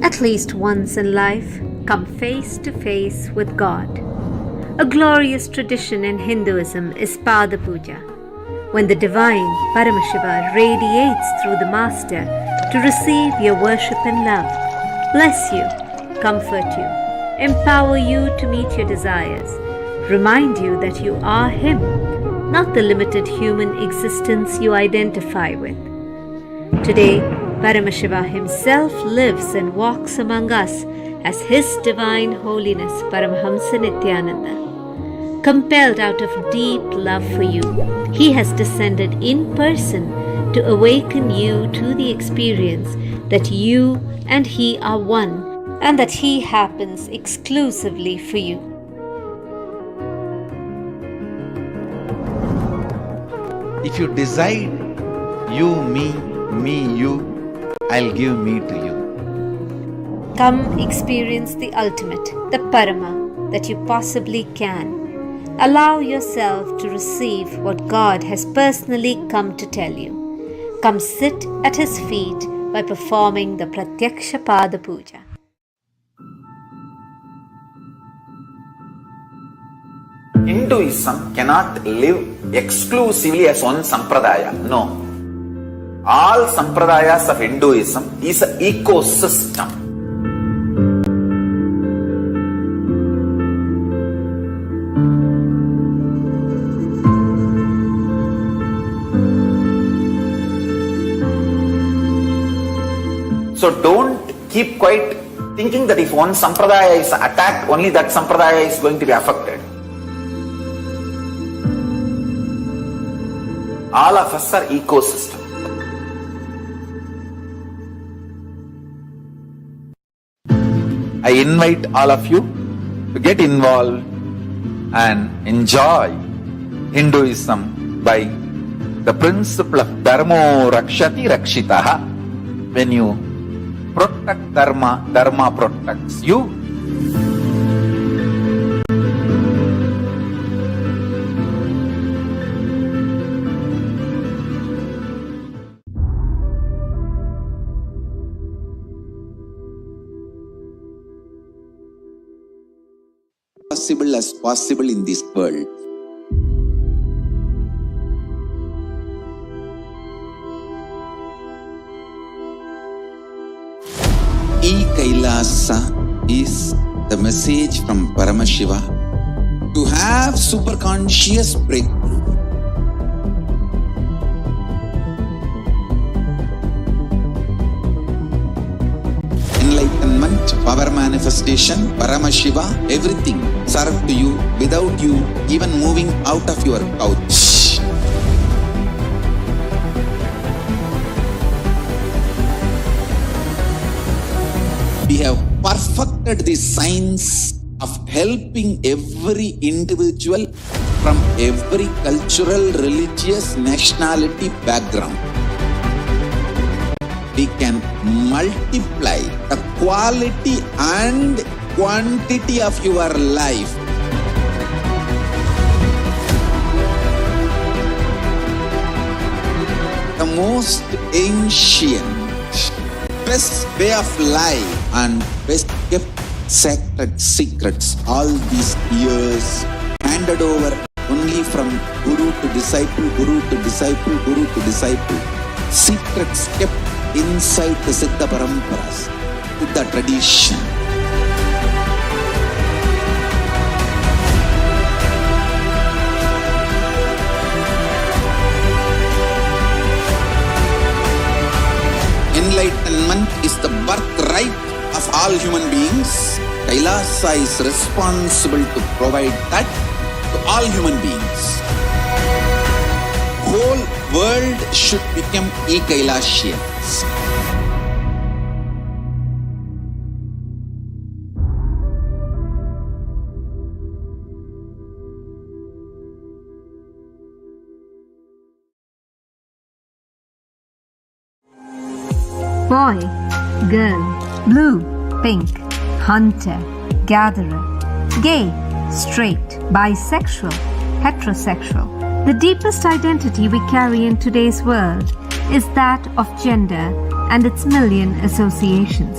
At least once in life, come face to face with God. A glorious tradition in Hinduism is Pada Puja, when the divine Paramashiva radiates through the Master to receive your worship and love, bless you, comfort you, empower you to meet your desires, remind you that you are Him, not the limited human existence you identify with. Today, Paramashiva himself lives and walks among us as His Divine Holiness Paramahamsa Nithyananda. Compelled out of deep love for you, He has descended in person to awaken you to the experience that you and He are one, and that He happens exclusively for you. If you decide you, me, you, I'll give me to you. Come experience the ultimate, the Parama, that you possibly can. Allow yourself to receive what God has personally come to tell you. Come sit at His feet by performing the Pratyaksha Pada Puja. Hinduism cannot live exclusively as one sampradaya. No. All sampradayas of Hinduism is an ecosystem. So don't keep quiet thinking that if one sampradaya is attacked, only that sampradaya is going to be affected. All of us are ecosystem. I invite all of you to get involved and enjoy Hinduism by the principle of Dharmo Rakshati Rakshitaha. When you protect Dharma, Dharma protects you. Possible as possible in this world. E-Kailasa is the message from Paramashiva to have superconscious breakthrough. Enlightenment, power manifestation, Paramashiva, everything served to you without you even moving out of your couch. We have perfected the science of helping every individual from every cultural, religious, nationality background. We can multiply the quality and quantity of your life. The most ancient, best way of life and best kept sacred secrets all these years handed over only from guru to disciple, guru to disciple, guru to disciple. Secrets kept inside the Siddha Paramparas, the tradition. Enlightenment is the birthright of all human beings. Kailasa is responsible to provide that to all human beings. Whole world should become e-Kailasians. Boy, girl, blue, pink, hunter, gatherer, gay, straight, bisexual, heterosexual. The deepest identity we carry in today's world is that of gender and its million associations.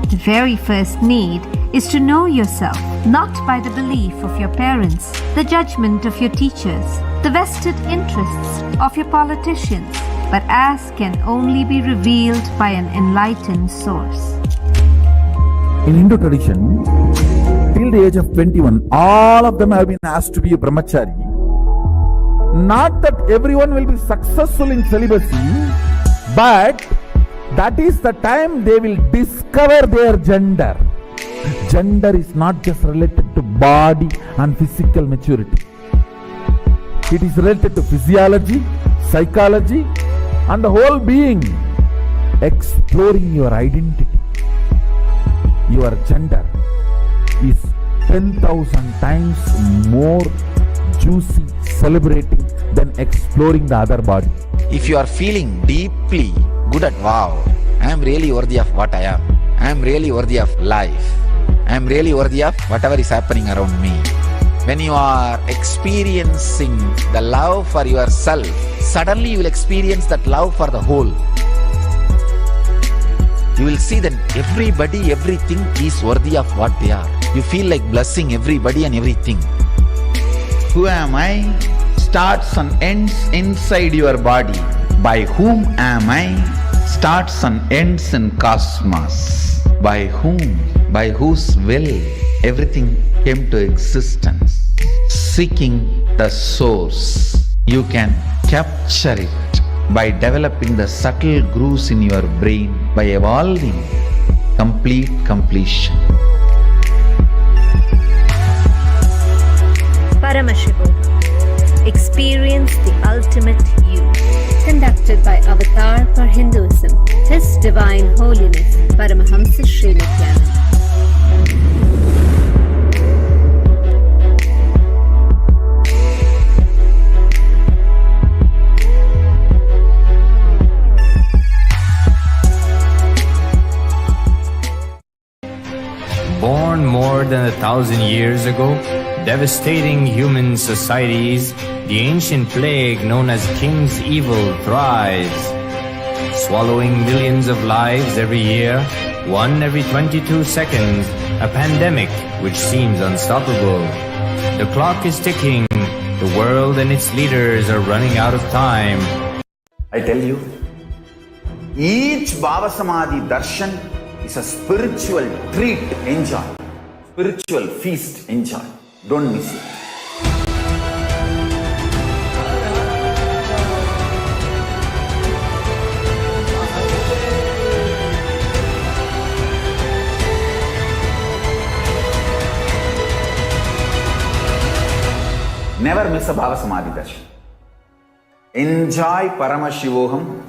The very first need is to know yourself, not by the belief of your parents, the judgment of your teachers, the vested interests of your politicians, but as can only be revealed by an enlightened source. In Hindu tradition, till the age of 21, all of them have been asked to be a brahmachari. Not that everyone will be successful in celibacy, but that is the time they will discover their gender. Gender is not just related to body and physical maturity. It is related to physiology, psychology, and the whole being. Exploring your identity. Your gender is 10,000 times more juicy, celebrating than exploring the other body. If you are feeling deeply good at wow, I am really worthy of what I am. I am really worthy of life. I am really worthy of whatever is happening around me. When you are experiencing the love for yourself, suddenly you will experience that love for the whole. You will see that everybody, everything is worthy of what they are. You feel like blessing everybody and everything. Who am I? Starts and ends inside your body. By whom am I? Starts and ends in cosmos. By whom? By whose will everything came to existence. Seeking the source, you can capture it by developing the subtle grooves in your brain, by evolving complete completion. Paramashivoham. Experience the ultimate you. Conducted by Avatar for Hinduism, His Divine Holiness Paramahamsa Sri Nithyananda. Born more than 1,000 years ago, devastating human societies, the ancient plague known as King's Evil thrives, swallowing millions of lives every year, one every 22 seconds, a pandemic which seems unstoppable. The clock is ticking, the world and its leaders are running out of time. I tell you, each Bhavasamadhi Darshan is a spiritual treat. Enjoy. Spiritual feast. Enjoy. Don't miss it. Never miss a Bhavasamadhi Darshan. Enjoy Paramashivoham,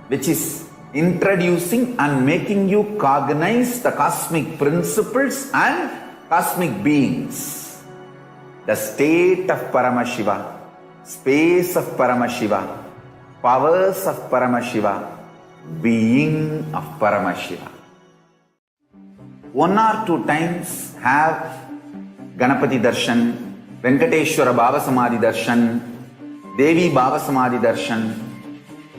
which is introducing and making you cognize the cosmic principles and cosmic beings. The state of Paramashiva, space of Paramashiva, powers of Paramashiva, being of Paramashiva. 1 or 2 times have Ganapati Darshan, Venkateshwara Bhavasamadhi Darshan, Devi Bhavasamadhi Darshan.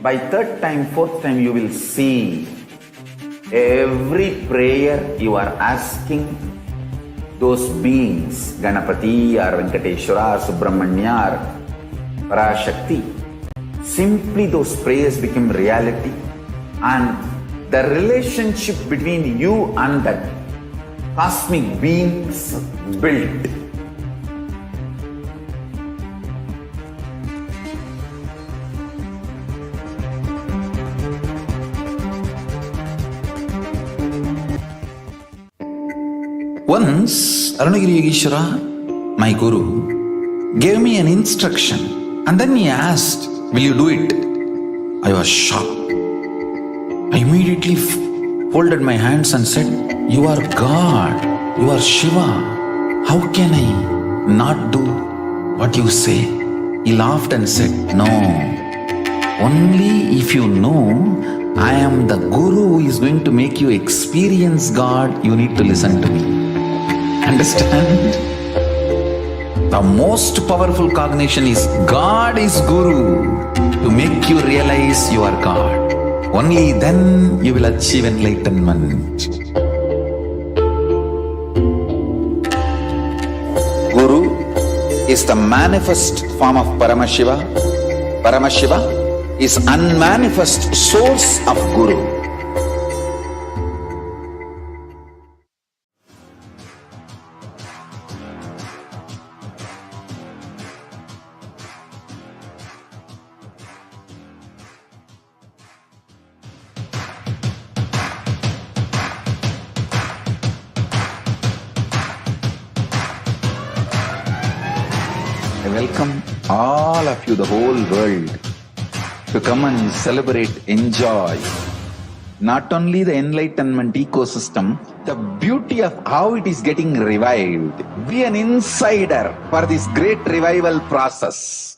By 3rd time, 4th time, you will see every prayer you are asking those beings, Ganapati or Venkateshwara or Subramanya or Parashakti. Simply those prayers become reality, and the relationship between you and that cosmic beings built. Once, Arunagiri Yogeshwara, my guru, gave me an instruction, and then he asked, "Will you do it?" I was shocked. I immediately folded my hands and said, "You are God, you are Shiva. How can I not do what you say?" He laughed and said, "No, only if you know I am the guru who is going to make you experience God, you need to listen to me." Understand? The most powerful cognition is God is Guru to make you realize you are God. Only then you will achieve enlightenment. Guru is the manifest form of Paramashiva. Paramashiva is unmanifest source of Guru. I welcome all of you, the whole world, to come and celebrate, enjoy not only the enlightenment ecosystem, the beauty of how it is getting revived. Be an insider for this great revival process.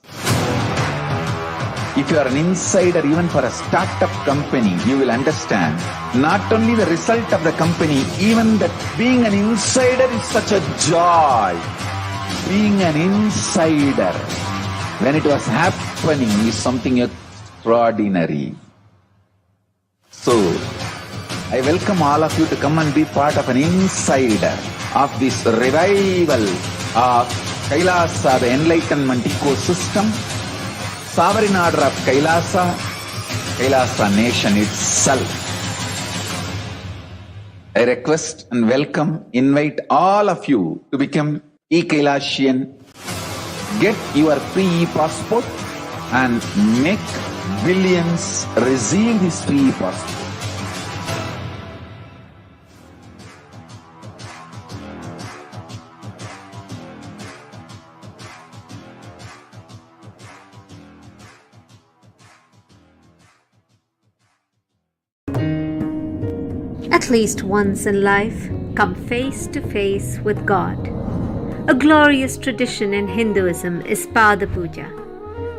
If you are an insider even for a startup company, you will understand not only the result of the company, even that being an insider is such a joy. Being an insider when it was happening is something extraordinary. So, I welcome all of you to come and be part of an insider of this revival of Kailasa, the enlightenment ecosystem, sovereign order of Kailasa, Kailasa nation itself. I request and welcome, invite all of you to become e-Kailasian. Get your free e-passport and make billions receive this free e-passport. At least once in life, come face to face with God. A glorious tradition in Hinduism is Pada Puja,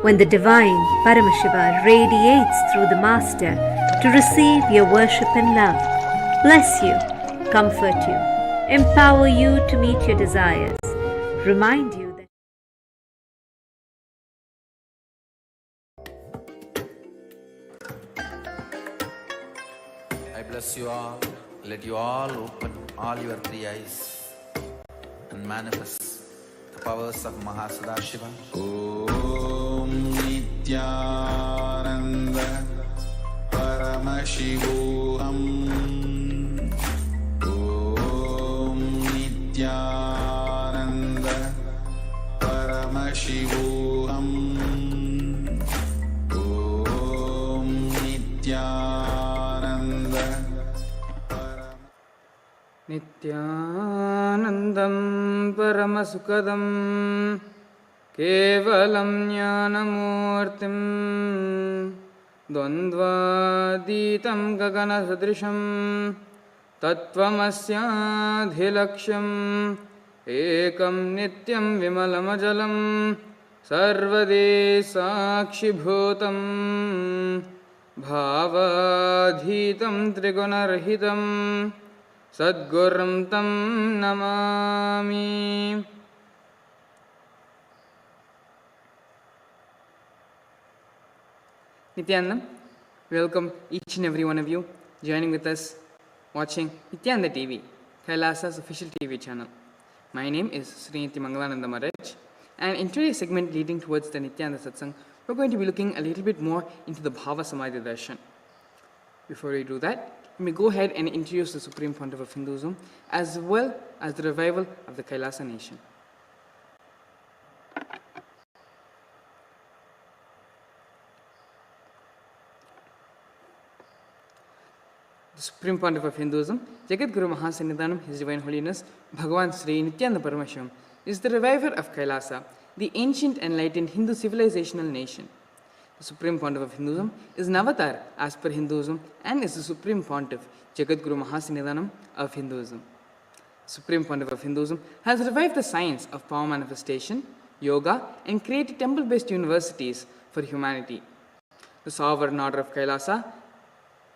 when the divine Paramashiva radiates through the master to receive your worship and love, bless you, comfort you, empower you to meet your desires, remind you that I bless you all. Let you all open all your three eyes and manifest the powers of Mahasadashiva. Om Nithyananda Paramashivoham. Om Nithyananda Paramashivoham. Om Nithyananda Nithyanandam Paramasukadam Kevalam Jnanamurtim Dvandvaditam Gagana Sadrisham Tattvamasyaadhilaksham Ekam Nityam Vimalamajalam Sarvade Sakshibhutam Bhavadhitam Trigunarhitam Sadgurum Tam Namami. Nithyanandam, welcome each and every one of you joining with us, watching Nithyananda TV, Kailasa's official TV channel. My name is Sri Nithya Mangalananda Maharaj, and in today's segment leading towards the Nithyananda Satsang, we're going to be looking a little bit more into the Bhavasamadhi Darshan. Before we do that, let me go ahead and introduce the Supreme Pontiff of Hinduism as well as the revival of the Kailasa nation. The Supreme Pontiff of Hinduism, Jagat Guru Mahasannidhanam, His Divine Holiness, Bhagavan Sri Nithyananda Paramashivam, is the reviver of Kailasa, the ancient enlightened Hindu civilizational nation. The Supreme Pontiff of Hinduism is an avatar as per Hinduism and is the Supreme Pontiff, Jagat Guru Mahasannidhanam of Hinduism. The Supreme Pontiff of Hinduism has revived the science of power manifestation, yoga, and created temple-based universities for humanity. The sovereign order of Kailasa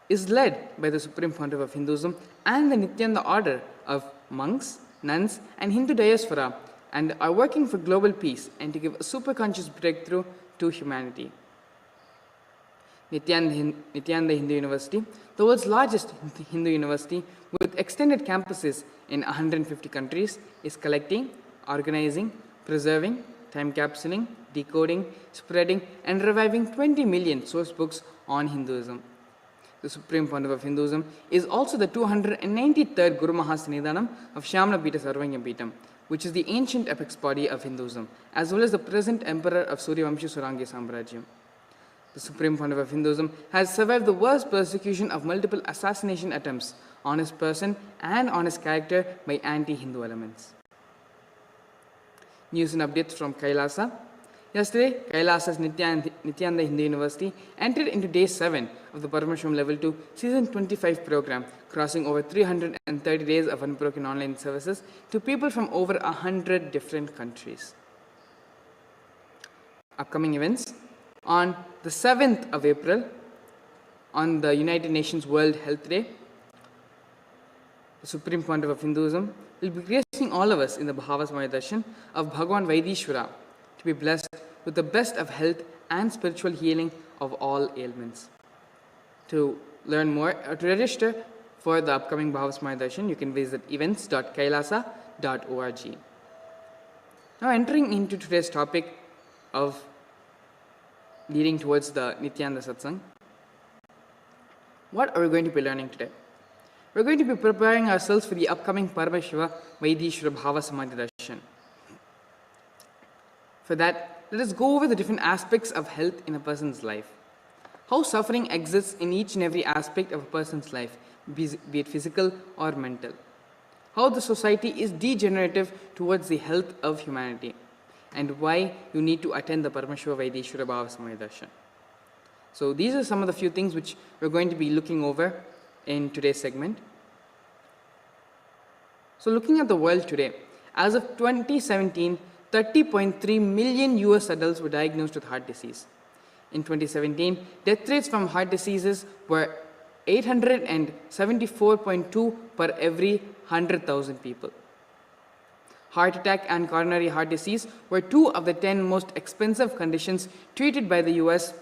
is led by the Supreme Pontiff of Hinduism and the Nithyananda order of monks, nuns, and Hindu diaspora, and are working for global peace and to give a superconscious breakthrough to humanity. Nithyananda Hindu University, the world's largest Hindu university with extended campuses in 150 countries, is collecting, organizing, preserving, time capsuling, decoding, spreading, and reviving 20 million source books on Hinduism. The Supreme Pontiff of Hinduism is also the 293rd Guru Mahasannidhanam of Shyamala Pita Sarvanya Pitam, which is the ancient apex body of Hinduism, as well as the present emperor of Suryavamshi Surangya Samrajyam. The Supreme Pontiff of Hinduism has survived the worst persecution of multiple assassination attempts on his person and on his character by anti-Hindu elements. News and updates from Kailasa. Yesterday, Kailasa's Nithyananda Hindu University entered into Day 7 of the Paramashivoham Level 2 Season 25 program, crossing over 330 days of unbroken online services to people from over 100 different countries. Upcoming events. On the 7th of April, on the United Nations World Health Day, the Supreme Pontiff of Hinduism will be gracing all of us in the Bhavasamadhi Darshan of Bhagavan Vaidishwara to be blessed with the best of health and spiritual healing of all ailments. To learn more or to register for the upcoming Bhavasamadhi Darshan, you can visit events.kailasa.org. Now entering into today's topic of leading towards the Nithyananda Satsang, what are we going to be learning today? We're going to be preparing ourselves for the upcoming Paramashiva Vaidishwara Bhavasamadhi Darshan. For that, let us go over the different aspects of health in a person's life. How suffering exists in each and every aspect of a person's life, be it physical or mental. How the society is degenerative towards the health of humanity. And why you need to attend the Paramashiva Vaidishwara Bhavasamadhi Darshan. So these are some of the few things which we're going to be looking over in today's segment. So looking at the world today, as of 2017, 30.3 million US adults were diagnosed with heart disease. In 2017, death rates from heart diseases were 874.2 per every 100,000 people. Heart attack and coronary heart disease were 2 of the 10 most expensive conditions treated by the US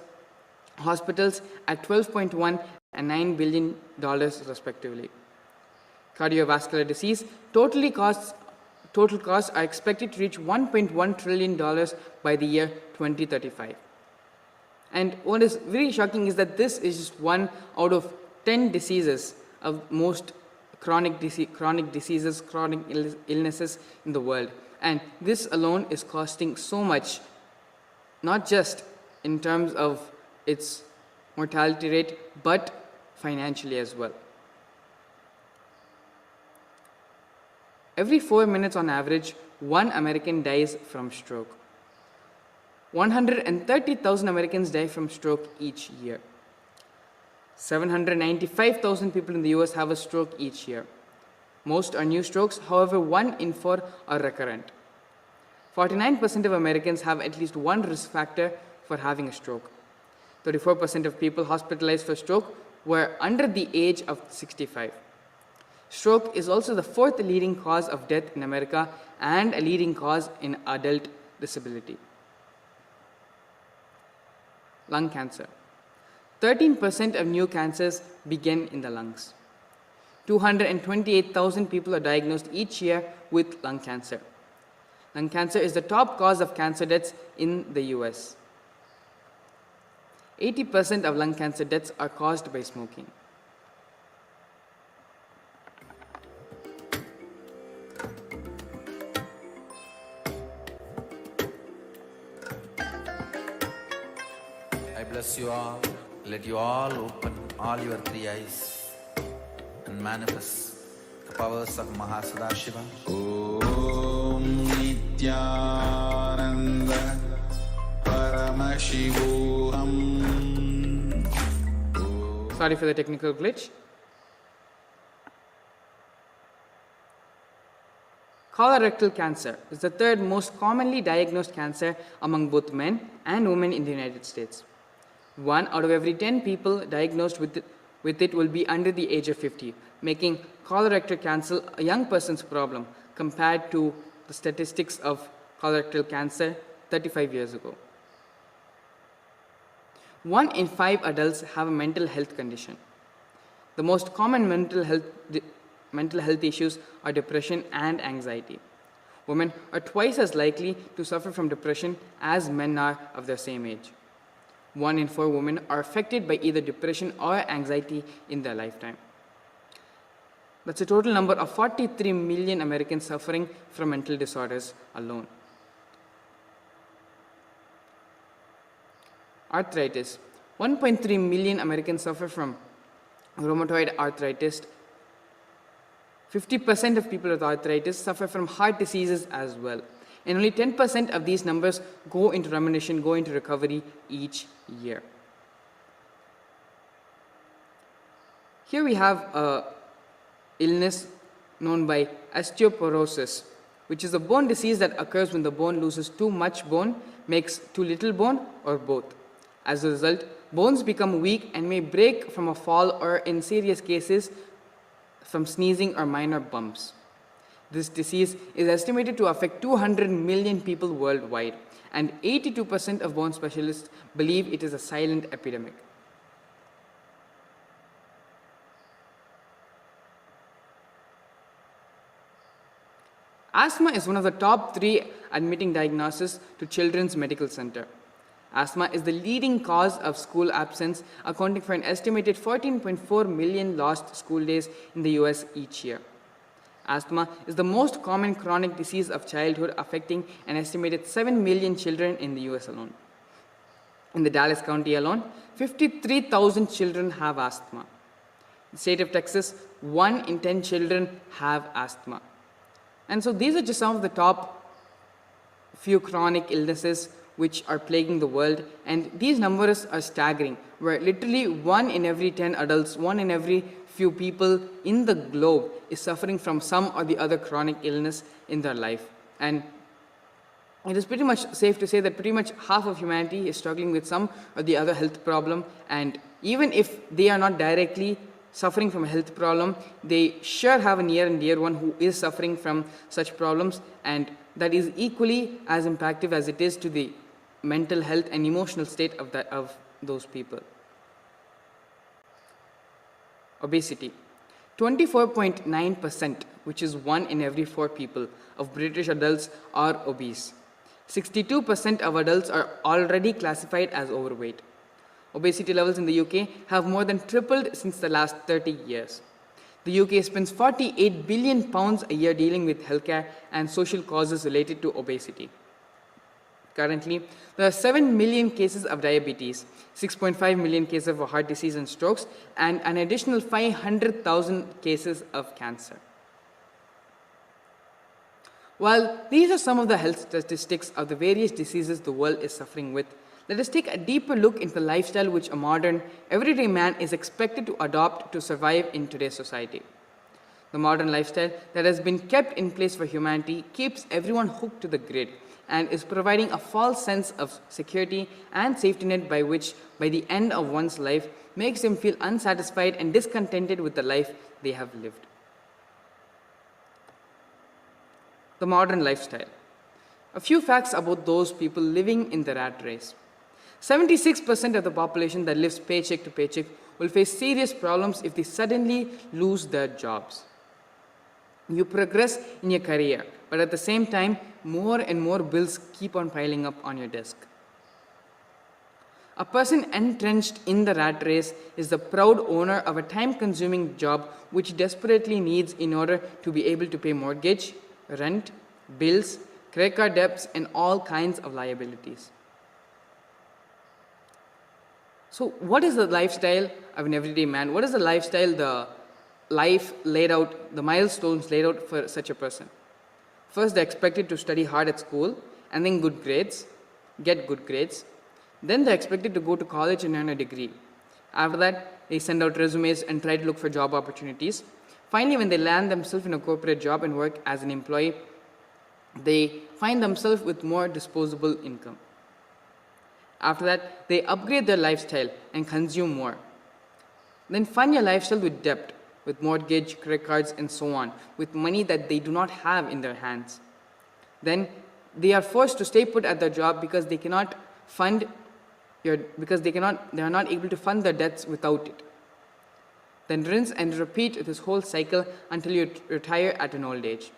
hospitals at $12.1 and $9 billion respectively. Cardiovascular disease total costs are expected to reach $1.1 trillion by the year 2035. And what is very shocking is that this is just 1 out of 10 diseases of most chronic diseases, chronic illnesses in the world. And this alone is costing so much, not just in terms of its mortality rate, but financially as well. Every 4 minutes on average, 1 American dies from stroke. 130,000 Americans die from stroke each year. 795,000 people in the US have a stroke each year. Most are new strokes, however, 1 in 4 are recurrent. 49% of Americans have at least one risk factor for having a stroke. 34% of people hospitalized for stroke were under the age of 65. Stroke is also the 4th leading cause of death in America and a leading cause in adult disability. Lung cancer. 13% of new cancers begin in the lungs. 228,000 people are diagnosed each year with lung cancer. Lung cancer is the top cause of cancer deaths in the US. 80% of lung cancer deaths are caused by smoking. I bless you all. Let you all open all your 3 eyes and manifest the powers of Mahasadashiva. Om Nithyananda Paramashivoham. Sorry for the technical glitch. Colorectal cancer is the 3rd most commonly diagnosed cancer among both men and women in the United States. 1 out of every 10 people diagnosed with it will be under the age of 50, making colorectal cancer a young person's problem compared to the statistics of colorectal cancer 35 years ago. 1 in 5 adults have a mental health condition. The most common mental health issues are depression and anxiety. Women are twice as likely to suffer from depression as men are of their same age. 1 in 4 women are affected by either depression or anxiety in their lifetime. That's a total number of 43 million Americans suffering from mental disorders alone. Arthritis. 1.3 million Americans suffer from rheumatoid arthritis. 50% of people with arthritis suffer from heart diseases as well. And only 10% of these numbers go into remission, go into recovery each year. Here we have a illness known by osteoporosis, which is a bone disease that occurs when the bone loses too much bone, makes too little bone, or both. As a result, bones become weak and may break from a fall or, in serious cases, from sneezing or minor bumps. This disease is estimated to affect 200 million people worldwide, and 82% of bone specialists believe it is a silent epidemic. Asthma is one of the top 3 admitting diagnoses to Children's Medical Center. Asthma is the leading cause of school absence, accounting for an estimated 14.4 million lost school days in the US each year. Asthma is the most common chronic disease of childhood, affecting an estimated 7 million children in the US alone. In the Dallas County alone, 53,000 children have asthma. In the state of Texas, 1 in 10 children have asthma. And so these are just some of the top few chronic illnesses which are plaguing the world, and these numbers are staggering, where literally 1 in every 10 adults, 1 in every few people in the globe is suffering from some or the other chronic illness in their life. And it is pretty much safe to say that pretty much half of humanity is struggling with some or the other health problem, and even if they are not directly suffering from a health problem, they sure have a near and dear one who is suffering from such problems, and that is equally as impactful as it is to the mental health and emotional state of those people. Obesity. 24.9%, which is 1 in every 4 people of British adults, are obese. 62% of adults are already classified as overweight. Obesity levels in the UK have more than tripled since the last 30 years. The UK spends £48 billion a year dealing with healthcare and social causes related to obesity. Currently, there are 7 million cases of diabetes, 6.5 million cases of heart disease and strokes, and an additional 500,000 cases of cancer. While these are some of the health statistics of the various diseases the world is suffering with, let us take a deeper look into the lifestyle which a modern, everyday man is expected to adopt to survive in today's society. The modern lifestyle that has been kept in place for humanity keeps everyone hooked to the grid and is providing a false sense of security and safety net by which, by the end of one's life, makes them feel unsatisfied and discontented with the life they have lived. The modern lifestyle. A few facts about those people living in the rat race. 76% of the population that lives paycheck to paycheck will face serious problems if they suddenly lose their jobs. You progress in your career, but at the same time, more and more bills keep on piling up on your desk. A person entrenched in the rat race is the proud owner of a time-consuming job which desperately needs in order to be able to pay mortgage, rent, bills, credit card debts, and all kinds of liabilities. So what is the lifestyle of an everyday man? What is the lifestyle, the life laid out, the milestones laid out for such a person? First, they're expected to study hard at school and then get good grades. Then they're expected to go to college and earn a degree. After that, they send out resumes and try to look for job opportunities. Finally, when they land themselves in a corporate job and work as an employee, they find themselves with more disposable income. After that, they upgrade their lifestyle and consume more. Then fund your lifestyle with debt, with mortgage, credit cards, and so on, with money that they do not have in their hands. Then they are forced to stay put at their job because they cannot fund because they are not able to fund their debts without it. Then rinse and repeat this whole cycle until you retire at an old age.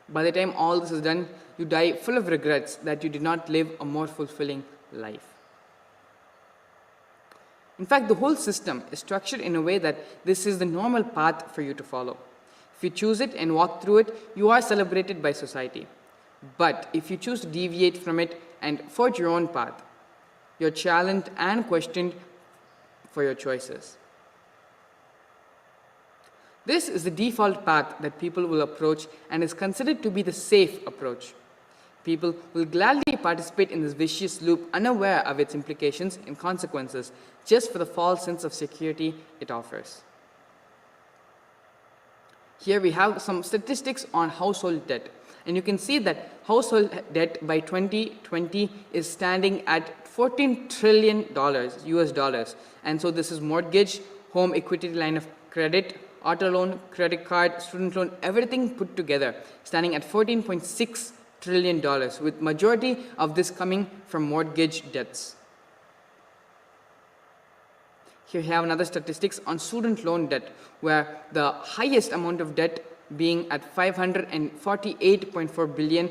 By the time all this is done, you die full of regrets that you did not live a more fulfilling life. In fact, the whole system is structured in a way that this is the normal path for you to follow. If you choose it and walk through it, you are celebrated by society. But if you choose to deviate from it and forge your own path, you're challenged and questioned for your choices. This is the default path that people will approach and is considered to be the safe approach. People will gladly participate in this vicious loop, unaware of its implications and consequences, just for the false sense of security it offers. Here we have some statistics on household debt. And you can see that household debt by 2020 is standing at $14 trillion US dollars. And so this is mortgage, home equity line of credit, auto loan, credit card, student loan, everything put together, standing at $14.6 trillion, with majority of this coming from mortgage debts. Here we have another statistics on student loan debt, where the highest amount of debt being at $548.4 billion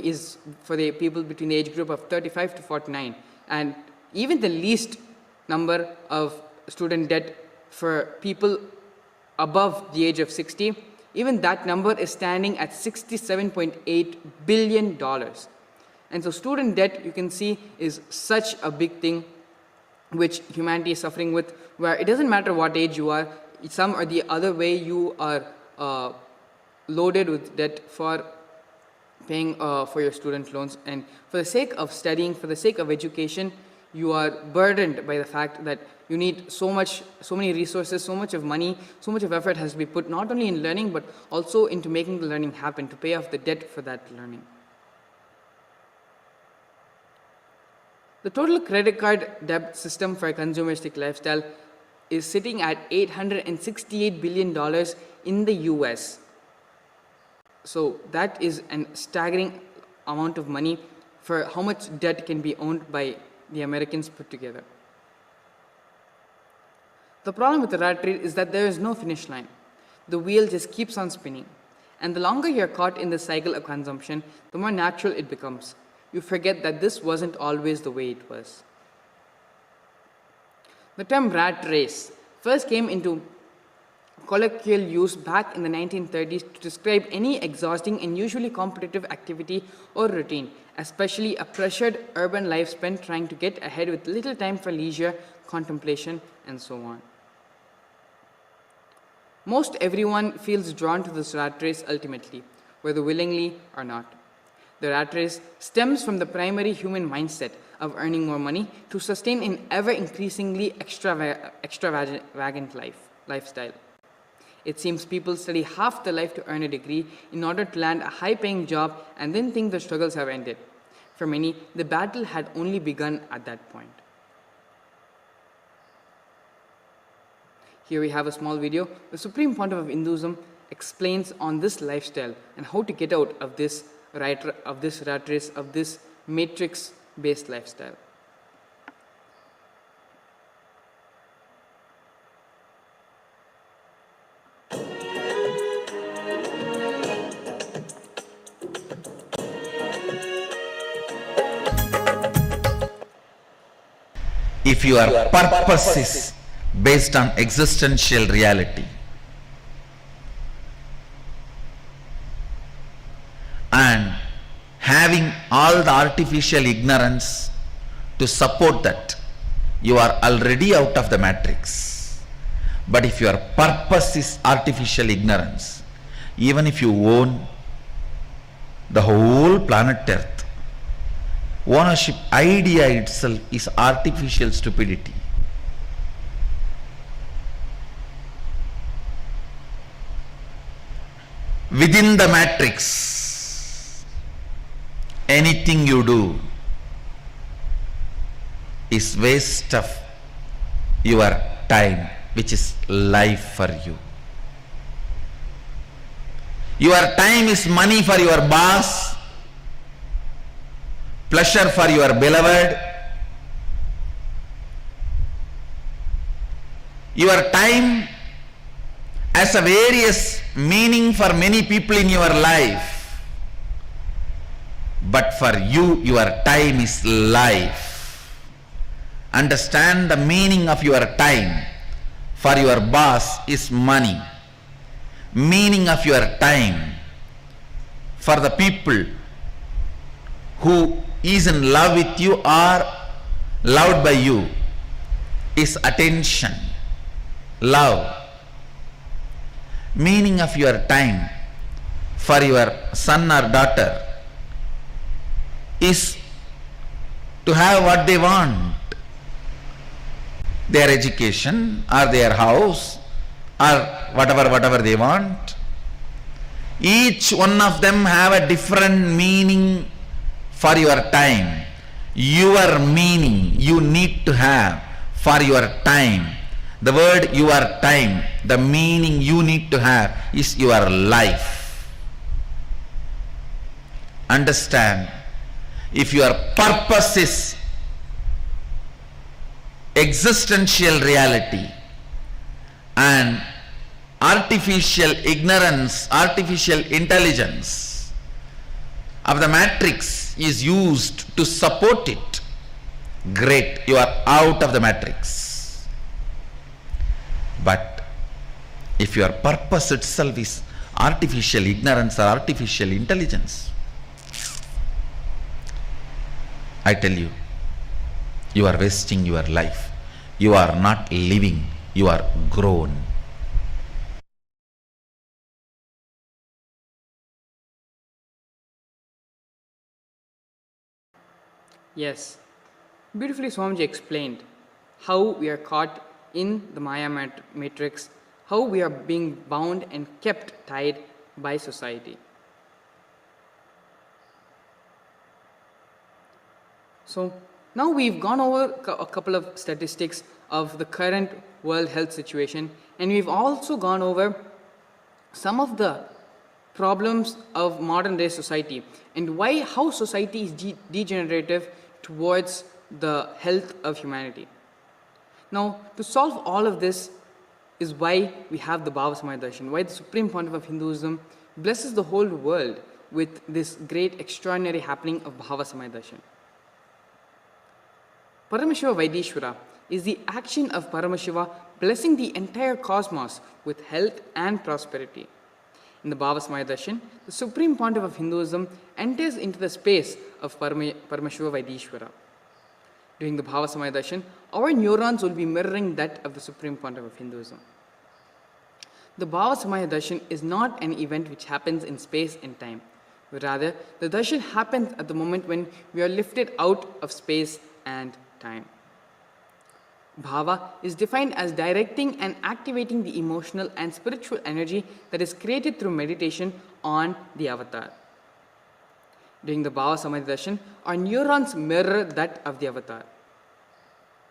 is for the people between the age group of 35 to 49. And even the least number of student debt for people above the age of 60, even that number is standing at $67.8 billion. And so student debt, you can see, is such a big thing which humanity is suffering with, where it doesn't matter what age you are, some or the other way you are loaded with debt for paying for your student loans. And for the sake of studying, for the sake of education, you are burdened by the fact that you need so many resources, so much of money, so much of effort has to be put not only in learning but also into making the learning happen, to pay off the debt for that learning. The total credit card debt system for a consumeristic lifestyle is sitting at $868 billion in the US. So that is a staggering amount of money for how much debt can be owned by the Americans put together. The problem with the rat race is that there is no finish line. The wheel just keeps on spinning. And the longer you're caught in the cycle of consumption, the more natural it becomes. You forget that this wasn't always the way it was. The term rat race first came into colloquial use back in the 1930s to describe any exhausting and usually competitive activity or routine, especially a pressured urban life spent trying to get ahead with little time for leisure, contemplation, and so on. Most everyone feels drawn to this rat race ultimately, whether willingly or not. The rat race stems from the primary human mindset of earning more money to sustain an ever-increasingly extravagant lifestyle. It seems people study half their life to earn a degree in order to land a high-paying job and then think their struggles have ended. For many, the battle had only begun at that point. Here we have a small video. The Supreme Pontiff of Hinduism explains on this lifestyle and how to get out of this rat race, of this matrix-based lifestyle. If your purpose is based on existential reality and having all the artificial ignorance to support that, you are already out of the matrix. But if your purpose is artificial ignorance, even if you own the whole planet Earth, ownership idea itself is artificial stupidity. Within the matrix, anything you do is waste of your time, which is life for you. Your time is money for your boss, pleasure for your beloved, Your time has a various meaning for many people in your life, but for you, your time is life. Understand the meaning of your time. For your boss is money. Meaning of your time for the people who is in love with you or loved by you is attention, love. Meaning of your time for your son or daughter is to have what they want, their education or their house or whatever they want. Each one of them have a different meaning for your time. Your meaning you need to have for your time. The word your time, the meaning you need to have is your life. Understand, if your purpose is existential reality and artificial ignorance, artificial intelligence of the matrix is used to support it, great, you are out of the matrix. But if your purpose itself is artificial ignorance or artificial intelligence, I tell you, you are wasting your life. You are not living, you are grown. Yes, beautifully Swamiji explained how we are caught in the Maya matrix, how we are being bound and kept tied by society. So now we've gone over a couple of statistics of the current world health situation, and we've also gone over some of the problems of modern day society and how society is degenerative towards the health of humanity. Now, to solve all of this is why we have the Bhavasamadhi Darshan, why the Supreme Pontiff of Hinduism blesses the whole world with this great extraordinary happening of Bhavasamadhi Darshan. Paramashiva Vaidishwara is the action of Paramashiva blessing the entire cosmos with health and prosperity. In the Bhavasamadhi Darshan, the Supreme Pontiff of Hinduism enters into the space of Paramashiva Vaidishwara. During the Bhavasamadhi Darshan, our neurons will be mirroring that of the Supreme Pontiff of Hinduism. The Bhavasamadhi Darshan is not an event which happens in space and time. Rather, the Darshan happens at the moment when we are lifted out of space and time. Bhava is defined as directing and activating the emotional and spiritual energy that is created through meditation on the avatar. During the Bhavasamadhi Darshan, our neurons mirror that of the avatar.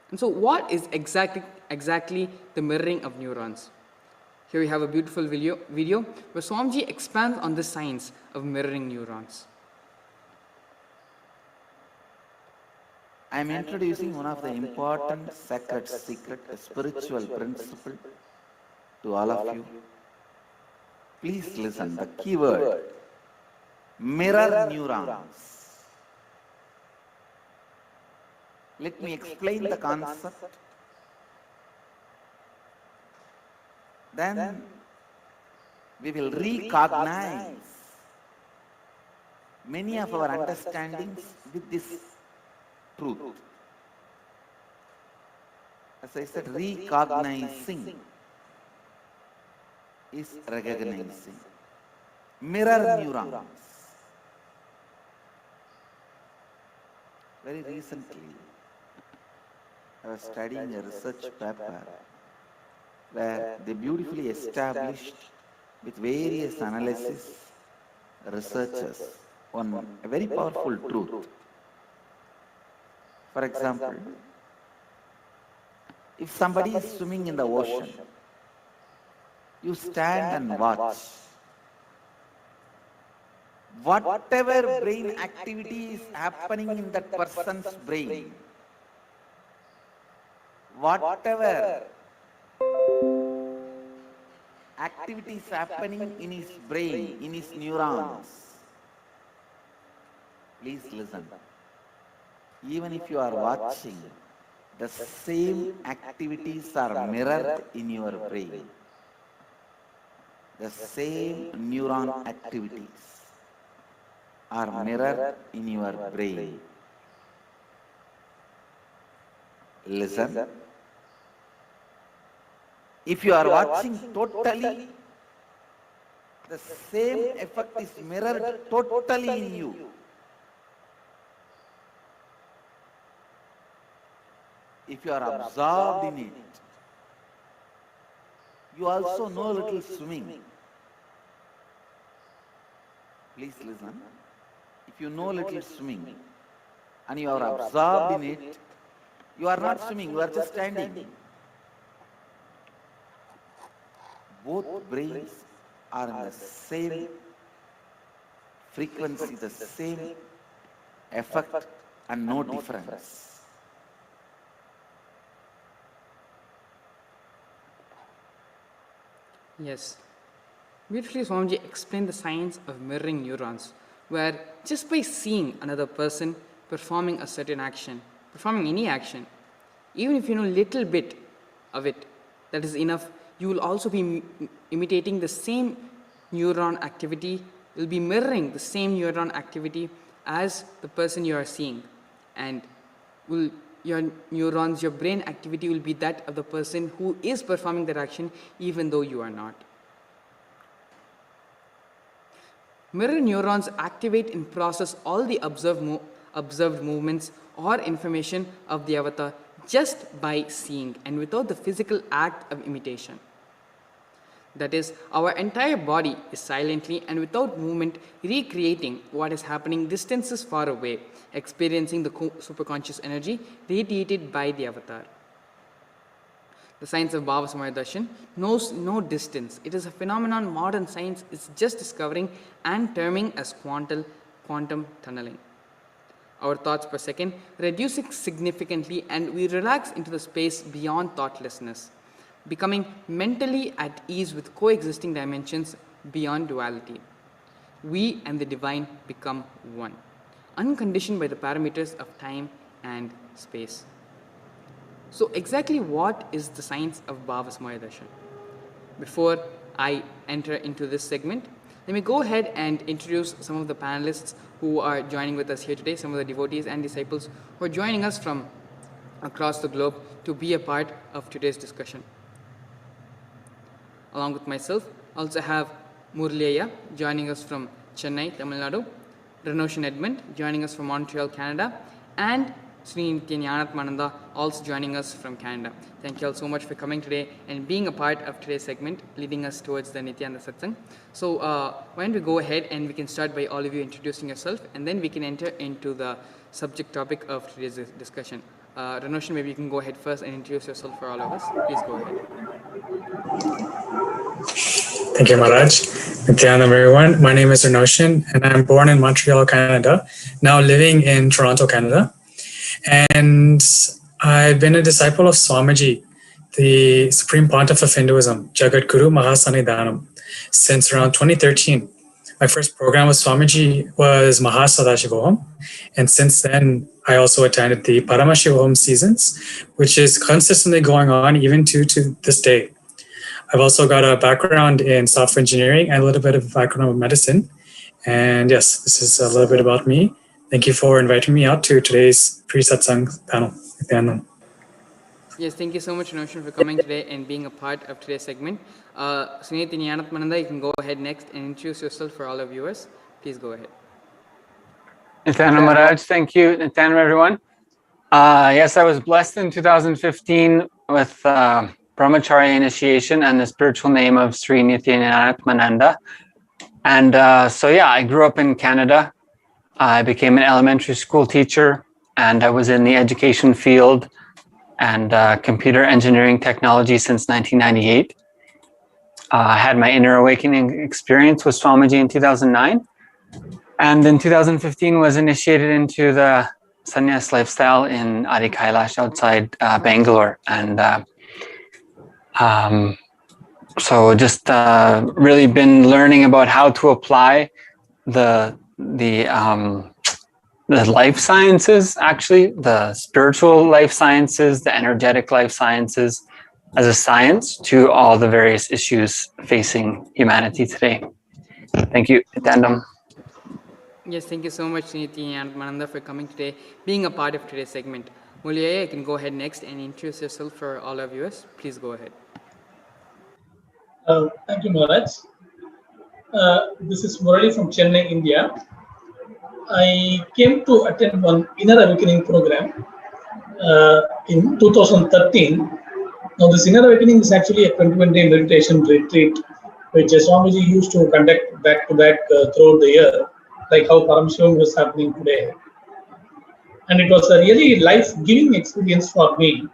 And so what is exactly the mirroring of neurons? Here we have a beautiful video where Swamiji expands on the science of mirroring neurons. I am introducing one of the important sacred secret, spiritual principle to all of you. Please listen, the keyword, mirror neurons. Let me explain the concept. Then we will recognize many of our understandings with this truth. As I said, recognizing is recognizing. Mirror neurons. Very recently, I was studying a research paper where they beautifully established with various analysis, researchers, on a very powerful truth. For example, if somebody is swimming in the ocean, you stand and watch. Whatever brain activity is happening in that person's brain, whatever activities happening in his brain, in his neurons. Please listen. Even if you are watching, the same activities are mirrored in your brain. The same neuron activities are mirrored in your brain. Listen. If you are watching totally, the same effect is mirrored totally in you. If you are absorbed in it, you also know a little swimming. Please listen. If you know a little swimming and you are absorbed in it, you are not swimming, you are just standing. Both brains are in the same frequency, the same effect, and no difference. Yes. Beautifully, Swamiji explained the science of mirroring neurons, where just by seeing another person performing a certain action, performing any action, even if you know little bit of it, that is enough. You will also be imitating the same neuron activity, you will be mirroring the same neuron activity as the person you are seeing. And your neurons, your brain activity will be that of the person who is performing that action, even though you are not. Mirror neurons activate and process all the observed movements or information of the avatar just by seeing and without the physical act of imitation. That is, our entire body is silently and without movement recreating what is happening distances far away, experiencing the superconscious energy radiated by the avatar. The science of Bhavasamadhi Darshan knows no distance. It is a phenomenon modern science is just discovering and terming as quantum tunneling. Our thoughts per second reducing significantly, and we relax into the space beyond thoughtlessness, becoming mentally at ease with coexisting dimensions beyond duality. We and the divine become one, unconditioned by the parameters of time and space. So exactly what is the science of Bhavasamadhi Darshan? Before I enter into this segment, let me go ahead and introduce some of the panelists who are joining with us here today, some of the devotees and disciples who are joining us from across the globe to be a part of today's discussion. Along with myself, I also have Murliya joining us from Chennai, Tamil Nadu, Renoshan Edmund joining us from Montreal, Canada, and Sri Nithyananda also joining us from Canada. Thank you all so much for coming today and being a part of today's segment, leading us towards the Nithyananda Satsang. So why don't we go ahead and we can start by all of you introducing yourself, and then we can enter into the subject topic of today's discussion. Renoshan, maybe you can go ahead first and introduce yourself for all of us. Please go ahead. Thank you, Maharaj. Nithyananda, everyone. My name is Renoshan, and I'm born in Montreal, Canada, now living in Toronto, Canada. And I've been a disciple of Swamiji, the Supreme Pontiff of Hinduism, Jagat Guru Mahasannidhanam, since around 2013. My first program with Swamiji was Mahasadashivoham, and since then I also attended the Paramashivoham seasons, which is consistently going on even to this day. I've also got a background in software engineering and a little bit of a background in medicine. And yes, this is a little bit about me. Thank you for inviting me out to today's pre-satsang panel. Yes, thank you so much, Renoshan, for coming today and being a part of today's segment. Sri Nithyananda, you can go ahead next and introduce yourself for all our viewers. Please go ahead. Nithyananda Maharaj, thank you. Nithyananda, everyone. Yes, I was blessed in 2015 with Brahmacharya initiation and the spiritual name of Sri Nithyananda. And so, yeah, I grew up in Canada. I became an elementary school teacher, and I was in the education field and computer engineering technology since 1998. I had my inner awakening experience with Swamiji in 2009. And in 2015 was initiated into the sannyas lifestyle in Adi Kailash outside Bangalore. And So just really been learning about how to apply the life sciences, actually, the spiritual life sciences, the energetic life sciences as a science to all the various issues facing humanity today. Thank you, Nithyanandam. Yes, thank you so much, Niti and Mananda, for coming today, being a part of today's segment. Mulia, you can go ahead next and introduce yourself for all our viewers. Please go ahead. Thank you, Maharaj. This is Murali from Chennai, India. I came to attend one Inner Awakening program in 2013. Now, this Inner Awakening is actually a 21-day meditation retreat, which Swamiji used to conduct back to back throughout the year, like how Paramashivoham was happening today. And it was a really life-giving experience for me.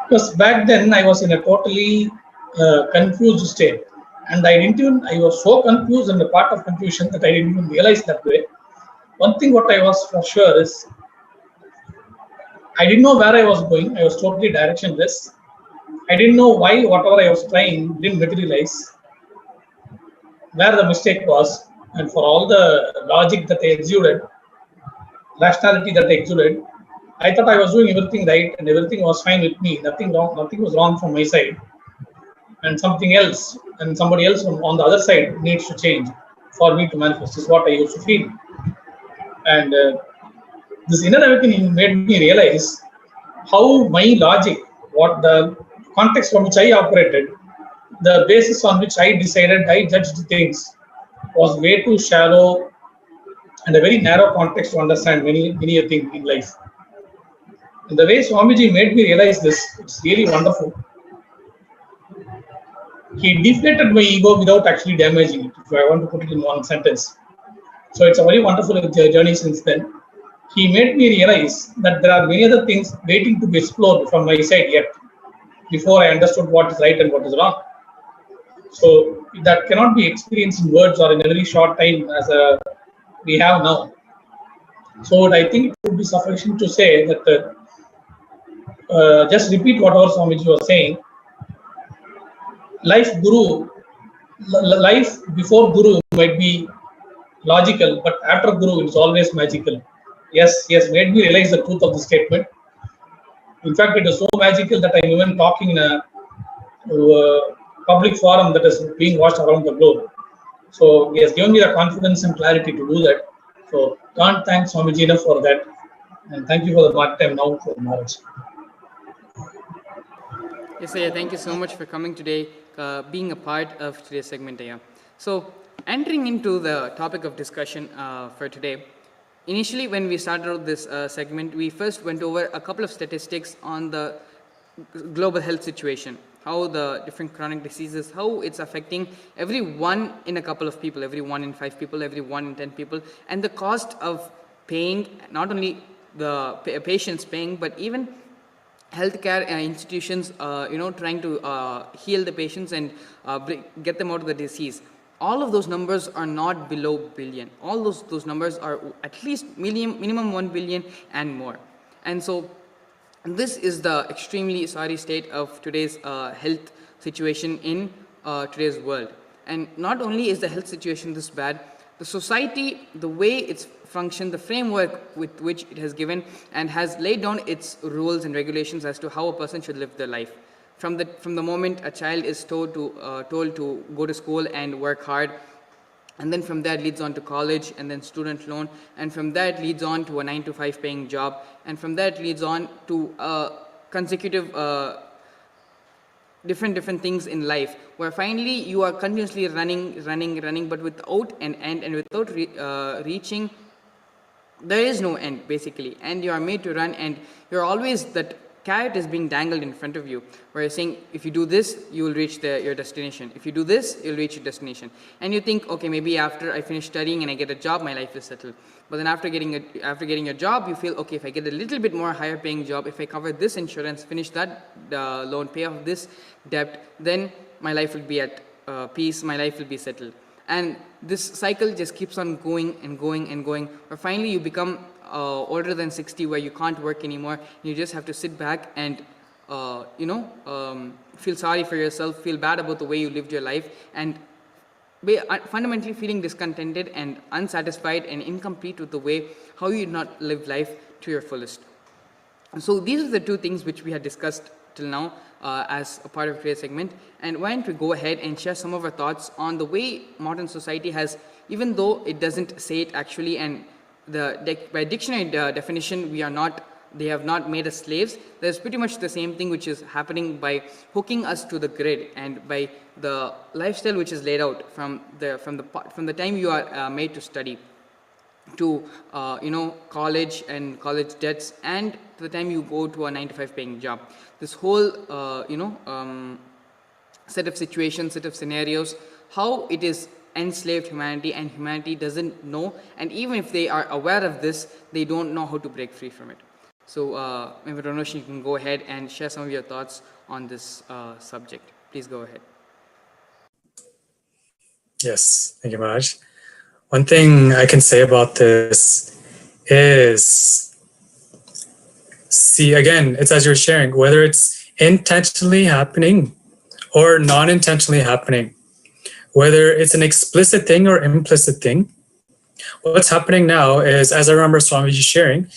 Because back then I was in a totally confused state. And I was so confused and a part of confusion that I didn't even realize that way. One thing what I was for sure is, I didn't know where I was going. I was totally directionless. I didn't know why whatever I was trying didn't materialize, where the mistake was, and for all the logic that I exuded, rationality that I exuded, I thought I was doing everything right and everything was fine with me. Nothing wrong. Nothing was wrong from my side. And something else and somebody else on the other side needs to change for me to manifest, is what I used to feel. And this inner awakening made me realize how my logic, what the context from which I operated, the basis on which I decided, I judged things, was way too shallow and a very narrow context to understand many a thing in life. And the way Swamiji made me realize this, it's really wonderful. He deflated my ego without actually damaging it, if I want to put it in one sentence. So it's a very wonderful journey since then. He made me realize that there are many other things waiting to be explored from my side yet, before I understood what is right and what is wrong. So that cannot be experienced in words or in a very short time as we have now. So I think it would be sufficient to say that just repeat whatever Swamiji was saying. Life before Guru might be logical, but after Guru it's always magical. Yes, he has made me realize the truth of the statement. In fact, it is so magical that I'm even talking in a public forum that is being watched around the globe. So he has given me the confidence and clarity to do that. So can't thank Swamiji enough for that. And thank you for the mark time now for Maharaj. Yes, Ayya, thank you so much for coming today, being a part of today's segment, Ayya. So, entering into the topic of discussion for today, initially when we started out this segment, we first went over a couple of statistics on the global health situation, how the different chronic diseases, how it's affecting every one in a couple of people, every 1 in 5 people, every 1 in 10 people, and the cost of paying, not only the patients paying, but even healthcare institutions, trying to heal the patients and get them out of the disease. All of those numbers are not below billion. All those numbers are at least minimum 1 billion and more. And so this is the extremely sorry state of today's health situation in today's world. And not only is the health situation this bad, the society, the way it's functioned, the framework with which it has given and has laid down its rules and regulations as to how a person should live their life. From the moment a child is told to go to school and work hard, and then from there it leads on to college and then student loan, and from there it leads on to a 9-to-5 paying job, and from there it leads on to consecutive different things in life, where finally you are continuously running, but without an end and without reaching. There is no end, basically, and you are made to run, and you're always, that carrot is being dangled in front of you, where you're saying, if you do this, you will reach your destination. If you do this, you'll reach your destination. And you think, okay, maybe after I finish studying and I get a job, my life is settled. But then after getting a job, you feel, okay, if I get a little bit more higher paying job, if I cover this insurance, finish that loan, pay off this debt, then my life will be at peace, my life will be settled. And this cycle just keeps on going and going and going, or finally you become older than 60, where you can't work anymore. You just have to sit back and feel sorry for yourself, feel bad about the way you lived your life, and fundamentally feeling discontented and unsatisfied and incomplete with the way how you did not live life to your fullest. So these are the two things which we had discussed till now as a part of today's segment, and why don't we go ahead and share some of our thoughts on the way modern society has, even though it doesn't say it actually, and by dictionary definition they have not made us slaves. There's pretty much the same thing which is happening by hooking us to the grid and by the lifestyle which is laid out from the time you are made to study to college and college debts, and to the time you go to a 9-to-5 paying job. This whole set of situations, set of scenarios, how it is enslaved humanity, and humanity doesn't know, and even if they are aware of this, they don't know how to break free from it. So maybe Ronosh, you can go ahead and share some of your thoughts on this subject. Please go ahead. Yes, thank you, Maharaj. One thing I can say about this is, see, again, it's as you're sharing, whether it's intentionally happening or non-intentionally happening, whether it's an explicit thing or implicit thing, what's happening now is, as I remember Swamiji sharing,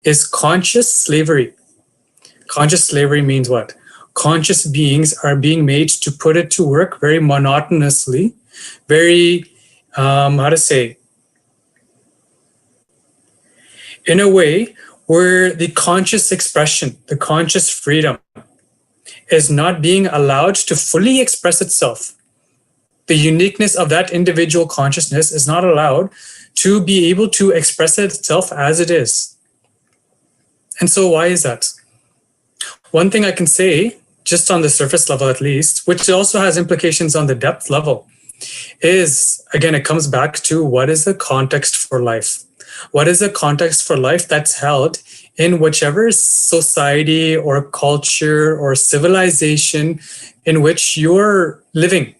is conscious slavery. Conscious slavery means what? Conscious beings are being made to put it to work very monotonously, very, in a way where the conscious expression, the conscious freedom is not being allowed to fully express itself. The uniqueness of that individual consciousness is not allowed to be able to express itself as it is. And so why is that? One thing I can say, just on the surface level at least, which also has implications on the depth level, is, again, it comes back to what is the context for life? What is the context for life that's held in whichever society or culture or civilization in which you're living?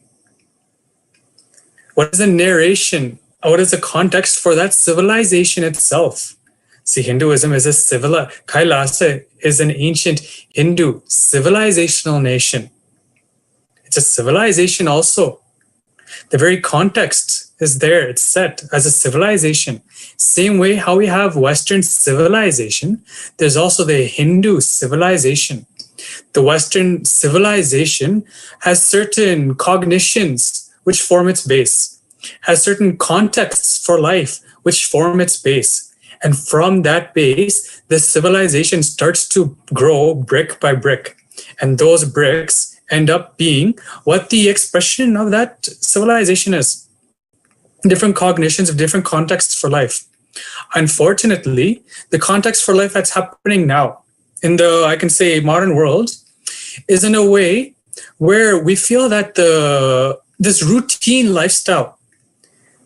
What is the narration? What is the context for that civilization itself? See, Hinduism is Kailasa is an ancient Hindu civilizational nation. It's a civilization also. The very context is there. It's set as a civilization. Same way how we have Western civilization, there's also the Hindu civilization. The Western civilization has certain cognitions which form its base, has certain contexts for life which form its base. And from that base, the civilization starts to grow brick by brick. And those bricks end up being what the expression of that civilization is. Different cognitions of different contexts for life. Unfortunately, the context for life that's happening now in the, I can say, modern world is in a way where we feel that this routine lifestyle,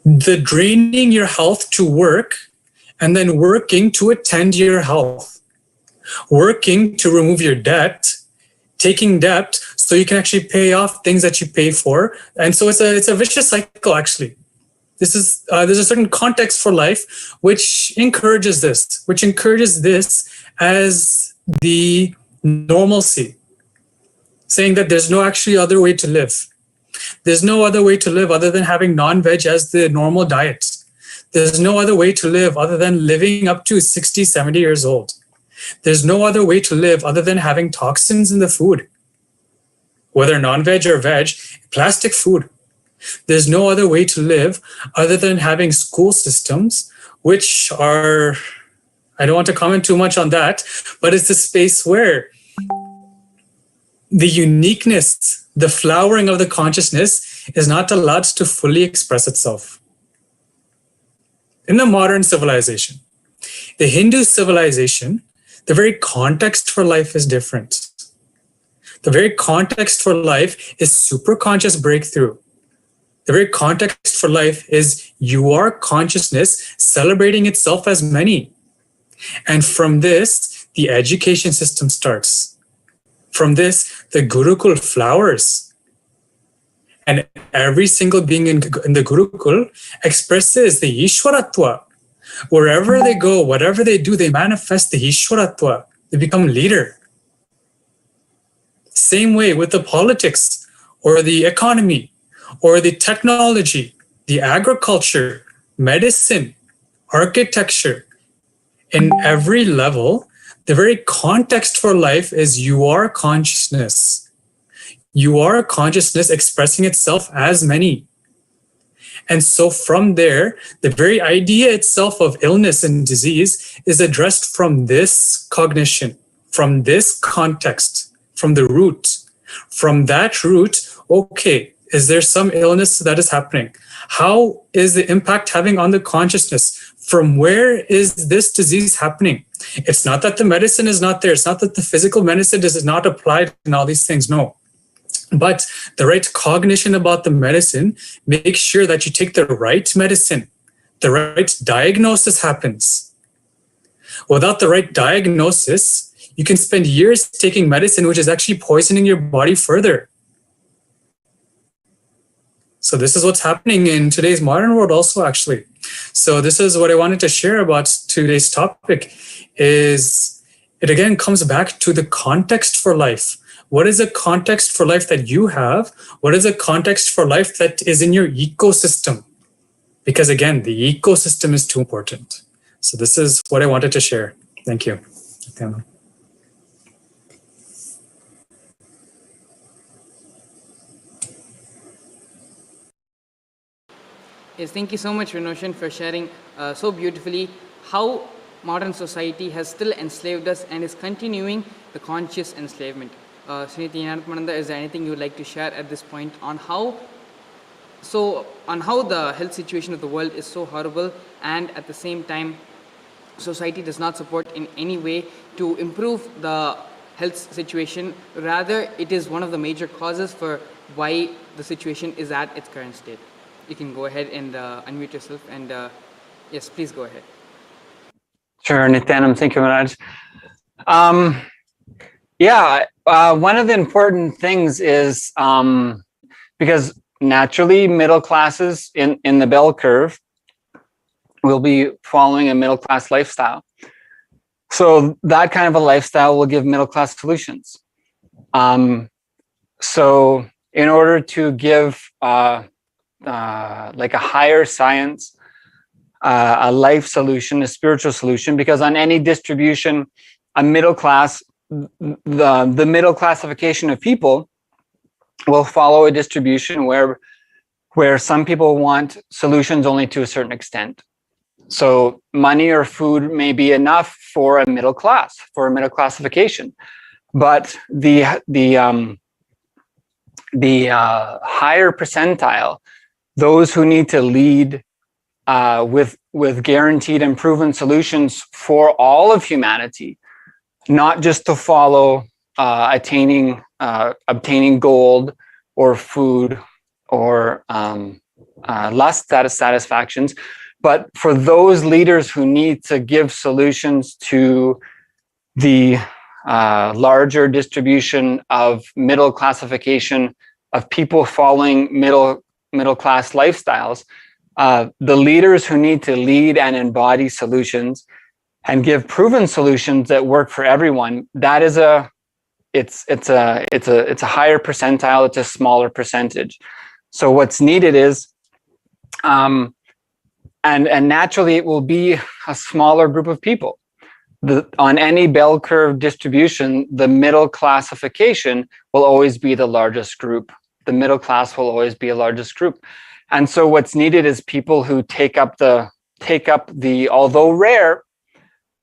the draining your health to work and then working to attend your health, working to remove your debt, taking debt so you can actually pay off things that you pay for. And so it's a vicious cycle, actually. There's a certain context for life which encourages this as the normalcy, saying that there's no actually other way to live. There's no other way to live other than having non-veg as the normal diet. There's no other way to live other than living up to 60, 70 years old. There's no other way to live other than having toxins in the food, whether non-veg or veg, plastic food. There's no other way to live other than having school systems, which are, I don't want to comment too much on that, but it's the space where the uniqueness, the flowering of the consciousness is not allowed to fully express itself. In the modern civilization, the Hindu civilization, the very context for life is different. The very context for life is superconscious breakthrough. The very context for life is your consciousness celebrating itself as many. And from this, the education system starts. From this, the Gurukul flowers. And every single being in the Gurukul expresses the Ishwaratva. Wherever they go, whatever they do, they manifest the Ishwaratva. They become leader. Same way with the politics or the economy or the technology, the agriculture, medicine, architecture. In every level, the very context for life is you are consciousness. You are a consciousness expressing itself as many. And so from there, the very idea itself of illness and disease is addressed from this cognition, from this context, from the root. From that root, okay, is there some illness that is happening? How is the impact having on the consciousness? From where is this disease happening? It's not that the medicine is not there. It's not that the physical medicine does not apply in all these things. No. But the right cognition about the medicine makes sure that you take the right medicine. The right diagnosis happens. Without the right diagnosis, you can spend years taking medicine, which is actually poisoning your body further. So this is what's happening in today's modern world also, actually. So this is what I wanted to share about today's topic is it again comes back to the context for life. What is the context for life that you have? What is the context for life that is in your ecosystem? Because again, the ecosystem is too important. So this is what I wanted to share. Thank you. Yes, thank you so much, Vinoshan, for sharing so beautifully how modern society has still enslaved us and is continuing the conscious enslavement. Sri Nithyananda, is there anything you would like to share at this point on how the health situation of the world is so horrible, and at the same time society does not support in any way to improve the health situation? Rather, it is one of the major causes for why the situation is at its current state. You can go ahead and unmute yourself, and yes, please go ahead. Sure, Nityanam, thank you, Maharaj. One of the important things is because naturally middle classes in the bell curve will be following a middle class lifestyle. So that kind of a lifestyle will give middle class solutions. So in order to give like a higher science, a life solution, a spiritual solution, because on any distribution, a middle class, the middle classification of people will follow a distribution where some people want solutions only to a certain extent. So money or food may be enough for a middle class, for a middle classification, but the higher percentile, those who need to lead with guaranteed and proven solutions for all of humanity, not just to follow obtaining gold or food or lust satisfactions, but for those leaders who need to give solutions to the larger distribution of middle classification of people following middle class lifestyles, the leaders who need to lead and embody solutions and give proven solutions that work for everyone, that is it's a higher percentile, it's a smaller percentage. So what's needed is and naturally it will be a smaller group of people. On any bell curve distribution, the middle classification will always be the largest group. The middle class will always be a largest group. And so what's needed is people who take up the although rare,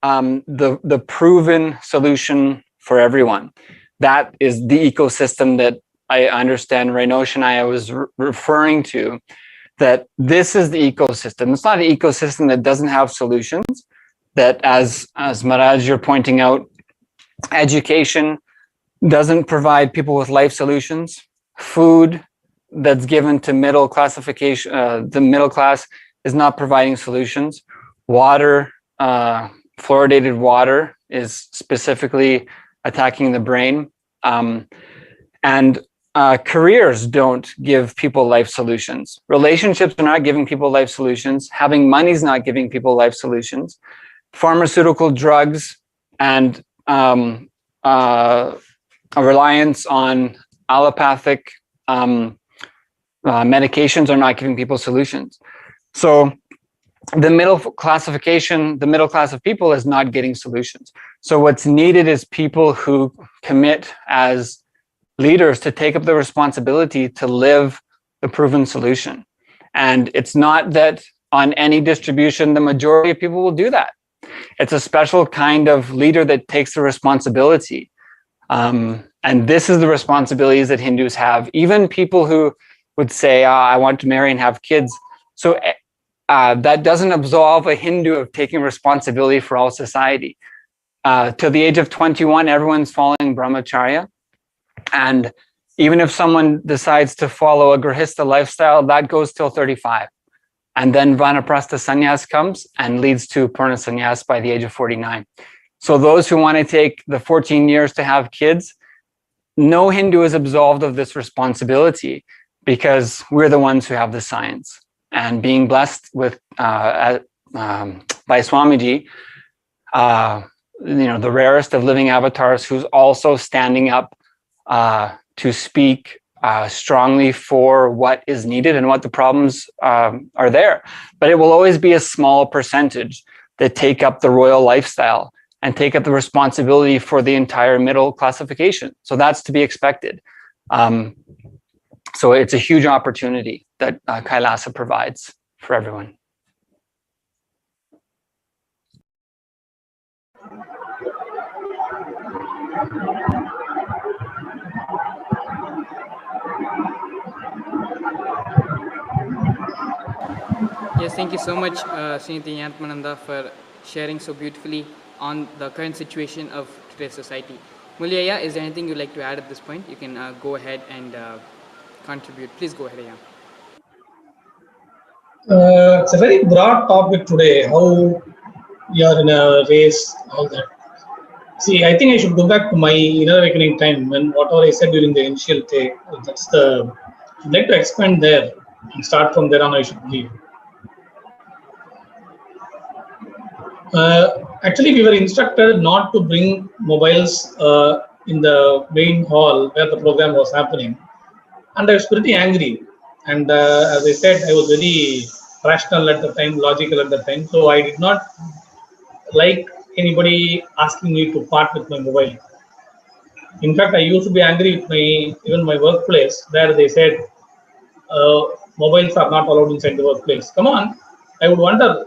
the proven solution for everyone. That is the ecosystem that I understand Renosh and I was referring to, that this is the ecosystem. It's not an ecosystem that doesn't have solutions, that as Maharaj, you're pointing out, education doesn't provide people with life solutions. Food that's given to middle classification, the middle class is not providing solutions. Water, fluoridated water is specifically attacking the brain. And careers don't give people life solutions. Relationships are not giving people life solutions. Having money is not giving people life solutions. Pharmaceutical drugs and a reliance on allopathic medications are not giving people solutions. So the middle class of people is not getting solutions. So what's needed is people who commit as leaders to take up the responsibility to live the proven solution. And it's not that on any distribution, the majority of people will do that. It's a special kind of leader that takes the responsibility. And this is the responsibilities that Hindus have. Even people who would say, I want to marry and have kids. So that doesn't absolve a Hindu of taking responsibility for all society. Till the age of 21, everyone's following brahmacharya. And even if someone decides to follow a grihastha lifestyle, that goes till 35. And then vanaprastha sannyas comes and leads to purna sannyas by the age of 49. So those who want to take the 14 years to have kids, no Hindu is absolved of this responsibility because we're the ones who have the science. And being blessed with by Swamiji, the rarest of living avatars, who's also standing up to speak strongly for what is needed and what the problems are there. But it will always be a small percentage that take up the royal lifestyle and take up the responsibility for the entire middle classification. So that's to be expected. So it's a huge opportunity that Kailasa provides for everyone. Yes, thank you so much, Sri Nithyananda, for sharing so beautifully on the current situation of today's society. Mulyaya, is there anything you'd like to add at this point? You can go ahead and contribute. Please go ahead, It's a very broad topic today, how you are in a race, all that. See, I think I should go back to my inner awakening time when whatever I said during the initial take, I'd like to expand there and start from there on, I should believe. Actually, we were instructed not to bring mobiles in the main hall where the program was happening. And I was pretty angry. And as I said, I was very rational at the time, logical at the time. So I did not like anybody asking me to part with my mobile. In fact, I used to be angry with even my workplace, where they said mobiles are not allowed inside the workplace. Come on, I would wonder,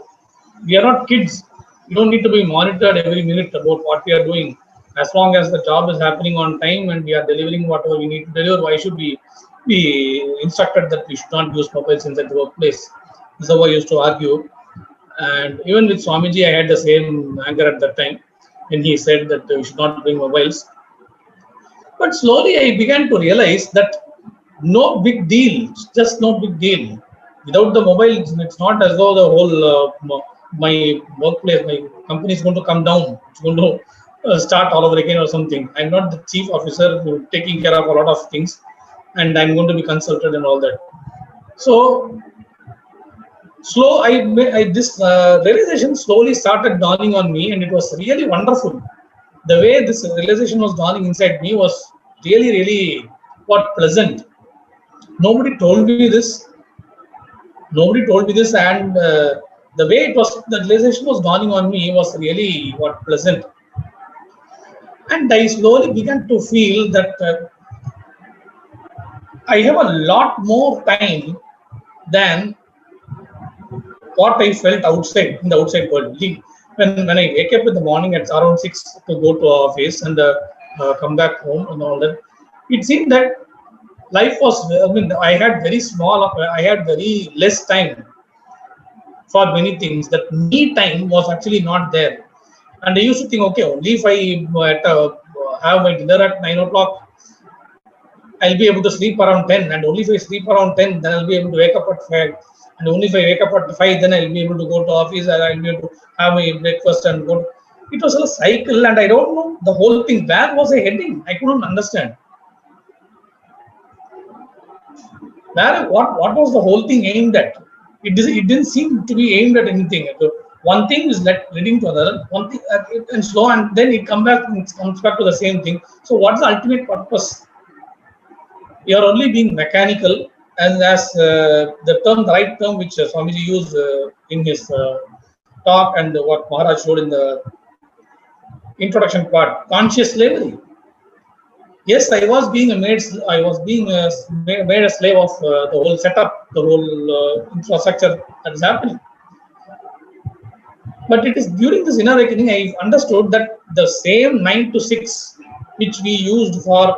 we are not kids. We don't need to be monitored every minute about what we are doing. As long as the job is happening on time and we are delivering whatever we need to deliver, why should we be instructed that we should not use mobiles inside the workplace? This is how I used to argue. And even with Swamiji, I had the same anger at that time when he said that we should not bring mobiles. But slowly I began to realize that no big deal, just no big deal. Without the mobile, it's not as though the whole my workplace, my company is going to come down. It's going to start all over again or something. I'm not the chief officer who's taking care of a lot of things, and I'm going to be consulted and all that. So, this realization slowly started dawning on me, and it was really wonderful. The way this realization was dawning inside me was really, really pleasant. Nobody told me this. And the way the realization was dawning on me was really pleasant. And I slowly began to feel that I have a lot more time than what I felt outside, in the outside world. When I wake up in the morning at around 6 to go to office and come back home and all that, it seemed that life was, I had very less time for many things. That me time was actually not there. And I used to think, okay, only if I have my dinner at 9 o'clock, I'll be able to sleep around 10. And only if I sleep around 10, then I'll be able to wake up at 5. And only if I wake up at 5, then I'll be able to go to office and I'll be able to have my breakfast and go. It was a cycle, and I don't know the whole thing. Where was I heading? I couldn't understand. What was the whole thing aimed at? It didn't seem to be aimed at anything. One thing is leading to another, one thing and slow, and then it comes back to the same thing. So what's the ultimate purpose? You are only being mechanical, and as the right term which Swamiji used in his talk, and what Maharaj showed in the introduction part, conscious slavery. Yes, I was being made a slave of the whole setup, the whole infrastructure that is happening. But it is during this inner awakening I understood that the same 9 to 6 which we used for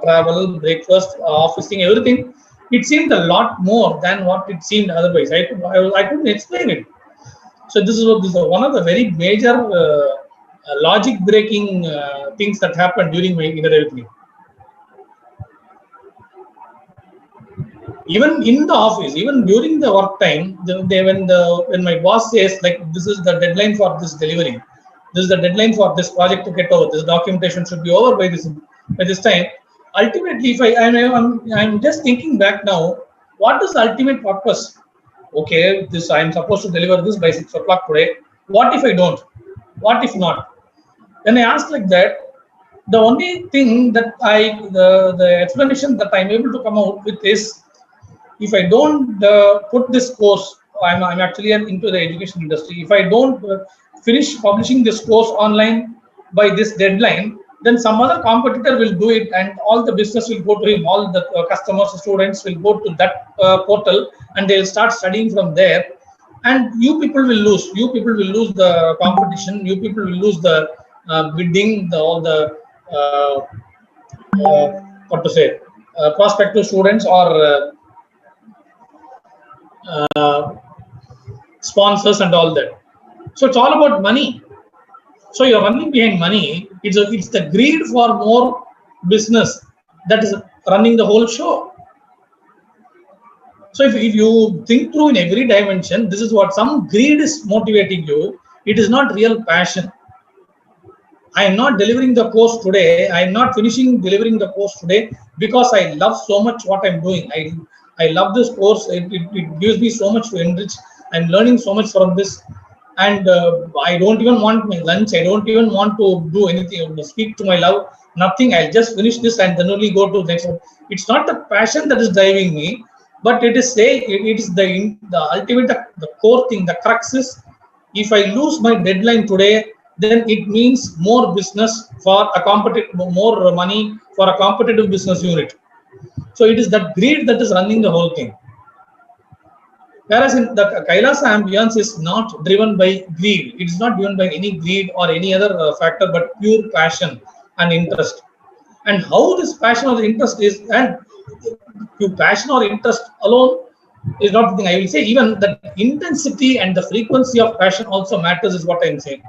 travel, breakfast, officing, everything, it seemed a lot more than what it seemed otherwise. I couldn't explain it. So this is one of the very major logic breaking things that happened during my inner awakening. Even in the office, even during the work time, when my boss says like, this is the deadline for this delivery, this is the deadline for this project to get over, this documentation should be over by this time. Ultimately, if I'm just thinking back now, what is the ultimate purpose? Okay, I'm supposed to deliver this by 6 o'clock today. What if I don't? What if not? When I ask like that, the only thing that the explanation that I'm able to come out with is, if I don't put this course, I'm actually into the education industry. If I don't finish publishing this course online by this deadline, then some other competitor will do it, and all the business will go to him. All the customers, students will go to that portal, and they'll start studying from there. And you people will lose. You people will lose the competition. You people will lose the bidding, all the prospective students or sponsors and all that. So it's all about money. So you're running behind money. It's the greed for more business that is running the whole show. So if you think through in every dimension, this is what some greed is motivating you. It is not real passion. I am not delivering the course today. I am not finishing delivering the course today because I love so much what I'm doing. I love this course. It gives me so much to enrich. I'm learning so much from this. And I don't even want my lunch. I don't even want to do anything, speak to my love, nothing. I'll just finish this and then only go to the next one. It's not the passion that is driving me, but it is the ultimate, the core thing, the crux is, if I lose my deadline today, then it means more business for more money for a competitive business unit. So it is that greed that is running the whole thing. Whereas in the Kailasa ambience is not driven by greed. It is not driven by any greed or any other factor, but pure passion and interest. And how this passion or interest is, and pure passion or interest alone is not the thing. I will say even the intensity and the frequency of passion also matters, is what I am saying.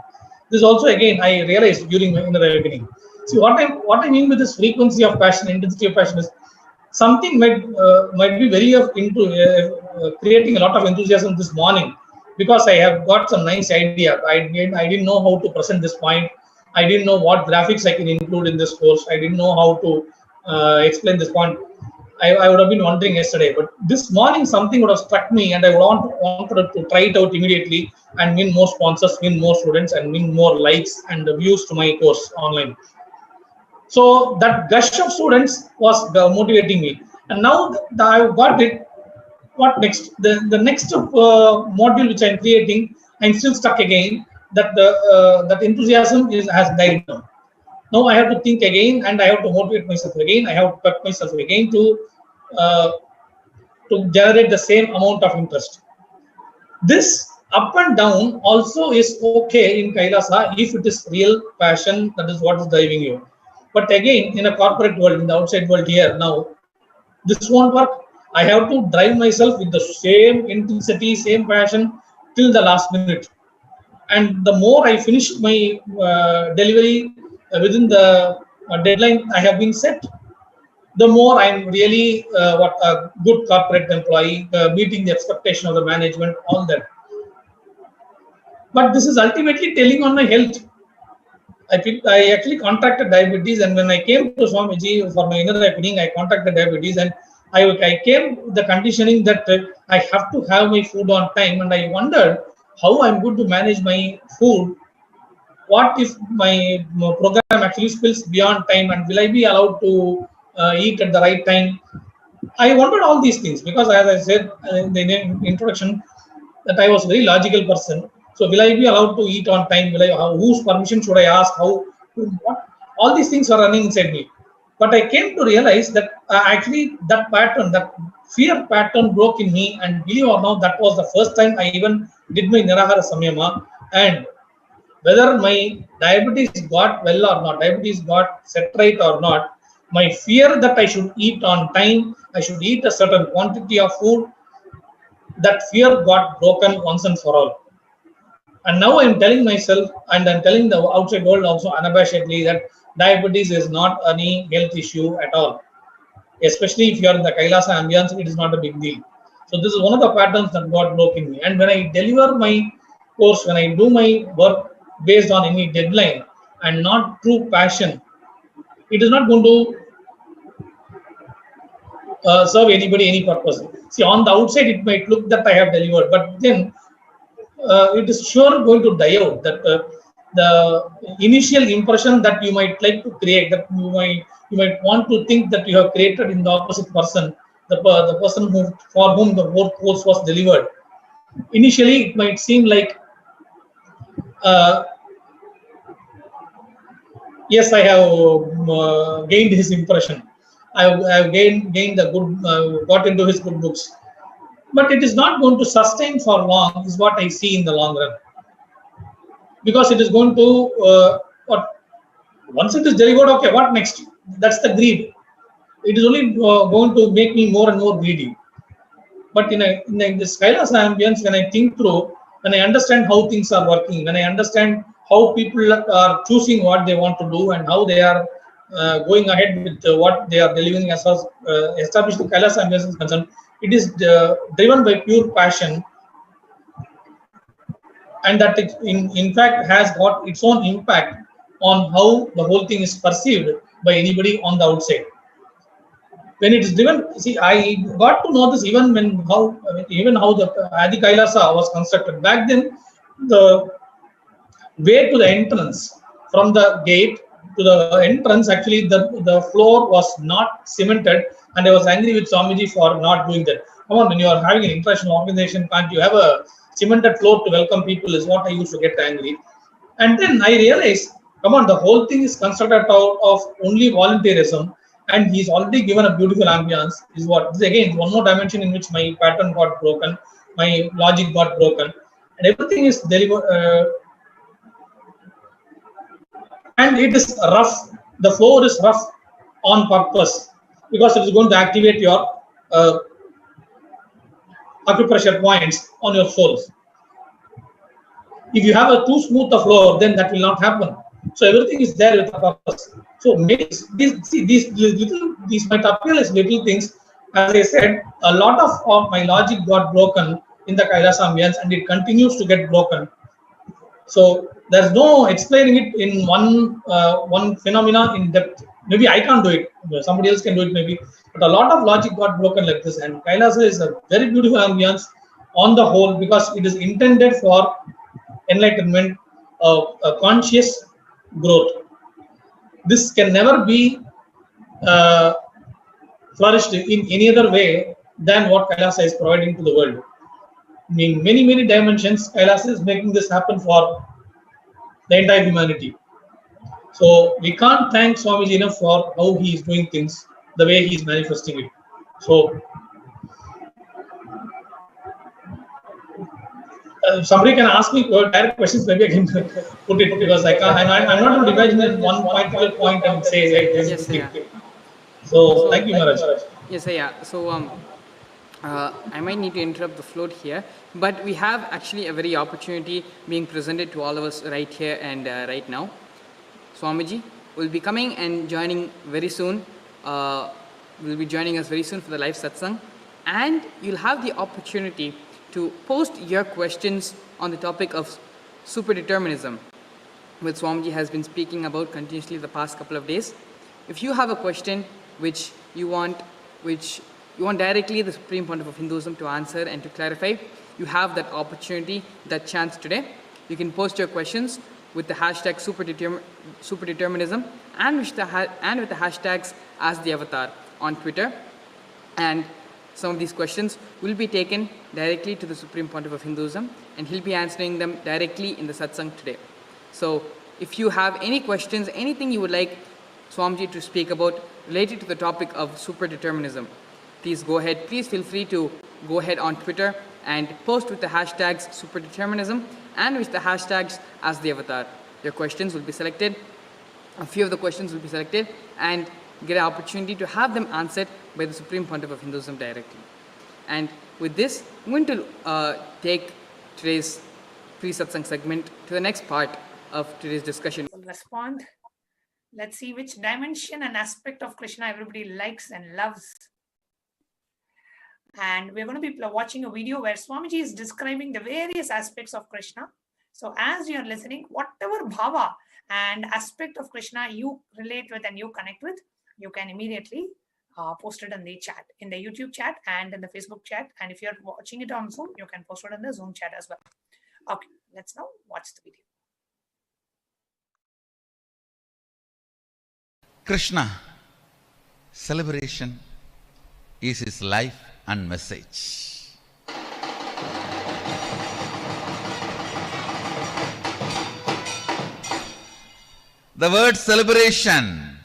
This also again I realized during my inner awakening. See what I mean with this frequency of passion, intensity of passion is, something might be very into creating a lot of enthusiasm this morning because I have got some nice idea. I didn't know how to present this point. I didn't know what graphics I can include in this course. I didn't know how to explain this point. I would have been wondering yesterday, but this morning something would have struck me, and I wanted to try it out immediately and win more sponsors, win more students, and win more likes and views to my course online. So that gush of students was motivating me, and now that I've got it, what next? The next module which I'm creating, I'm still stuck again. That enthusiasm has died down. Now I have to think again, and I have to motivate myself again. I have to pep myself again to generate the same amount of interest. This up and down also is okay in Kailasa if it is real passion, that is what is driving you. But again, in a corporate world, in the outside world here now, this won't work. I have to drive myself with the same intensity, same passion till the last minute. And the more I finish my delivery within the deadline I have been set, the more I'm really a good corporate employee, meeting the expectation of the management, all that. But this is ultimately telling on my health. I actually contracted diabetes, and when I came to Swamiji for my inner awakening, I contracted diabetes, and I came the conditioning that I have to have my food on time, and I wondered how I'm going to manage my food. What if my program actually spills beyond time, and will I be allowed to eat at the right time? I wondered all these things because, as I said in the introduction, that I was a very logical person. So, will I be allowed to eat on time? Whose permission should I ask? What? All these things are running inside me. But I came to realize that actually that pattern, that fear pattern broke in me. And believe or not, that was the first time I even did my Nirahara Samyama. And whether my diabetes got well or not, diabetes got set right or not, my fear that I should eat on time, I should eat a certain quantity of food, that fear got broken once and for all. And now I'm telling myself, and I'm telling the outside world also unabashedly, that diabetes is not any health issue at all. Especially if you are in the Kailasa ambience, it is not a big deal. So this is one of the patterns that got broken in me. And when I deliver my course, when I do my work based on any deadline and not true passion, it is not going to serve anybody any purpose. See, on the outside it might look that I have delivered, but then it is sure going to die out. That the initial impression that you might like to create, that you might want to think that you have created in the opposite person, the person for whom the course was delivered. Initially, it might seem like, yes, I have gained his impression. I have gained the good, got into his good books. But it is not going to sustain for long, is what I see in the long run. Because it is going to, once it is delivered, okay, what next? That's the greed. It is only going to make me more and more greedy. But in this Kailasa ambience, when I think through, when I understand how things are working, when I understand how people are choosing what they want to do and how they are going ahead with what they are delivering as far as established Kailasa ambience is concerned, it is driven by pure passion, and that it in fact has got its own impact on how the whole thing is perceived by anybody on the outside. When it is driven, see, I got to know this even how the Adi Kailasa was constructed. Back then, the way to the entrance, from the gate to the entrance, actually the floor was not cemented, and I was angry with Swamiji for not doing that. Come on, when you are having an international organization, can't you have a cemented floor to welcome people, is what I used to get angry. And then I realized, come on, the whole thing is constructed out of only volunteerism, and he's already given a beautiful ambience. Is what this again one more dimension in which my pattern got broken, my logic got broken, and everything is delivered. And it is rough. The floor is rough on purpose because it is going to activate your acupressure points on your soles. If you have a too smooth a floor, then that will not happen. So everything is there with a purpose. So maybe these might appear as little things. As I said, a lot of my logic got broken in the Kailasa ambience, and it continues to get broken. So there's no explaining it in one phenomena in depth. Maybe I can't do it. Somebody else can do it maybe. But a lot of logic got broken like this. And Kailasa is a very beautiful ambience on the whole because it is intended for enlightenment, a conscious growth. This can never be flourished in any other way than what Kailasa is providing to the world. In many dimensions, Kailasa is making this happen for the entire humanity. So we can't thank Swamiji enough for how he is doing things, the way he is manifesting it. So somebody can ask me direct questions, maybe I can put it because I can't. I'm not going to imagine that one point and say like this. Yes, yeah. So thank you, Maharaj. Yes, yeah. So I might need to interrupt the float here, but we have actually a very opportunity being presented to all of us right here and right now. Swamiji will be coming and joining very soon. Will be joining us very soon for the live satsang, and you'll have the opportunity to post your questions on the topic of superdeterminism, which Swamiji has been speaking about continuously the past couple of days. If you have a question which you want directly the Supreme Pontiff of Hinduism to answer and to clarify, you have that opportunity, that chance today. You can post your questions with the hashtag superdeterminism and with the hashtags as the avatar on Twitter. And some of these questions will be taken directly to the Supreme Pontiff of Hinduism, and he'll be answering them directly in the satsang today. So if you have any questions, anything you would like Swamiji to speak about related to the topic of superdeterminism, please go ahead. Please feel free to go ahead on Twitter and post with the hashtags superdeterminism and with the hashtags as the avatar. Your questions will be selected. A few of the questions will be selected and get an opportunity to have them answered by the Supreme Pontiff of Hinduism directly. And with this, I'm going to take today's pre-satsang segment to the next part of today's discussion. Will respond. Let's see which dimension and aspect of Krishna everybody likes and loves. And we're going to be watching a video where Swamiji is describing the various aspects of Krishna. So as you are listening, whatever bhava and aspect of Krishna you relate with and you connect with, you can immediately post it in the chat, in the YouTube chat and in the Facebook chat. And if you're watching it on Zoom, you can post it in the Zoom chat as well. Okay, let's now watch the video. Krishna, celebration is his life and message. The word celebration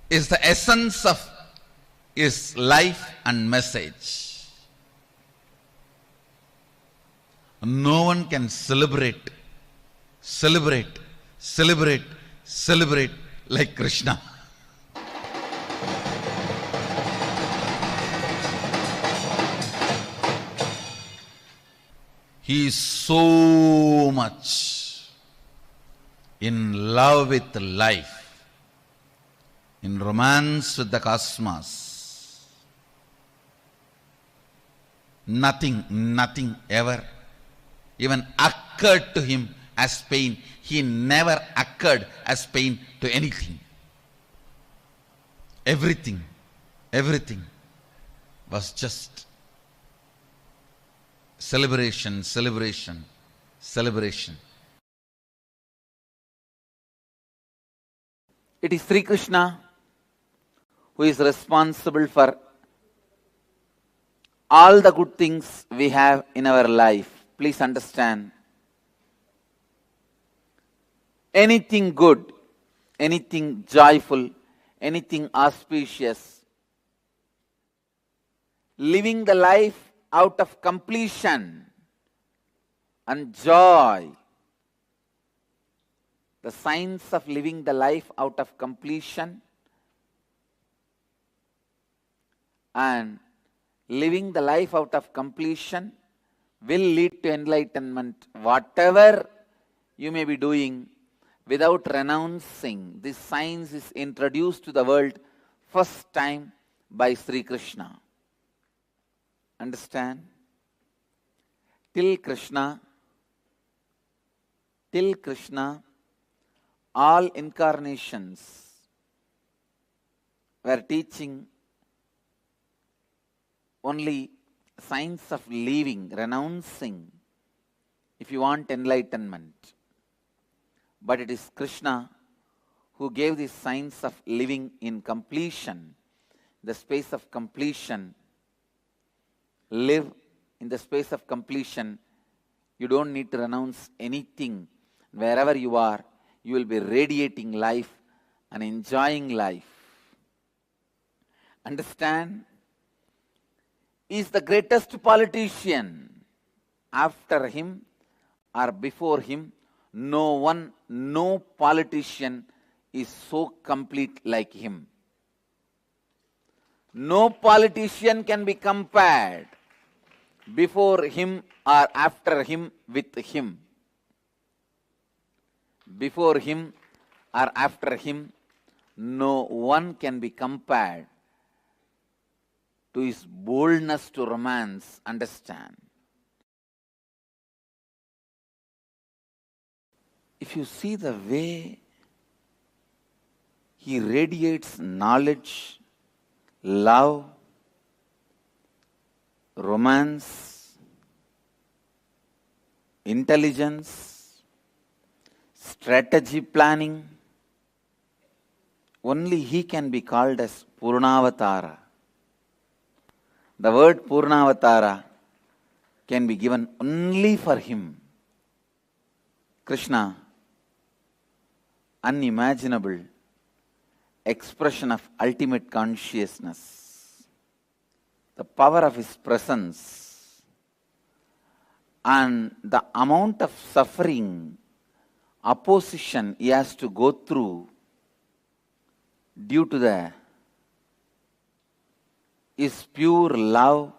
is the essence of his life and message. No one can celebrate like Krishna. He is so much in love with life, in romance with the cosmos. Nothing ever even occurred to him as pain. He never occurred as pain to anything. Everything was just celebration. It is Sri Krishna who is responsible for all the good things we have in our life. Please understand. Anything good, anything joyful, anything auspicious, living the life out of completion and joy. The signs of living the life out of completion and living the life out of completion will lead to enlightenment. Whatever you may be doing without renouncing, this science is introduced to the world first time by Sri Krishna. Understand? Till Krishna, all incarnations were teaching only signs of leaving, renouncing, if you want enlightenment. But it is Krishna who gave these signs of living in completion, the space of completion. Live in the space of completion. You don't need to renounce anything. Wherever you are, you will be radiating life and enjoying life. Understand? He is the greatest politician. After him or before him, no politician is so complete like him. No politician can be compared before him or after him with him. Before him or after him, no one can be compared to his boldness to romance. Understand? If you see the way he radiates knowledge, love, romance, intelligence, strategy planning. Only he can be called as Purnavatara. The word Purnavatara can be given only for him. Krishna, unimaginable expression of ultimate consciousness, the power of his presence, and the amount of suffering, opposition he has to go through due to his pure love,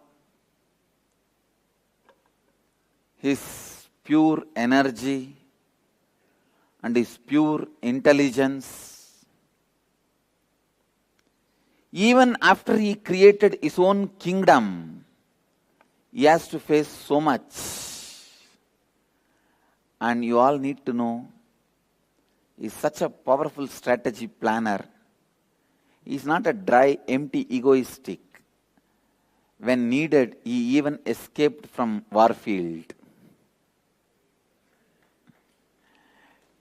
his pure energy, and his pure intelligence. Even after he created his own kingdom, he has to face so much. And you all need to know, he is such a powerful strategy planner. He is not a dry, empty, egoistic. When needed, he even escaped from warfield.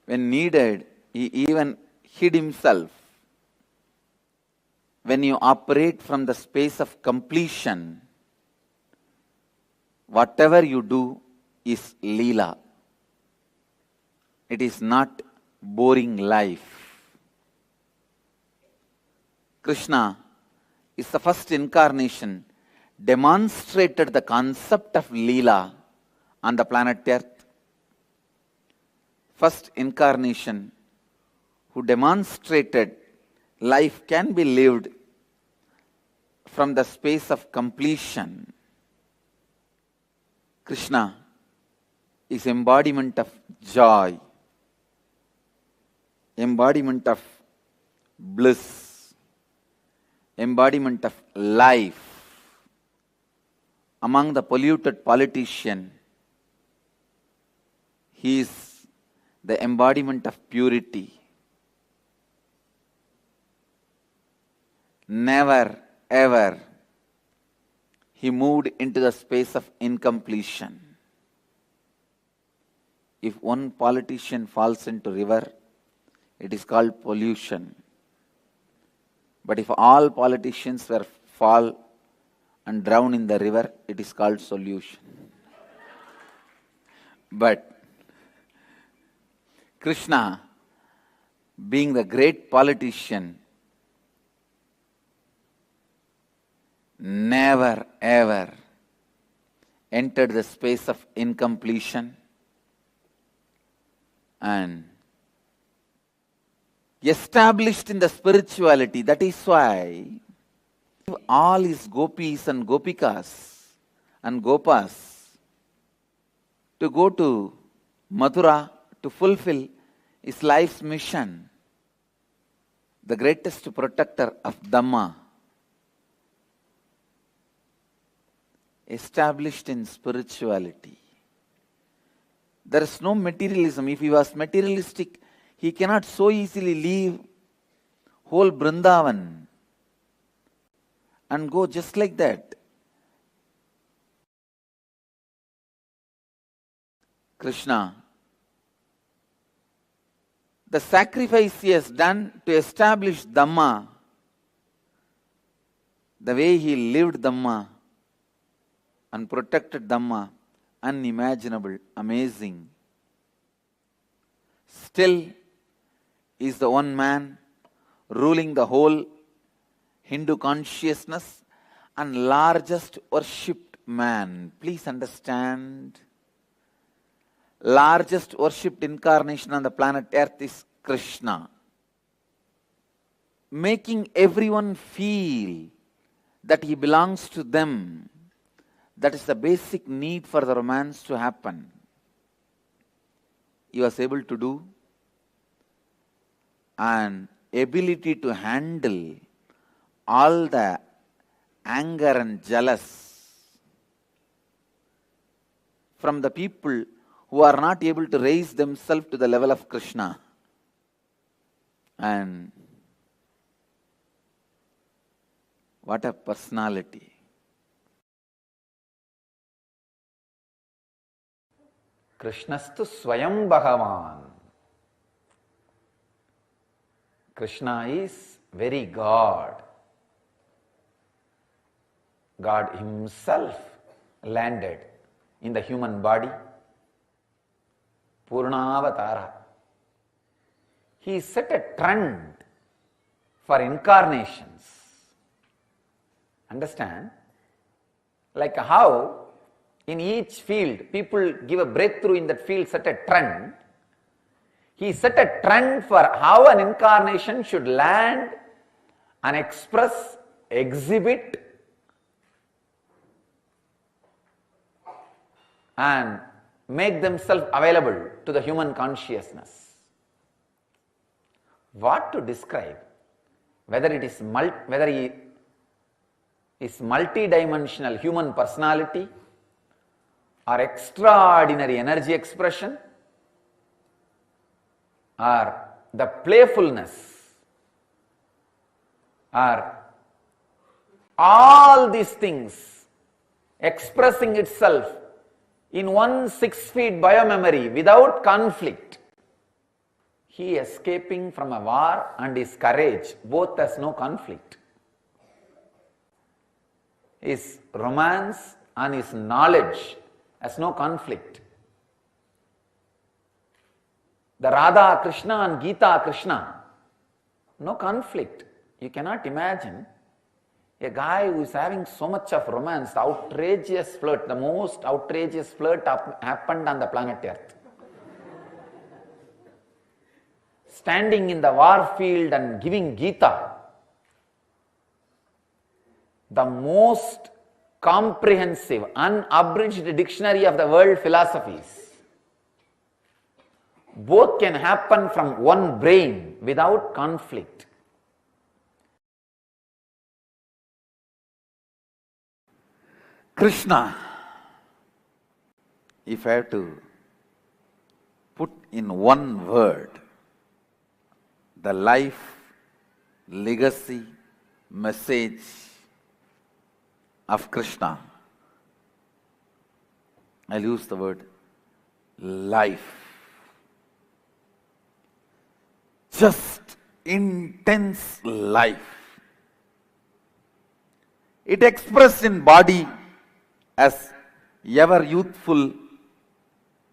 When needed, he even hid himself. When you operate from the space of completion, whatever you do is Leela. It is not boring life. Krishna is the first incarnation demonstrated the concept of Leela on the planet Earth. First incarnation who demonstrated life can be lived from the space of completion. Krishna is embodiment of joy, embodiment of bliss, embodiment of life. Among the polluted politician, he is the embodiment of purity. Never, ever, he moved into the space of incompletion. If one politician falls into river, it is called pollution. But if all politicians were fall and drown in the river, it is called solution. But Krishna, being the great politician, never ever entered the space of incompletion and established in the spirituality. That is why all his gopis and gopikas and gopas to go to Mathura to fulfill his life's mission. The greatest protector of Dhamma, established in spirituality. There is no materialism. If he was materialistic, he cannot so easily leave whole Vrindavan and go just like that. Krishna, the sacrifice he has done to establish Dhamma, the way he lived Dhamma and protected Dhamma, unimaginable, amazing. Still, he is the one man ruling the whole Hindu consciousness and largest worshipped man. Please understand, largest worshipped incarnation on the planet Earth is Krishna. Making everyone feel that he belongs to them. That is the basic need for the romance to happen. He was able to do, and ability to handle all the anger and jealous from the people who are not able to raise themselves to the level of Krishna. And what a personality. Krishnastu Swayam Bhagavan. Krishna is very God. God himself landed in the human body. Purnavatara. He set a trend for incarnations. Understand? Like how in each field people give a breakthrough in that field, set a trend. He set a trend for how an incarnation should land and express, exhibit, and make themselves available to the human consciousness. What to describe? Whether he is multi-dimensional human personality or extraordinary energy expression or the playfulness or all these things expressing itself in one 6 feet biomemory without conflict. He escaping from a war and his courage, both has no conflict. His romance and his knowledge has no conflict. The Radha Krishna and Gita Krishna, no conflict. You cannot imagine a guy who is having so much of romance, the outrageous flirt, the most outrageous flirt happened on the planet Earth. Standing in the war field and giving Gita, the most comprehensive, unabridged dictionary of the world philosophies. Both can happen from one brain without conflict. Krishna, if I have to put in one word, the life, legacy, message of Krishna, I'll use the word life. Just intense life. It expressed in body as ever youthful,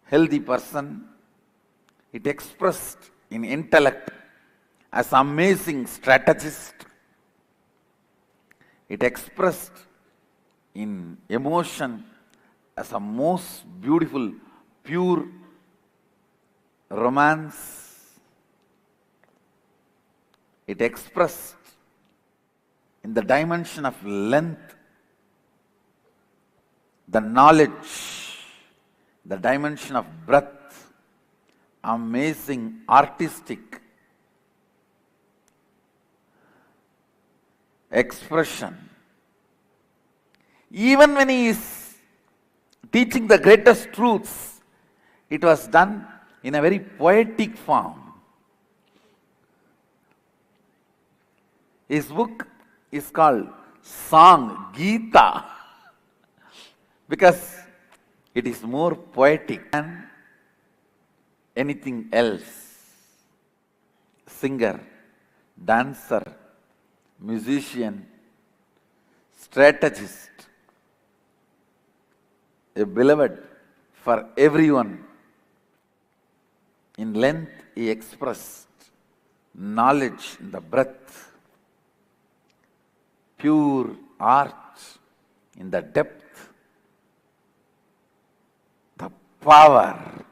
healthy person. It expressed in intellect as amazing strategist. It expressed in emotion as a most beautiful, pure romance. It expressed in the dimension of length, the knowledge, the dimension of breadth, amazing artistic expression. Even when he is teaching the greatest truths, it was done in a very poetic form. His book is called Song, Gita, because it is more poetic than anything else. Singer, dancer, musician, strategist, a beloved for everyone. In length, he expressed knowledge in the breadth, pure art in the depth, the power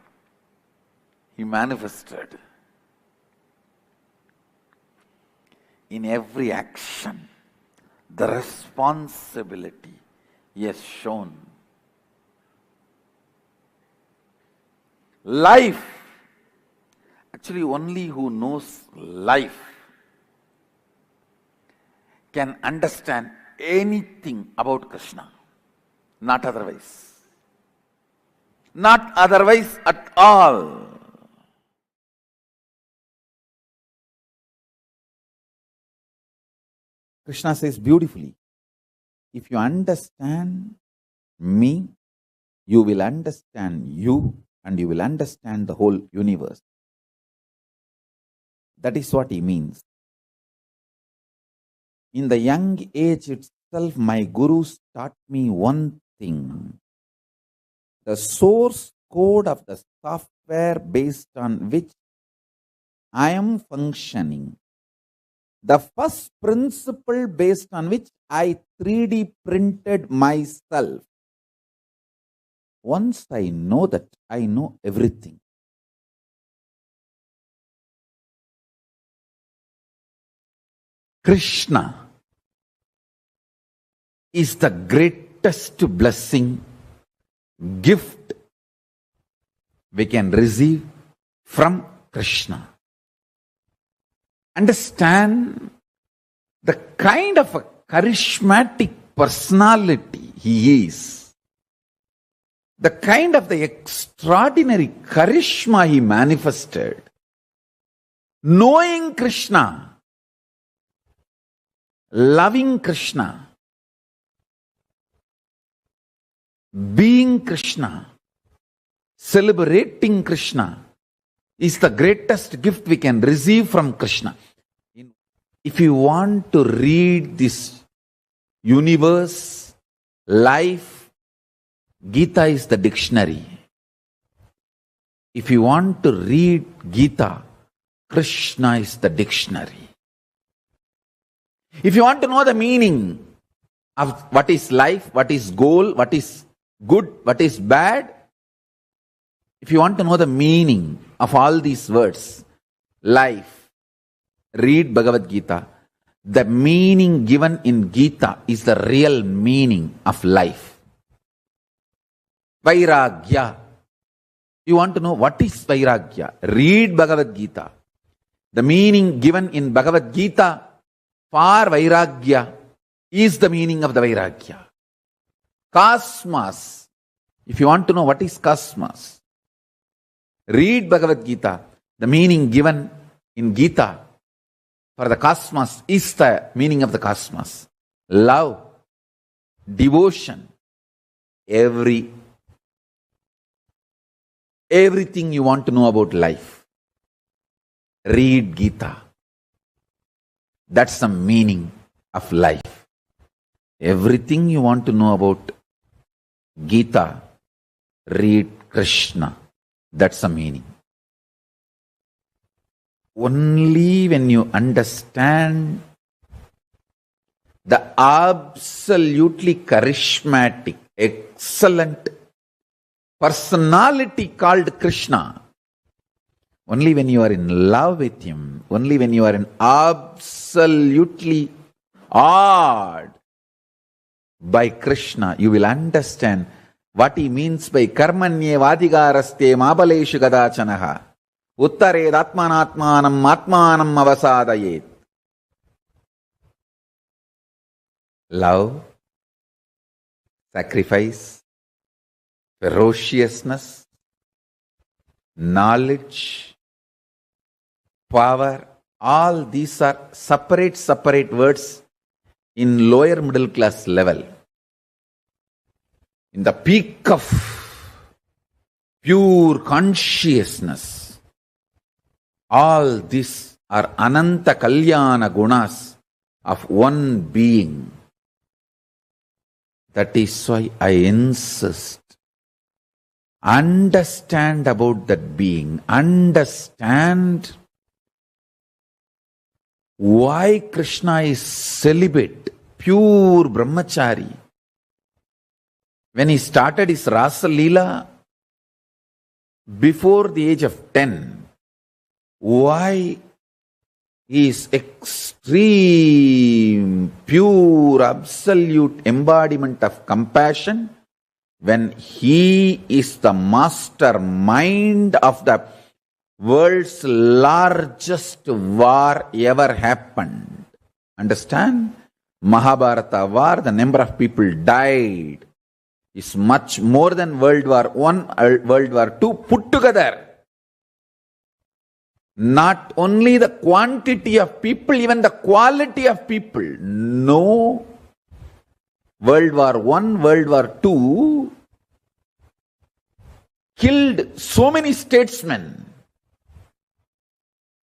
he manifested in every action, the responsibility he has shown. Life, actually only who knows life can understand anything about Krishna, not otherwise. Not otherwise at all. Krishna says beautifully, if you understand me, you will understand you and you will understand the whole universe. That is what he means. In the young age itself, my gurus taught me one thing. The source code of the software based on which I am functioning. The first principle based on which I 3D printed myself. Once I know that, I know everything. Krishna is the greatest blessing, gift we can receive from Krishna. Understand the kind of a charismatic personality he is, the kind of the extraordinary charisma he manifested. Knowing Krishna, loving Krishna, being Krishna, celebrating Krishna is the greatest gift we can receive from Krishna. If you want to read this universe, life, Gita is the dictionary. If you want to read Gita, Krishna is the dictionary. If you want to know the meaning of what is life, what is goal, what is good, what is bad, if you want to know the meaning of all these words, life, read Bhagavad Gita. The meaning given in Gita is the real meaning of life. Vairagya. You want to know what is Vairagya? Read Bhagavad Gita. The meaning given in Bhagavad Gita for Vairagya is the meaning of the Vairagya. Cosmos. If you want to know what is cosmos, read Bhagavad Gita. The meaning given in Gita for the cosmos is the meaning of the cosmos. Love, devotion, everything you want to know about life. Read Gita. That's the meaning of life. Everything you want to know about Gita, read Krishna. That's the meaning. Only when you understand the absolutely charismatic, excellent personality called Krishna, only when you are in love with him, only when you are in absolutely awed by Krishna, you will understand what he means by karmanye vadigaraste mabaleshu gadachanaha uttared atmanatmanam atmanam avasadayet. Love, sacrifice, ferociousness, knowledge, power, all these are separate words in lower middle class level. In the peak of pure consciousness, all these are ananta kalyana gunas of one being. That is why I insist. Understand about that being. Understand why Krishna is celibate, pure brahmachari. When he started his Rasa Leela before the age of 10, why he is extreme, pure, absolute embodiment of compassion, when he is the mastermind of the world's largest war ever happened. Understand? Mahabharata war, the number of people died is much more than World War I, World War II put together. Not only the quantity of people, even the quality of people. No. World War I, World War II, killed so many statesmen.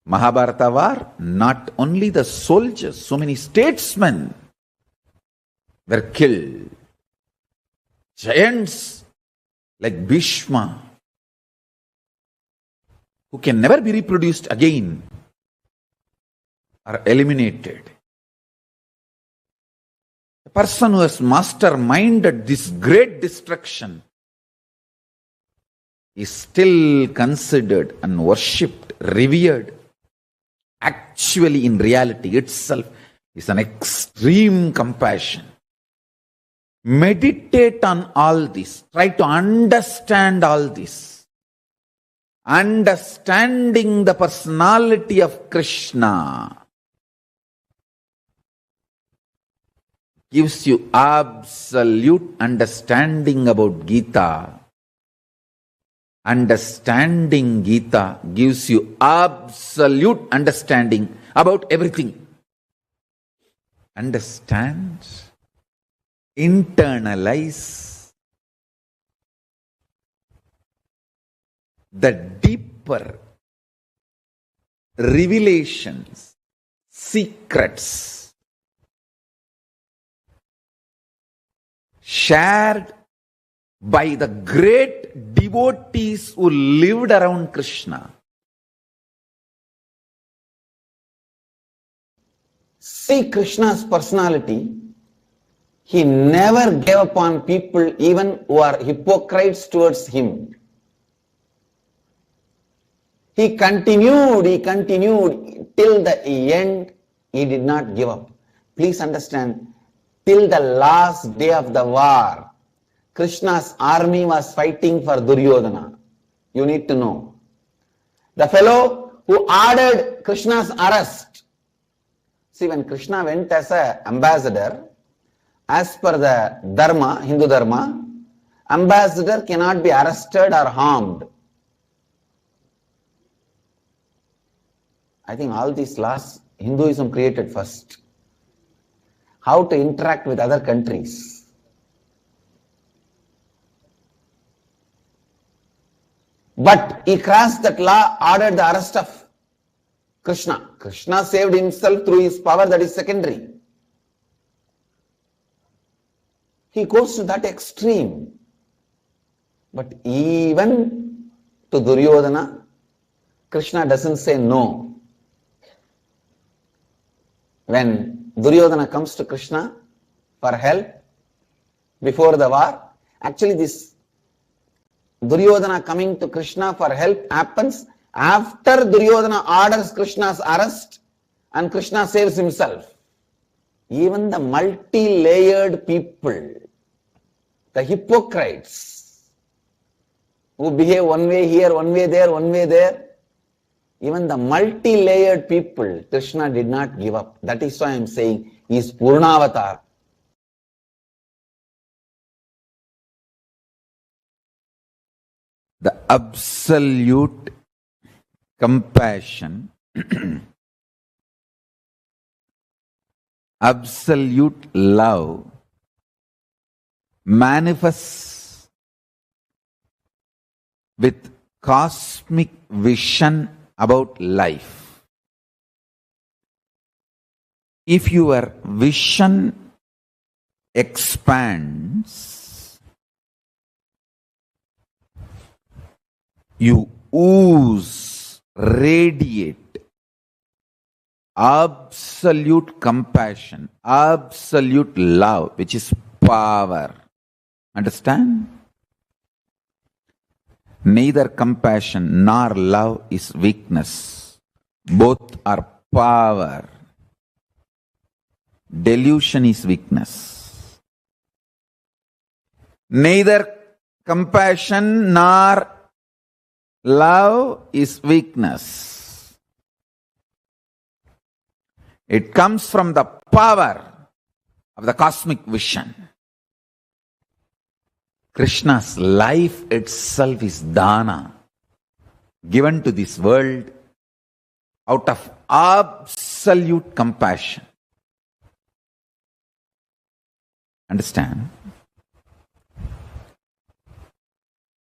Mahabharata war, not only the soldiers, so many statesmen were killed. Giants like Bhishma, who can never be reproduced again, are eliminated. The person who has masterminded this great destruction is still considered and worshipped, revered. Actually, in reality itself, is an extreme compassion. Meditate on all this. Try to understand all this. Understanding the personality of Krishna gives you absolute understanding about Gita. Understanding Gita gives you absolute understanding about everything. Understand, internalize the deeper revelations, secrets shared by the great devotees who lived around Krishna. See Krishna's personality. He never gave up on people even who are hypocrites towards him. He continued till the end. He did not give up. Please understand, till the last day of the war, Krishna's army was fighting for Duryodhana. You need to know. The fellow who ordered Krishna's arrest. See, when Krishna went as an ambassador, as per the Dharma, Hindu Dharma, ambassador cannot be arrested or harmed. I think all these laws Hinduism created first. How to interact with other countries. But he crossed that law, ordered the arrest of Krishna. Krishna saved himself through his power, that is secondary. He goes to that extreme. But even to Duryodhana, Krishna doesn't say no. When Duryodhana comes to Krishna for help before the war, actually this Duryodhana coming to Krishna for help happens after Duryodhana orders Krishna's arrest and Krishna saves himself. Even the multi-layered people, the hypocrites who behave one way here, one way there, one way there, even the multi-layered people, Krishna did not give up. That is why I am saying he is Purnavatar. The absolute compassion, absolute love manifests with cosmic vision about life. If your vision expands, you ooze, radiate absolute compassion, absolute love, which is power. Understand? Neither compassion nor love is weakness. Both are power. Delusion is weakness. Neither compassion nor love is weakness. It comes from the power of the cosmic vision. Krishna's life itself is dana, given to this world out of absolute compassion. Understand?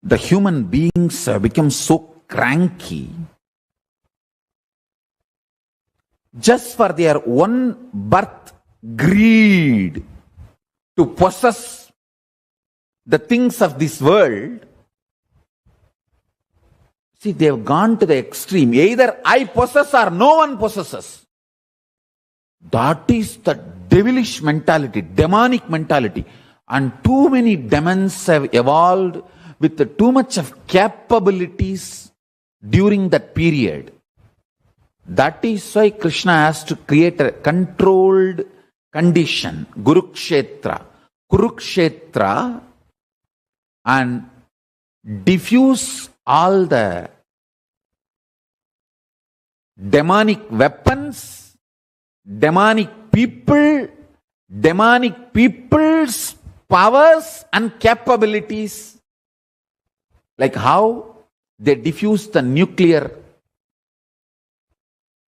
the human beings have become so cranky just for their own birth greed to possess the things of this world. See, they have gone to the extreme. Either I possess or no one possesses. That is the devilish mentality, demonic mentality. And too many demons have evolved with too much of capabilities during that period. That is why Krishna has to create a controlled condition, Kurukshetra, and diffuse all the demonic weapons, demonic people's powers and capabilities. Like how they diffuse the nuclear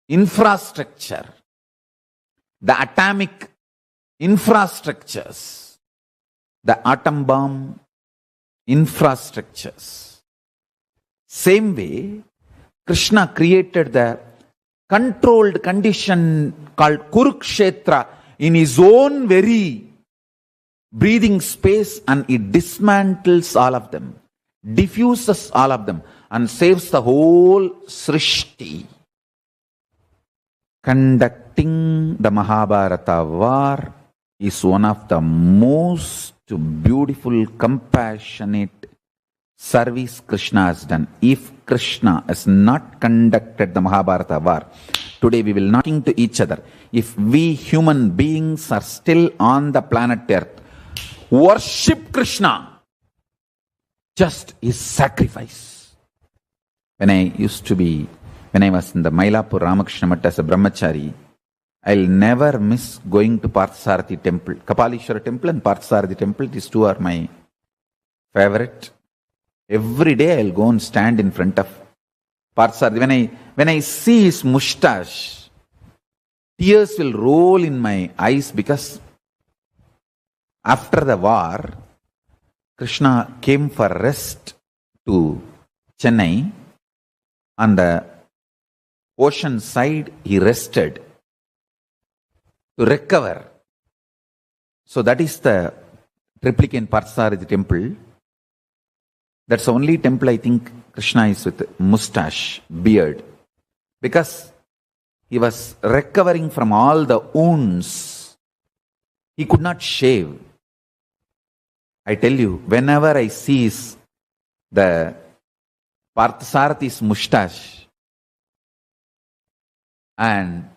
infrastructure, the atomic infrastructures, the atom bomb infrastructures. Same way, Krishna created the controlled condition called Kurukshetra in his own very breathing space, and it dismantles all of them, diffuses all of them, and saves the whole Srishti. Conducting the Mahabharata war is one of the most beautiful, compassionate service Krishna has done. If Krishna has not conducted the Mahabharata war, today we will not talking to each other. If we human beings are still on the planet Earth, worship Krishna, just his sacrifice. When I was in the Mailapur Ramakrishna Math as a brahmachari, I'll never miss going to Parthasarathi temple, Kapalishwara temple and Parthasarathi temple. These two are my favorite. Every day I'll go and stand in front of Parthasarathi. When I see his mustache, tears will roll in my eyes, because after the war, Krishna came for rest to Chennai. On the ocean side, he rested to recover. So that is the replica in Parthasarathi temple. That's the only temple I think Krishna is with mustache, beard. Because he was recovering from all the wounds. He could not shave. I tell you, whenever I see the Parthasarathis mustache and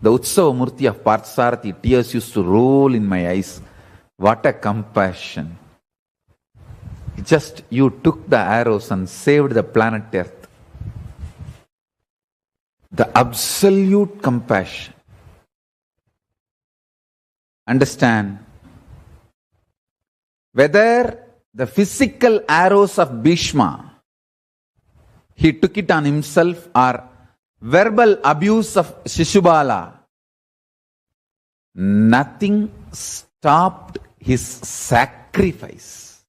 the Utsava Murti of Parthasarathi, tears used to roll in my eyes. What a compassion. Just you took the arrows and saved the planet Earth. The absolute compassion. Understand? Whether the physical arrows of Bhishma, he took it on himself, or verbal abuse of Shishubala, nothing stopped his sacrifice.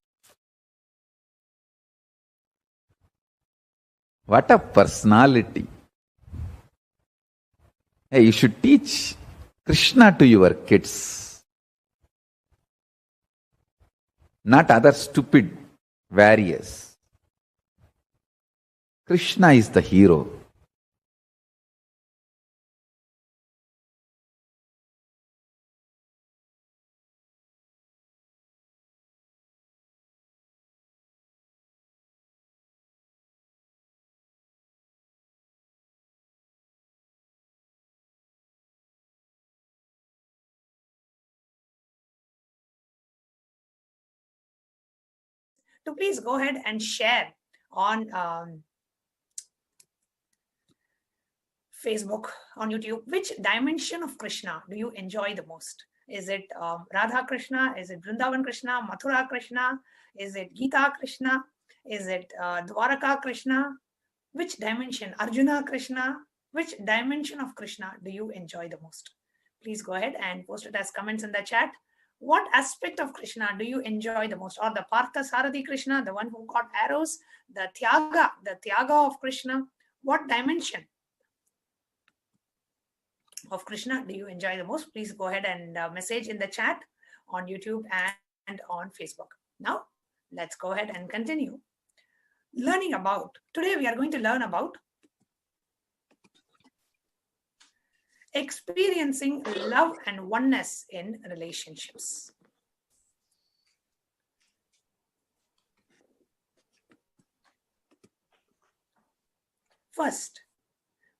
What a personality. Hey, you should teach Krishna to your kids, not other stupid warriors. Krishna is the hero. To please go ahead and share on Facebook, on YouTube, which dimension of Krishna do you enjoy the most? Is it Radha Krishna? Is it Vrindavan Krishna? Mathura Krishna? Is it Gita Krishna? Is it Dwaraka Krishna? Which dimension? Arjuna Krishna? Which dimension of Krishna do you enjoy the most? Please go ahead and post it as comments in the chat. What aspect of Krishna do you enjoy the most? Or the Partha Sarathi Krishna, the one who got arrows, the Tyaga of Krishna? What dimension of Krishna do you enjoy the most? Please go ahead and message in the chat on YouTube and on Facebook. Now, let's go ahead and continue learning about. Today, we are going to learn about experiencing love and oneness in relationships. First,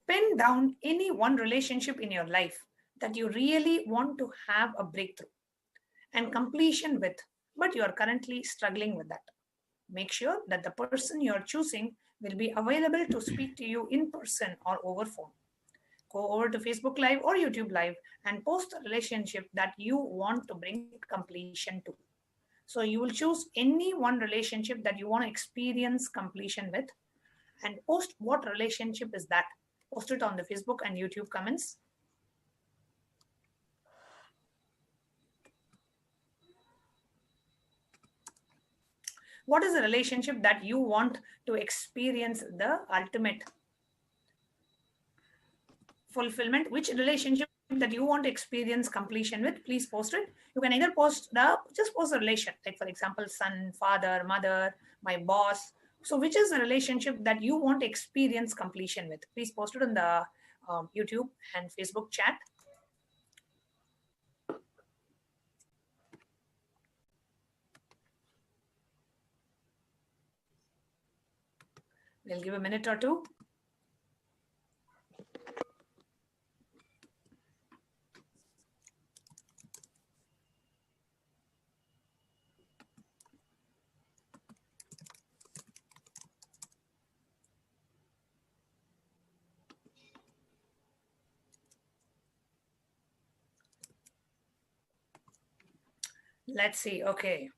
pin down any one relationship in your life that you really want to have a breakthrough and completion with, but you are currently struggling with that. Make sure that the person you are choosing will be available to speak to you in person or over phone. Go over to Facebook Live or YouTube Live and post a relationship that you want to bring completion to. So you will choose any one relationship that you want to experience completion with and post what relationship is that. Post it on the Facebook and YouTube comments. What is the relationship that you want to experience the ultimate fulfillment? Which relationship that you want to experience completion with? Please post it. You can either just post a relation, like for example, son, father, mother, my boss. So which is the relationship that you want to experience completion with? Please post it in the YouTube and Facebook chat. We'll give a minute or two. Let's see. Okay.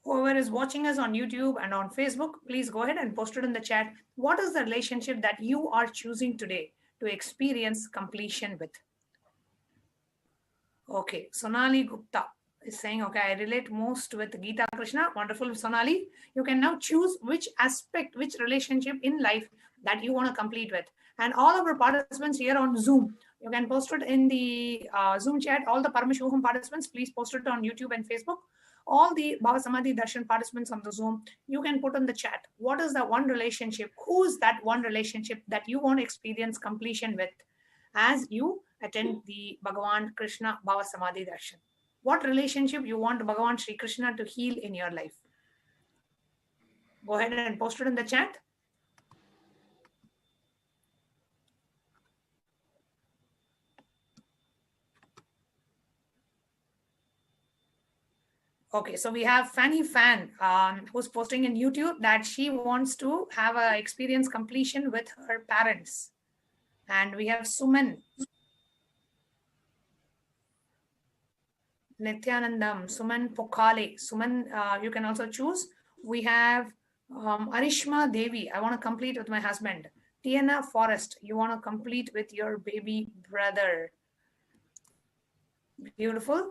Whoever is watching us on YouTube and on Facebook, please go ahead and post it in the chat. What is the relationship that you are choosing today to experience completion with? Okay, Sonali Gupta is saying, okay, I relate most with Geeta Krishna. Wonderful, Sonali. You can now choose which aspect, which relationship in life that you want to complete with. And all of our participants here on Zoom, you can post it in the Zoom chat. All the Paramashivoham participants, please post it on YouTube and Facebook. All the Bhavasamadhi Darshan participants on the Zoom, you can put in the chat. What is the one relationship? Who is that one relationship that you want to experience completion with as you attend the Bhagavan Krishna Bhavasamadhi Darshan? What relationship you want Bhagavan Sri Krishna to heal in your life? Go ahead and post it in the chat. Okay, so we have Fanny Fan who's posting in YouTube that she wants to have an experience completion with her parents. And we have Suman, Nithyanandam, Suman Pokale. Suman, you can also choose. We have Arishma Devi, I want to complete with my husband. Tiana Forest, you want to complete with your baby brother. Beautiful.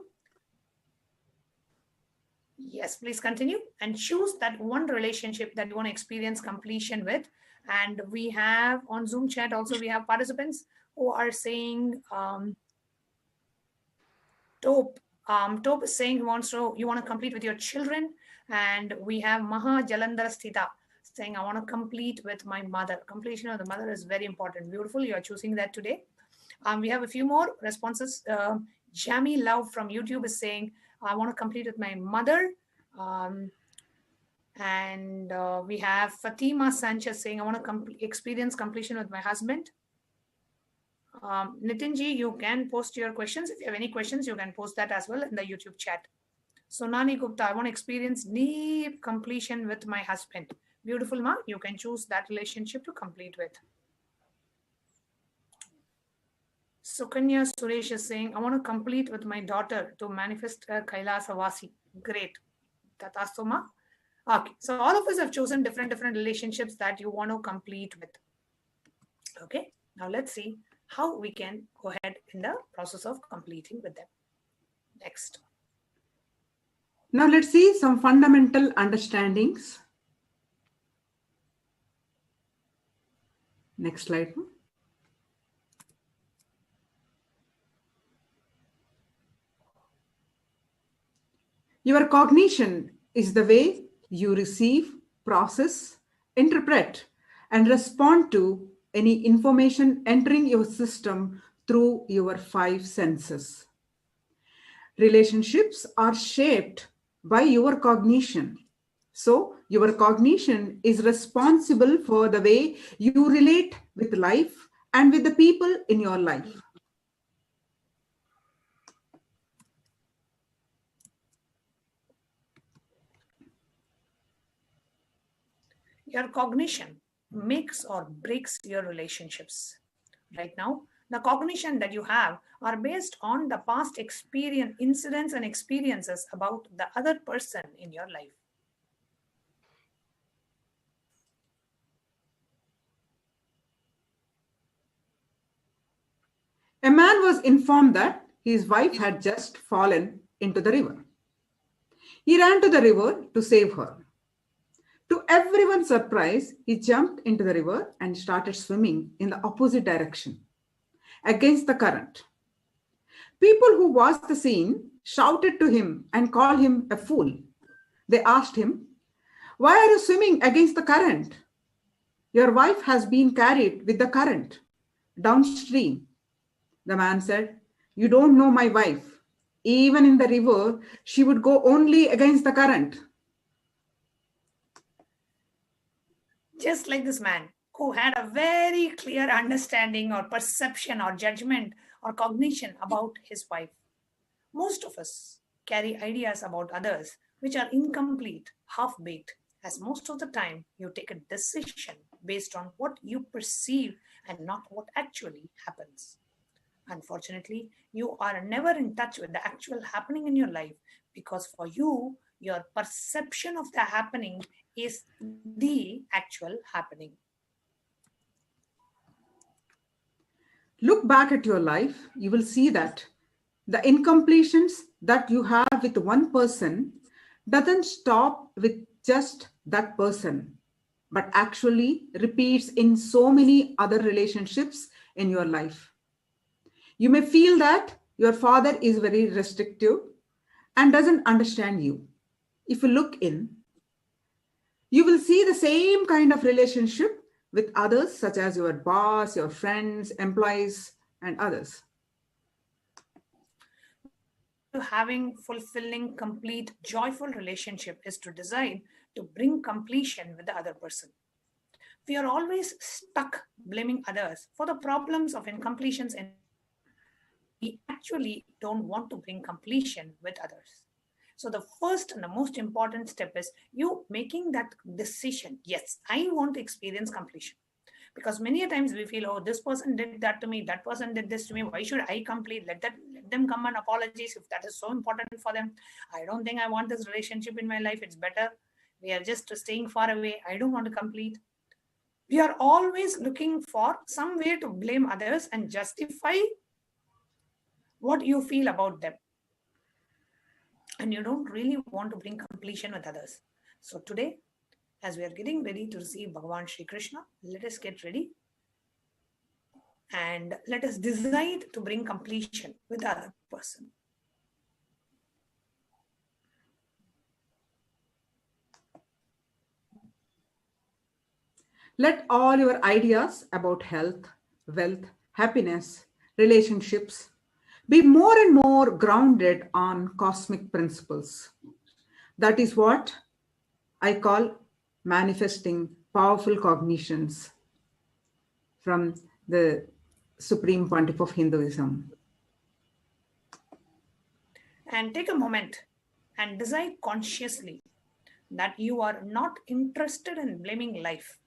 Yes, please continue and choose that one relationship that you want to experience completion with. And we have on Zoom chat also, we have participants who are saying, Tope is saying you want to complete with your children. And we have Maha Jalandhara Sthita saying, I want to complete with my mother. Completion of the mother is very important. Beautiful. You are choosing that today. We have a few more responses. Jamie Love from YouTube is saying, I want to complete with my mother. And we have Fatima Sanchez saying, I want to experience completion with my husband. Nitinji, you can post your questions. If you have any questions, you can post that as well in the YouTube chat. Sonali Gupta, I want to experience deep completion with my husband. Beautiful, ma. You can choose that relationship to complete with. Sukanya Suresh is saying, I want to complete with my daughter to manifest a Kailasa Vasi. Great. Tatasuma. Okay. So all of us have chosen different relationships that you want to complete with. Okay. Now let's see how we can go ahead in the process of completing with them. Next. Now let's see some fundamental understandings. Next slide. Your cognition is the way you receive, process, interpret, and respond to any information entering your system through your five senses. Relationships are shaped by your cognition. So, your cognition is responsible for the way you relate with life and with the people in your life. Your cognition makes or breaks your relationships. Right now, the cognition that you have are based on the past experience, incidents and experiences about the other person in your life. A man was informed that his wife had just fallen into the river. He ran to the river to save her. To everyone's surprise, he jumped into the river and started swimming in the opposite direction, against the current. People who watched the scene shouted to him and called him a fool. They asked him, "Why are you swimming against the current? Your wife has been carried with the current downstream." The man said, "You don't know my wife. Even in the river, she would go only against the current." Just like this man who had a very clear understanding or perception or judgment or cognition about his wife. Most of us carry ideas about others which are incomplete, half-baked, as most of the time you take a decision based on what you perceive and not what actually happens. Unfortunately, you are never in touch with the actual happening in your life because for you, your perception of the happening is the actual happening. Look back at your life, you will see that the incompletions that you have with one person doesn't stop with just that person, but actually repeats in so many other relationships in your life. You may feel that your father is very restrictive and doesn't understand you. If you look in, you will see the same kind of relationship with others, such as your boss, your friends, employees, and others. Having fulfilling, complete, joyful relationship is to decide to bring completion with the other person. We are always stuck blaming others for the problems of incompletions, and we actually don't want to bring completion with others. So the first and the most important step is you making that decision. Yes, I want to experience completion. Because many a times we feel, oh, this person did that to me, that person did this to me, why should I complete? Let them come and apologize if that is so important for them. I don't think I want this relationship in my life. It's better. We are just staying far away. I don't want to complete. We are always looking for some way to blame others and justify what you feel about them. And you don't really want to bring completion with others. So today, as we are getting ready to receive Bhagavan Shri Krishna, let us get ready and let us decide to bring completion with the other person. Let all your ideas about health, wealth, happiness, relationships be more and more grounded on cosmic principles. That is what I call manifesting powerful cognitions from the Supreme Pontiff of Hinduism. And take a moment and decide consciously that you are not interested in blaming life,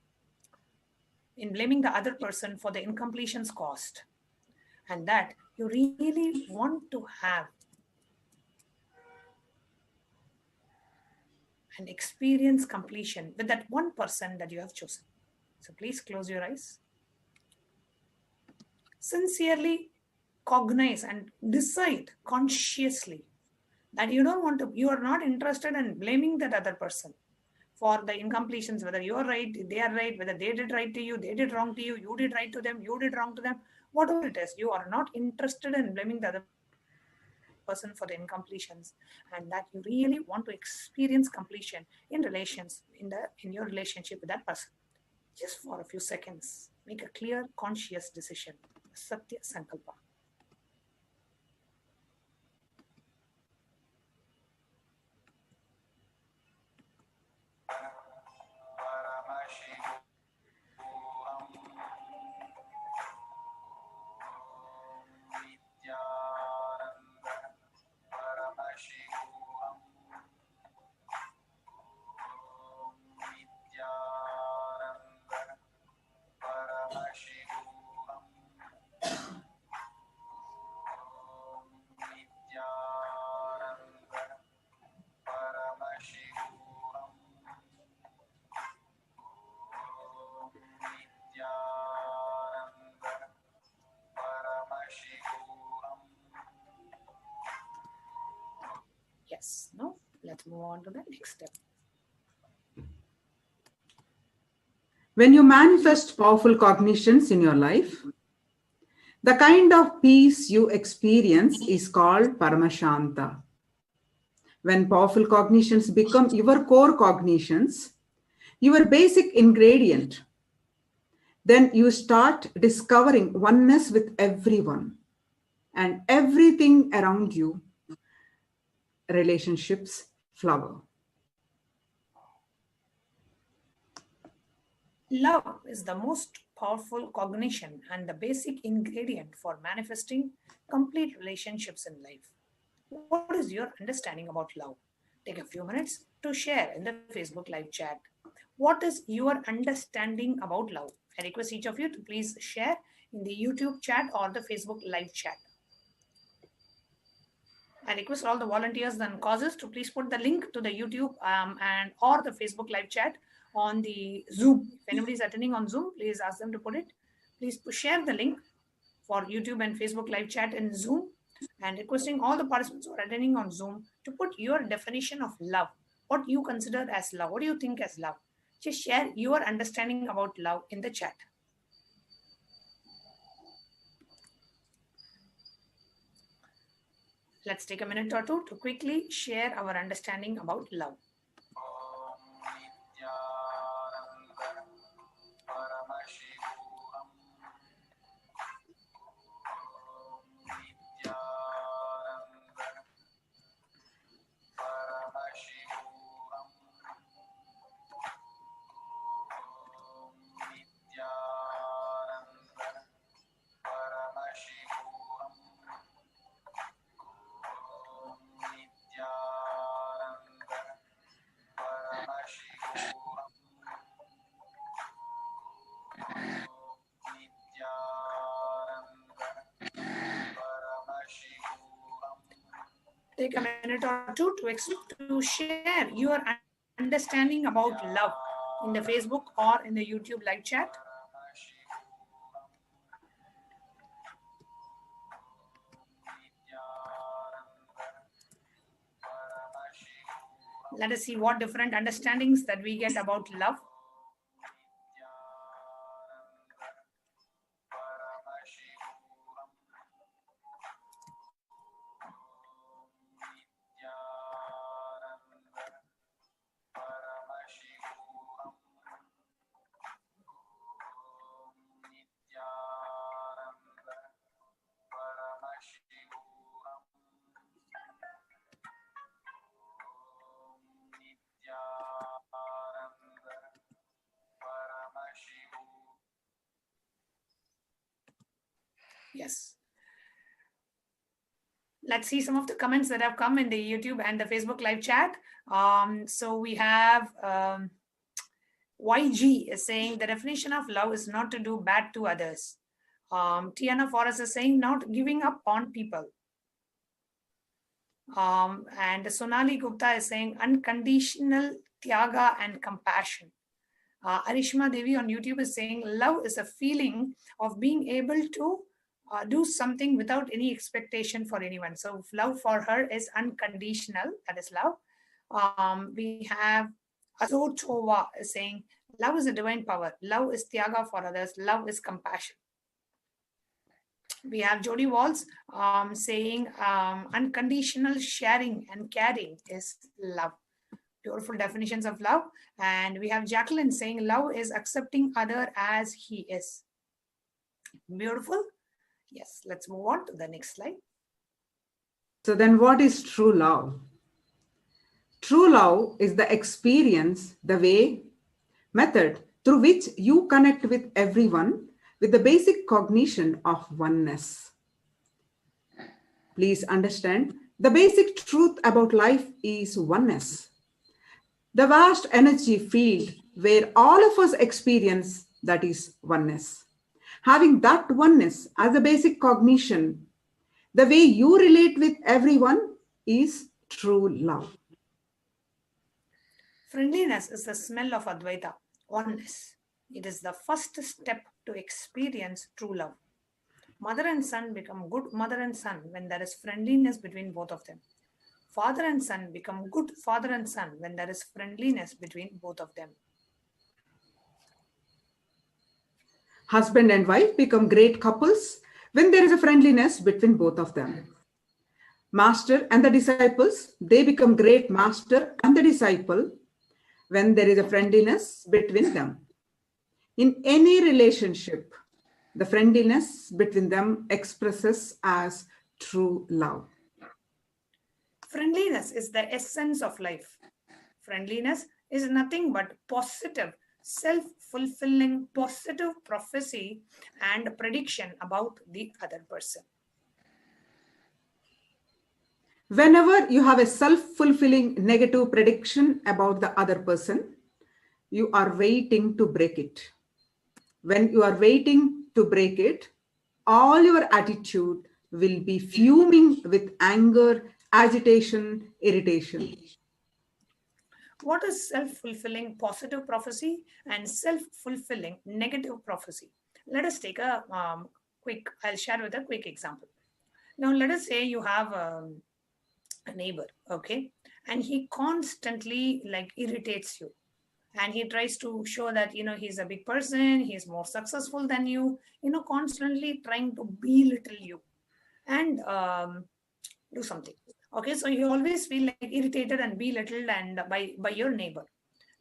in blaming the other person for the incompletions caused, and that you really want to have and experience completion with that one person that you have chosen. So please close your eyes. Sincerely cognize and decide consciously that you don't want to, you are not interested in blaming that other person for the incompletions, whether you are right, they are right, whether they did right to you, they did wrong to you, you did right to them, you did wrong to them, whatever it is, you are not interested in blaming the other person for the incompletions, and that you really want to experience completion in relations, in your relationship with that person. Just for a few seconds, make a clear, conscious decision. Satya Sankalpa. Yes, no? Let's move on to the next step. When you manifest powerful cognitions in your life, the kind of peace you experience is called Paramashanta. When powerful cognitions become your core cognitions, your basic ingredient, then you start discovering oneness with everyone and everything around you. Relationships flower. Love is the most powerful cognition and the basic ingredient for manifesting complete relationships in life. What is your understanding about love? Take a few minutes to share in the Facebook live chat. What is your understanding about love? I request each of you to please share in the YouTube chat or the Facebook live chat. I request all the volunteers and causes to please put the link to the YouTube and or the Facebook live chat on the Zoom. If anybody is attending on Zoom, please ask them to put it. Please share the link for YouTube and Facebook live chat in Zoom, and requesting all the participants who are attending on Zoom to put your definition of love. What you consider as love? What do you think as love? Just share your understanding about love in the chat. Let's take a minute or two to quickly share our understanding about love. Take a minute or two to share your understanding about love in the Facebook or in the YouTube live chat. Let us see what different understandings that we get about love. Yes. Let's see some of the comments that have come in the YouTube and the Facebook live chat. So we have YG is saying the definition of love is not to do bad to others. Tiana Forrest is saying not giving up on people. And Sonali Gupta is saying unconditional tyaga and compassion. Arishma Devi on YouTube is saying love is a feeling of being able to do something without any expectation for anyone. So love for her is unconditional. That is love. We have Azotova saying, love is a divine power. Love is tyaga for others. Love is compassion. We have Jody Walls saying unconditional sharing and caring is love. Beautiful definitions of love. And we have Jacqueline saying love is accepting other as he is. Beautiful. Yes, let's move on to the next slide. So then what is true love? True love is the experience, the way, method through which you connect with everyone with the basic cognition of oneness. Please understand, the basic truth about life is oneness. The vast energy field where all of us experience, that is oneness. Having that oneness as a basic cognition, the way you relate with everyone is true love. Friendliness is the smell of Advaita, oneness. It is the first step to experience true love. Mother and son become good mother and son when there is friendliness between both of them. Father and son become good father and son when there is friendliness between both of them. Husband and wife become great couples when there is a friendliness between both of them. Master and the disciples, they become great master and the disciple when there is a friendliness between them. In any relationship, the friendliness between them expresses as true love. Friendliness is the essence of life. Friendliness is nothing but positive, self-fulfilling, positive prophecy and prediction about the other person. Whenever you have a self-fulfilling negative prediction about the other person, you are waiting to break it. When you are waiting to break it, all your attitude will be fuming with anger, agitation, irritation. What is self-fulfilling positive prophecy and self-fulfilling negative prophecy? Let us take a I'll share with a quick example. Now, let us say you have a neighbor, okay, and he constantly irritates you, and he tries to show that he's a big person, he's more successful than you, constantly trying to belittle you and do something. Okay, so you always feel irritated and belittled and by your neighbor.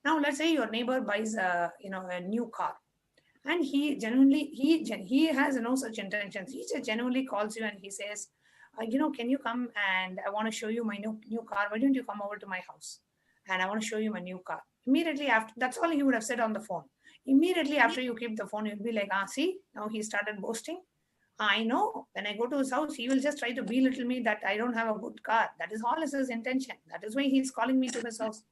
Now, let's say your neighbor buys a new car, and he has no such intentions. He just genuinely calls you and he says, can you come and I want to show you my new car. Why don't you come over to my house? And I want to show you my new car. Immediately after, that's all he would have said on the phone. Immediately after you keep the phone, you'll be like, see, now he started boasting. I know when I go to his house, he will just try to belittle me that I don't have a good car. That is all his intention. That is why he's calling me to his house.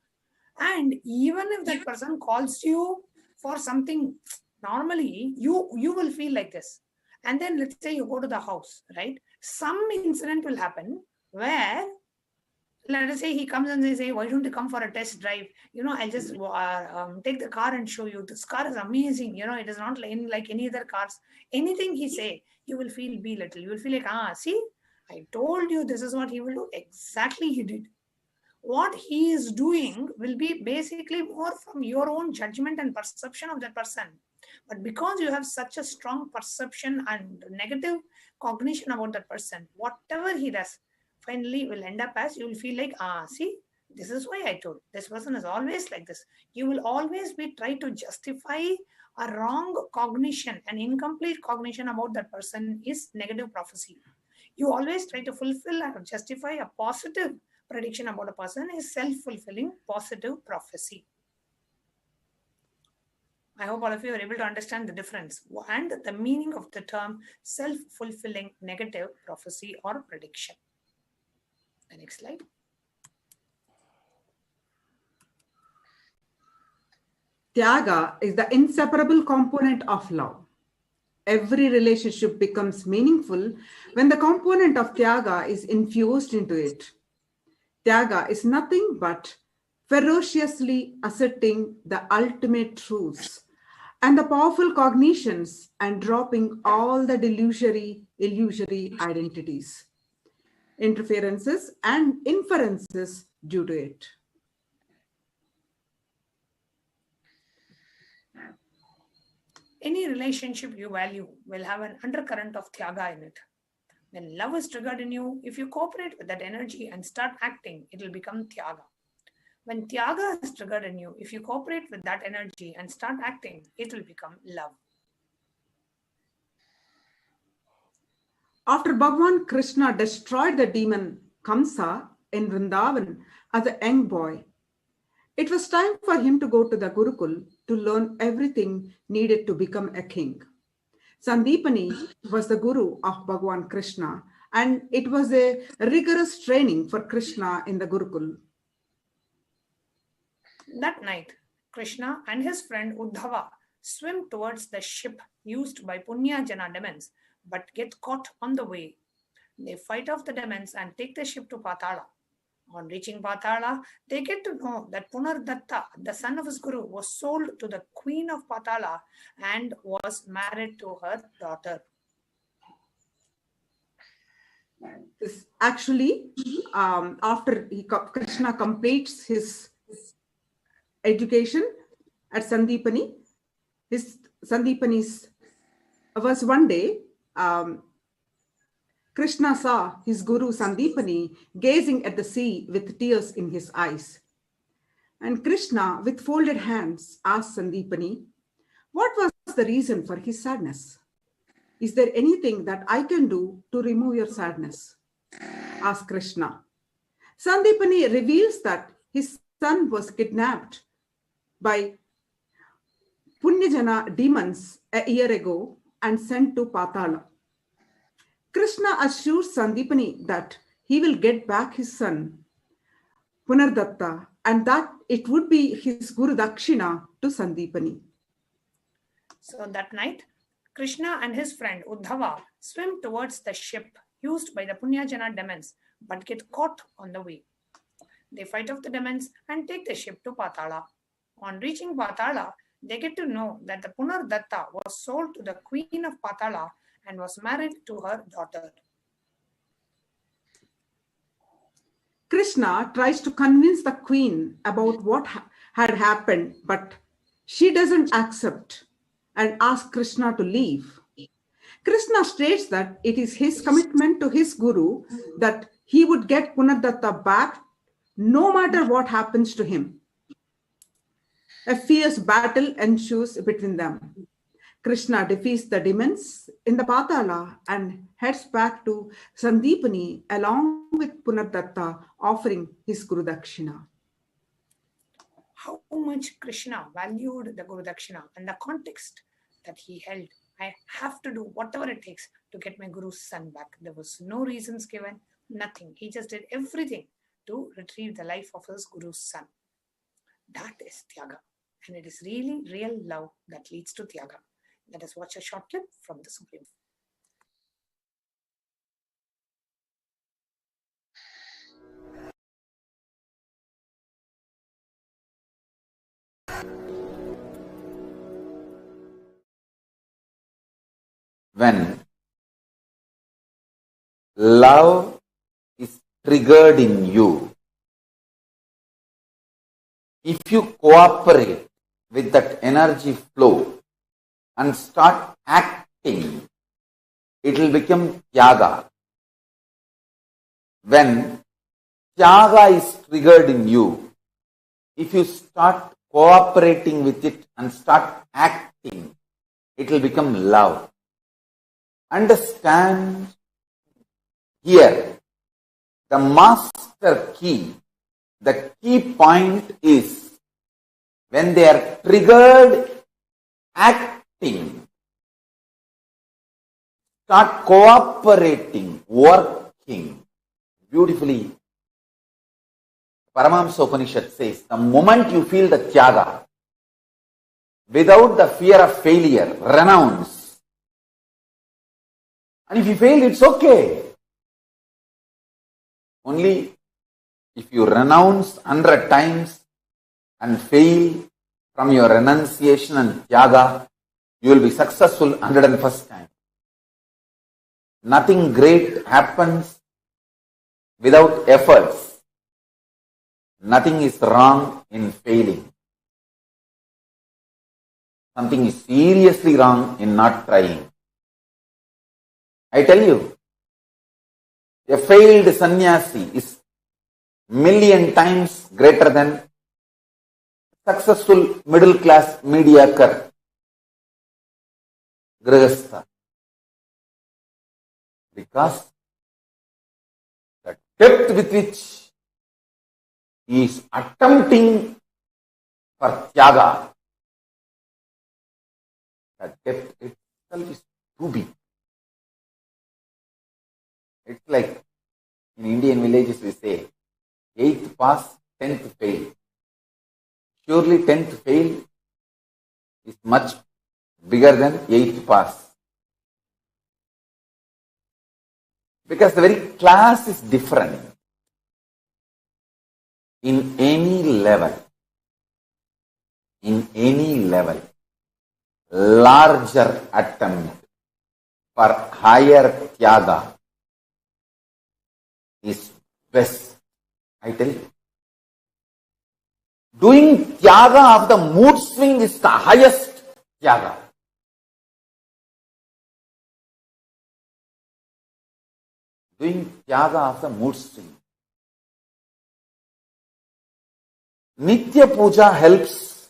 And even if that person calls you for something, normally you will feel like this. And then let's say you go to the house, right? Some incident will happen where, let us say he comes and they say, why don't you come for a test drive? I'll just take the car and show you. This car is amazing. It is not like any other cars. Anything he say, you will feel belittled. You will feel like, see, I told you this is what he will do. Exactly he did. What he is doing will be basically more from your own judgment and perception of that person. But because you have such a strong perception and negative cognition about that person, whatever he does, finally will end up as you will feel like, see, this is why I told. This person is always like this. You will always be trying to justify a wrong cognition, an incomplete cognition about that person is negative prophecy. You always try to fulfill or justify a positive prediction about a person is self-fulfilling positive prophecy. I hope all of you are able to understand the difference and the meaning of the term self-fulfilling negative prophecy or prediction. The next slide. Tyaga is the inseparable component of love. Every relationship becomes meaningful when the component of Tyaga is infused into it. Tyaga is nothing but ferociously asserting the ultimate truths and the powerful cognitions and dropping all the illusory identities, interferences and inferences due to it. Any relationship you value will have an undercurrent of Tyaga in it. When love is triggered in you, if you cooperate with that energy and start acting, it will become Tyaga. When Tyaga is triggered in you, if you cooperate with that energy and start acting, it will become love. After Bhagavan Krishna destroyed the demon Kamsa in Vrindavan as a young boy, it was time for him to go to the Gurukul to learn everything needed to become a king. Sandipani was the guru of Bhagavan Krishna, and it was a rigorous training for Krishna in the Gurukul. That night, Krishna and his friend Uddhava swim towards the ship used by Punya Jana demons, but get caught on the way. They fight off the demons and take the ship to Patala. On reaching Patala, they get to know that Punardatta, the son of his guru, was sold to the queen of Patala and was married to her daughter. Actually, after Krishna completes his education at Sandipani, Sandipani's was one day, Krishna saw his guru Sandipani gazing at the sea with tears in his eyes. And Krishna, with folded hands, asked Sandipani, what was the reason for his sadness? Is there anything that I can do to remove your sadness? Asked Krishna. Sandipani reveals that his son was kidnapped by Punyajana demons a year ago and sent to Patala. Krishna assures Sandipani that he will get back his son, Punardatta, and that it would be his Guru Dakshina to Sandipani. So that night, Krishna and his friend Uddhava swim towards the ship used by the Punyajana demons, but get caught on the way. They fight off the demons and take the ship to Patala. On reaching Patala, they get to know that the Punardatta was sold to the queen of Patala and was married to her daughter. Krishna tries to convince the queen about what had happened, but she doesn't accept and asks Krishna to leave. Krishna states that it is his commitment to his guru that he would get Punardatta back no matter what happens to him. A fierce battle ensues between them. Krishna defeats the demons in the Patala and heads back to Sandipani along with Punardatta, offering his Guru Dakshina. How much Krishna valued the Guru Dakshina and the context that he held. I have to do whatever it takes to get my Guru's son back. There was no reasons given, nothing. He just did everything to retrieve the life of his Guru's son. That is Tyaga. And it is really real love that leads to Tyaga. Let us watch a short clip from the Supreme. When love is triggered in you, if you cooperate with that energy flow and start acting, it will become Tyaga. When Tyaga is triggered in you, if you start cooperating with it and start acting, it will become love. Understand here, the master key, the key point is when they are triggered, acting, start cooperating, working. Beautifully, Paramahamsa Upanishad says, the moment you feel the Tyaga, without the fear of failure, renounce. And if you fail, it's okay. Only if you renounce 100 times and fail from your renunciation and tyaga, you will be successful 101st time. Nothing great happens without efforts. Nothing is wrong in failing. Something is seriously wrong in not trying. I tell you, a failed sannyasi is million times greater than successful middle class mediocre grihastha. Because the depth with which he is attempting for tyaga, that depth itself is too big. It's like in Indian villages we say, 8th pass, 10th fail. Surely 10th fail is much bigger than 8th pass. Because the very class is different. In any level, larger attempt for higher tyaga is best. I tell you. Doing tyaga of the mood swing is the highest tyaga. Doing tyaga of the mood swing. Nitya Puja helps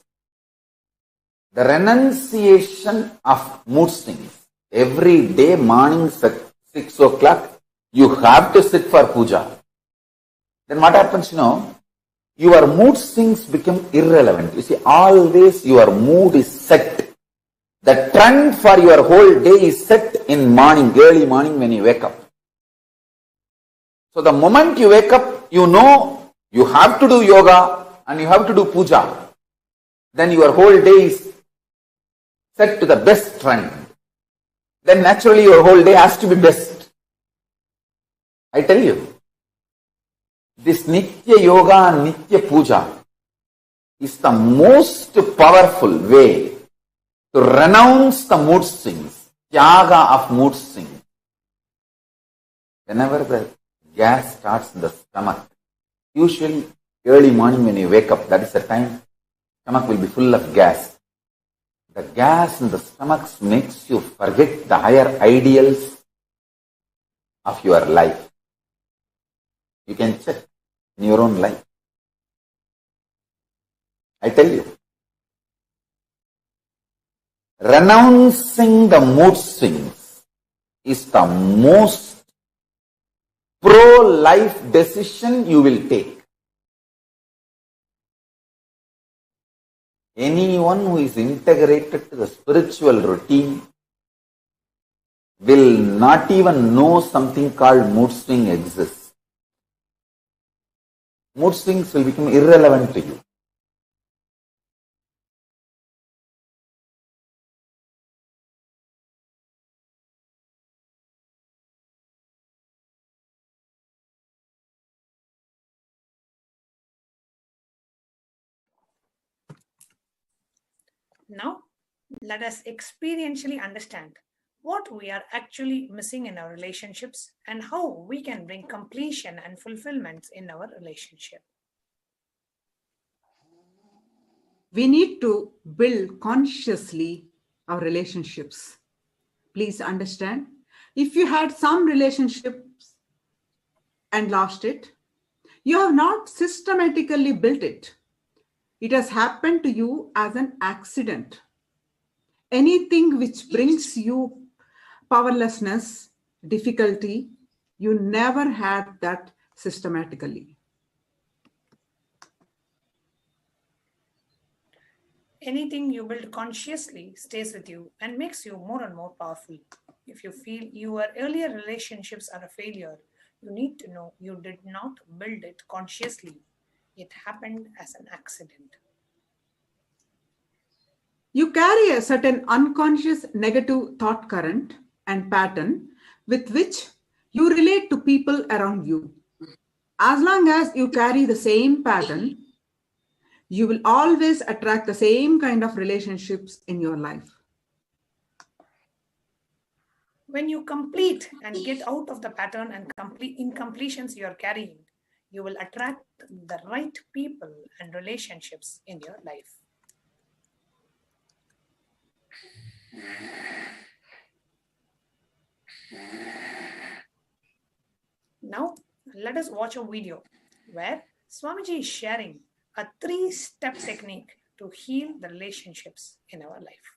the renunciation of mood swings. Every day morning at 6 o'clock, you have to sit for puja. Then what happens, your mood swings become irrelevant. You see, always your mood is set. The trend for your whole day is set in morning, early morning when you wake up. So the moment you wake up, you know you have to do yoga and you have to do puja. Then your whole day is set to the best trend. Then naturally your whole day has to be best. I tell you, this Nitya Yoga and Nitya Puja is the most powerful way to renounce the mood swings, tyaga of mood swings. Whenever the gas starts in the stomach, usually early morning when you wake up, that is the time stomach will be full of gas. The gas in the stomach makes you forget the higher ideals of your life. You can check in your own life. I tell you, renouncing the mood swings is the most pro-life decision you will take. Anyone who is integrated to the spiritual routine will not even know something called mood swing exists. Mood swings will become irrelevant to you. Now, let us experientially understand what we are actually missing in our relationships and how we can bring completion and fulfillment in our relationship. We need to build consciously our relationships. Please understand, if you had some relationships and lost it, you have not systematically built it. It has happened to you as an accident. Anything which brings you powerlessness, difficulty, you never had that systematically. Anything you build consciously stays with you and makes you more and more powerful. If you feel your earlier relationships are a failure, you need to know you did not build it consciously. It happened as an accident. You carry a certain unconscious negative thought current and pattern with which you relate to people around you. As long as you carry the same pattern, you will always attract the same kind of relationships in your life. When you complete and get out of the pattern and complete incompletions you are carrying, you will attract the right people and relationships in your life. Now, let us watch a video where Swamiji is sharing a 3-step technique to heal the relationships in our life.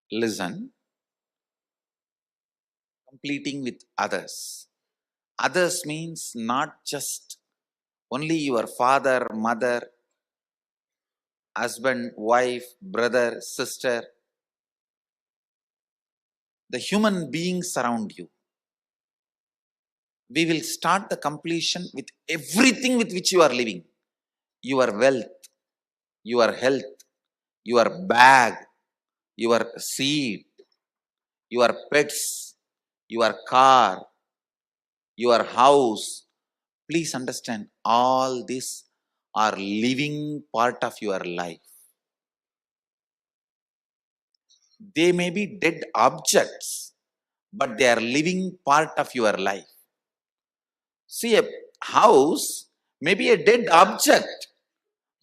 Listen. Completing with others. Others means not just only your father, mother, husband, wife, brother, sister. The human beings around you. We will start the completion with everything with which you are living. Your wealth, your health, your bag, your seat, your pets, your car, your house. Please understand, all these are living part of your life. They may be dead objects, but they are living part of your life. See, a house may be a dead object,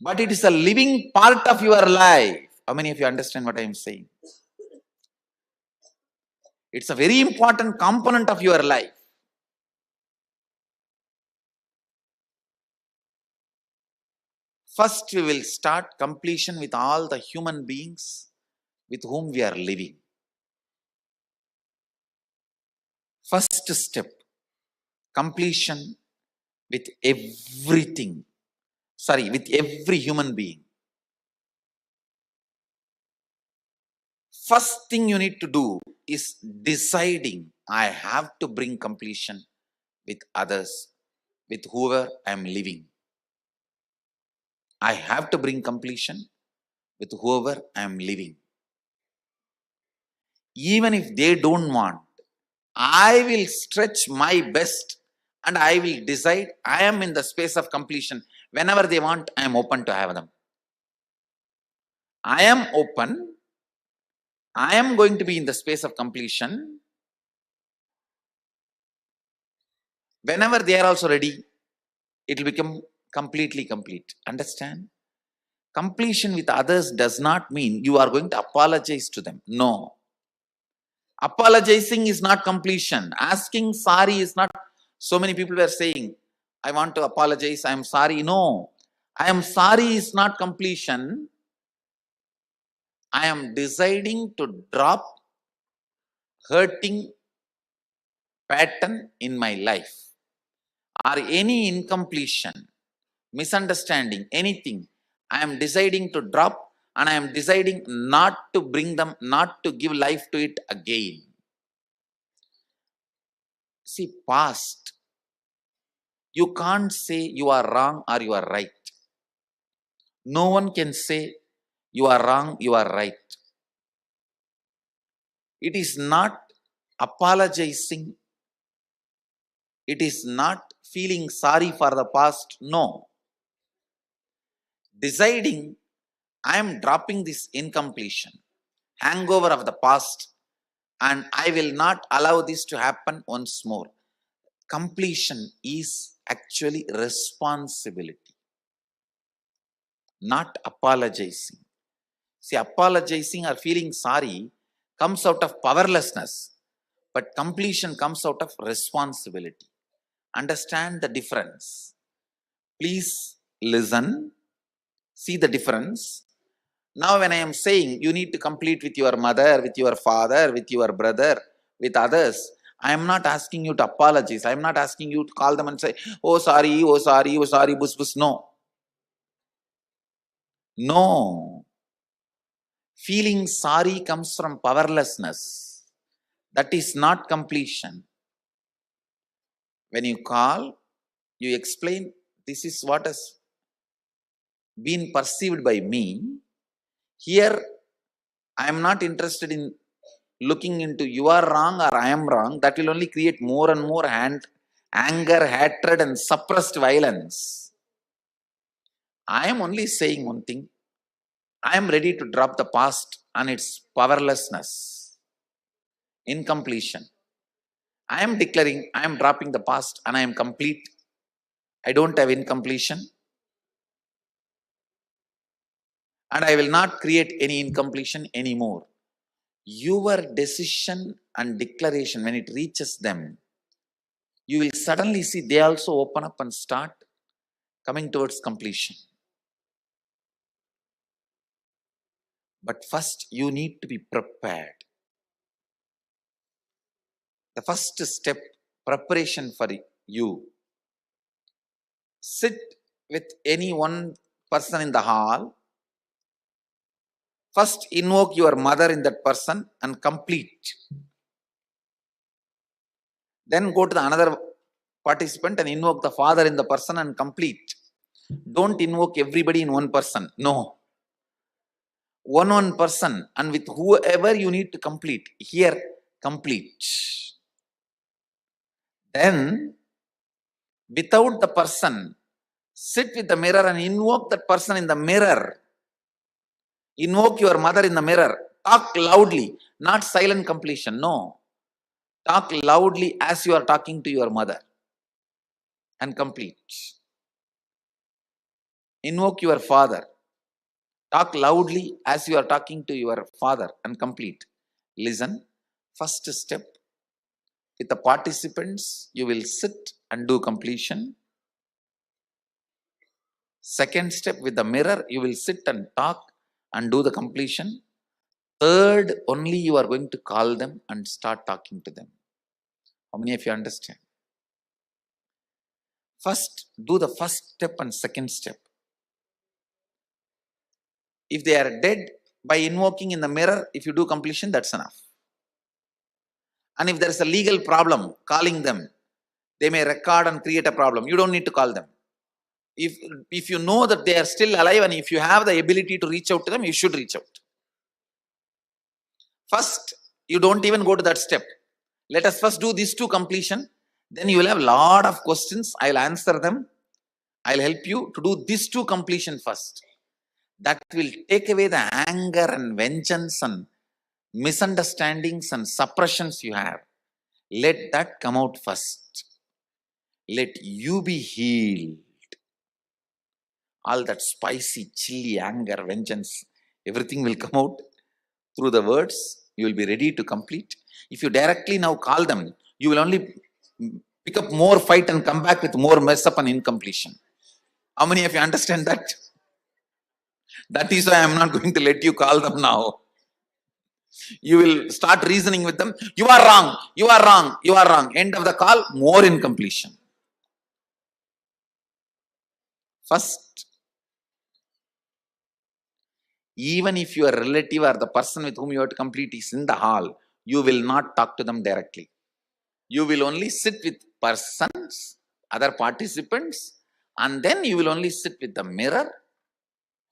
but it is a living part of your life. How many of you understand what I am saying? It's a very important component of your life. First, we will start completion with all the human beings with whom we are living. First step, completion with everything. With every human being. First thing you need to do is deciding, I have to bring completion with others, with whoever I am living. I have to bring completion with whoever I am living. Even if they don't want, I will stretch my best and I will decide I am in the space of completion. Whenever they want, I am open to have them. I am open. I am going to be in the space of completion. Whenever they are also ready, it will become completely complete. Understand? Completion with others does not mean you are going to apologize to them. No. Apologizing is not completion. Asking sorry is not. So many people were saying, I want to apologize, I am sorry. No. I am sorry is not completion. I am deciding to drop hurting pattern in my life. Or any incompletion, misunderstanding, anything, I am deciding to drop and I am deciding not to bring them, not to give life to it again. See, past, you can't say you are wrong or you are right. No one can say you are wrong, you are right. It is not apologizing. It is not feeling sorry for the past. No. Deciding, I am dropping this incompletion, hangover of the past, and I will not allow this to happen once more. Completion is actually responsibility, not apologizing. See, apologizing or feeling sorry comes out of powerlessness, but completion comes out of responsibility. Understand the difference. Please listen, see the difference. Now when I am saying you need to complete with your mother, with your father, with your brother, with others, I am not asking you to apologize. I am not asking you to call them and say, oh sorry, bus bus. No. No. Feeling sorry comes from powerlessness. That is not completion. When you call, you explain, this is what has been perceived by me. Here, I am not interested in looking into you are wrong or I am wrong. That will only create more and more anger, hatred and suppressed violence. I am only saying one thing. I am ready to drop the past and its powerlessness, incompletion. I am declaring, I am dropping the past and I am complete. I don't have incompletion. And I will not create any incompletion anymore. Your decision and declaration, when it reaches them, you will suddenly see they also open up and start coming towards completion. But first, you need to be prepared. The first step, preparation for you. Sit with any one person in the hall. First, invoke your mother in that person and complete. Then go to the another participant and invoke the father in the person and complete. Don't invoke everybody in one person. No. One person, and with whoever you need to complete. Here, complete. Then, without the person, sit with the mirror and invoke that person in the mirror. Invoke your mother in the mirror. Talk loudly, not silent completion. No. Talk loudly as you are talking to your mother and complete. Invoke your father. Talk loudly as you are talking to your father and complete. Listen. First step. With the participants, you will sit and do completion. Second step, with the mirror, you will sit and talk and do the completion. Third, only you are going to call them and start talking to them. How many of you understand? First, do the first step and second step. If they are dead, by invoking in the mirror, if you do completion, that's enough. And if there is a legal problem, calling them, they may record and create a problem. You don't need to call them. If you know that they are still alive and if you have the ability to reach out to them, you should reach out. First, you don't even go to that step. Let us first do these two completion. Then you will have a lot of questions. I'll answer them. I'll help you to do these two completion first. That will take away the anger and vengeance and misunderstandings and suppressions you have. Let that come out first. Let you be healed. All that spicy, chilly anger, vengeance, everything will come out through the words. You will be ready to complete. If you directly now call them, you will only pick up more fight and come back with more mess up and incompletion. How many of you understand that? That is why I am not going to let you call them now. You will start reasoning with them. You are wrong, you are wrong, you are wrong. End of the call, more incompletion. First, even if your relative or the person with whom you have to complete is in the hall, you will not talk to them directly. You will only sit with persons, other participants, and then you will only sit with the mirror.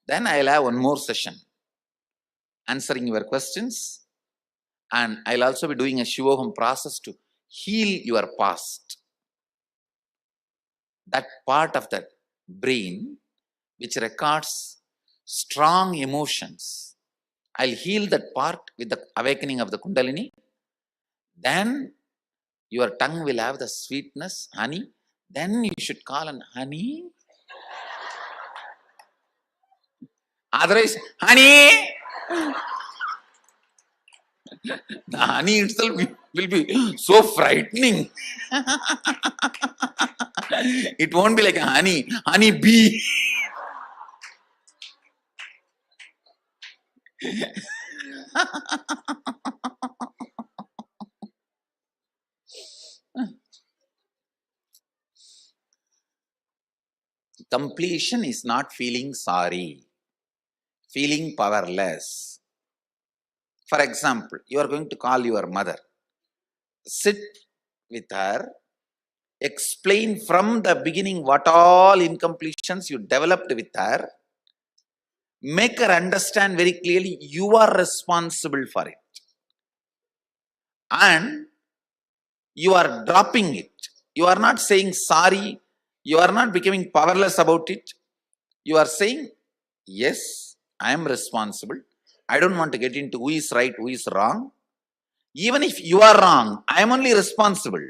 Then I will have one more session answering your questions, and I will also be doing a Shivoham process to heal your past. That part of the brain which records strong emotions. I'll heal that part with the awakening of the Kundalini. Then your tongue will have the sweetness, honey. Then you should call on honey. Otherwise, honey! The honey itself will be so frightening. It won't be like a honey bee. Completion is not feeling sorry. feeling powerless. For example, you are going to call your mother. Sit with her, explain from the beginning what all incompletions you developed with her, make her understand very clearly you are responsible for it. And you are dropping it. You are not saying sorry. You are not becoming powerless about it. You are saying, yes, I am responsible. I don't want to get into who is right, who is wrong. Even if you are wrong, I am only responsible.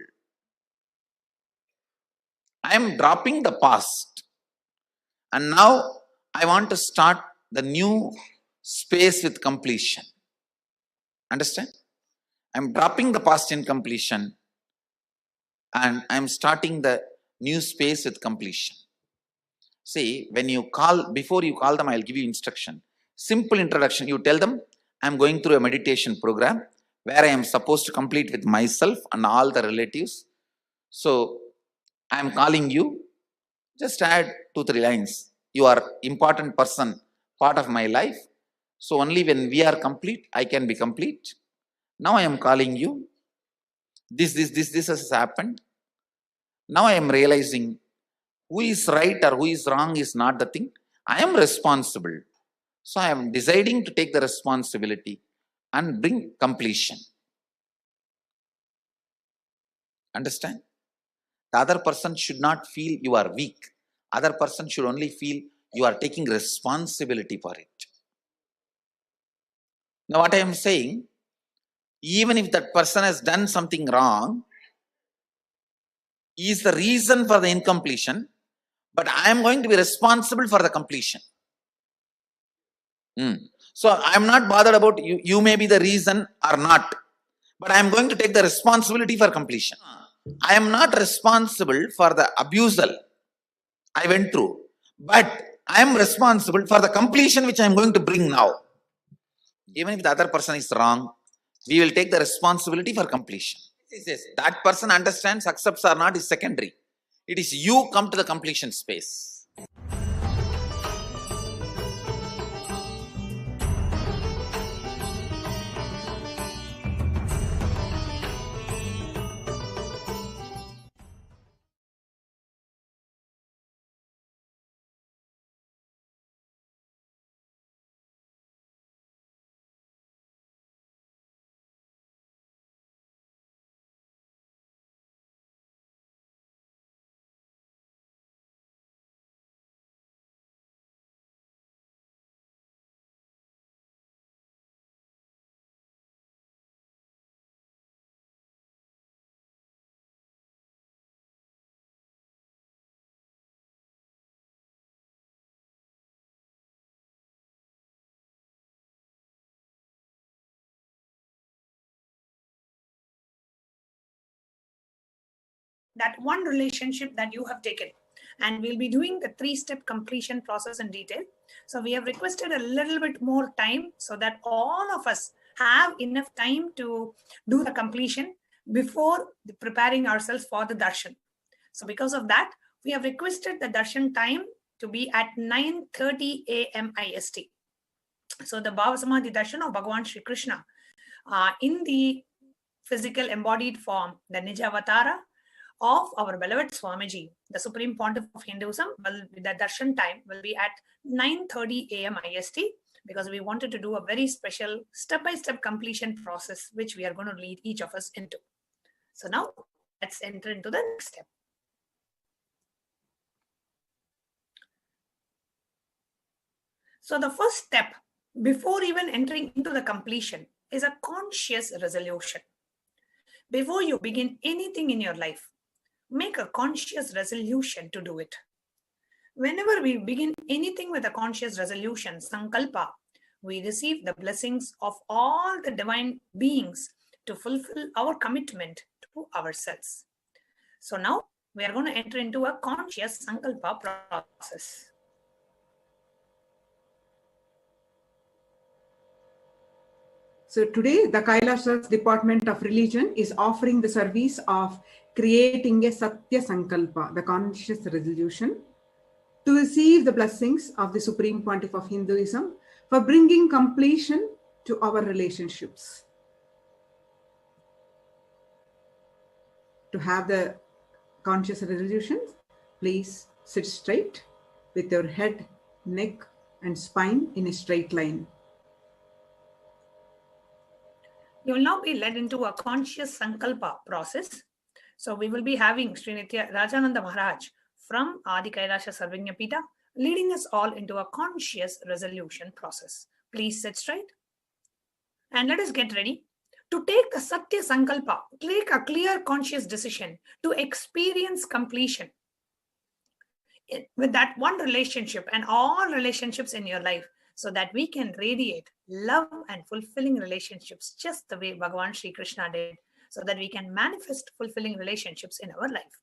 I am dropping the past. And now I want to start the new space with completion. Understand? I am dropping the past in completion and I am starting the new space with completion. See, when you call, before you call them, I'll give you instruction. Simple introduction. You tell them, I'm going through a meditation program where I am supposed to complete with myself and all the relatives. So, I'm calling you. Just add 2-3 lines. You are important person, part of my life. So, only when we are complete, I can be complete. Now I am calling you. This has happened. Now I am realizing who is right or who is wrong is not the thing. I am responsible. So I am deciding to take the responsibility and bring completion. Understand? The other person should not feel you are weak. Other person should only feel you are taking responsibility for it. Now what I am saying, even if that person has done something wrong, is the reason for the incompletion, but I am going to be responsible for the completion. So I am not bothered about you. You may be the reason or not, but I am going to take the responsibility for completion. I am not responsible for the abusal I went through, but I am responsible for the completion which I am going to bring now. Even if the other person is wrong, we will take the responsibility for completion. That person understands, accepts or not is secondary. It is you come to the completion space. That one relationship that you have taken, and we'll be doing the 3-step completion process in detail. So we have requested a little bit more time so that all of us have enough time to do the completion before preparing ourselves for the darshan. So because of that, we have requested the darshan time to be at 9:30 a.m. IST. So the Bhavasamadhi darshan of Bhagavan Shri Krishna in the physical embodied form, the Nijavatara of our beloved Swamiji, the Supreme Pontiff of Hinduism, the darshan time will be at 9:30 a.m. IST, because we wanted to do a very special step-by-step completion process, which we are going to lead each of us into. So now let's enter into the next step. So the first step, before even entering into the completion, is a conscious resolution. Before you begin anything in your life, make a conscious resolution to do it. Whenever we begin anything with a conscious resolution, sankalpa, we receive the blessings of all the divine beings to fulfill our commitment to ourselves. So now we are going to enter into a conscious sankalpa process. So today, the Kailasa's Department of Religion is offering the service of creating a Satya Sankalpa, the conscious resolution, to receive the blessings of the Supreme Pontiff of Hinduism for bringing completion to our relationships. To have the conscious resolution, please sit straight with your head, neck, and spine in a straight line. You will now be led into a conscious sankalpa process. So we will be having Sri Rajananda Maharaj from Adi Kailasha Sarvagnya Pita leading us all into a conscious resolution process. Please sit straight and let us get ready to take the Satya Sankalpa, take a clear conscious decision to experience completion with that one relationship and all relationships in your life, so that we can radiate love and fulfilling relationships just the way Bhagavan Sri Krishna did, so that we can manifest fulfilling relationships in our life.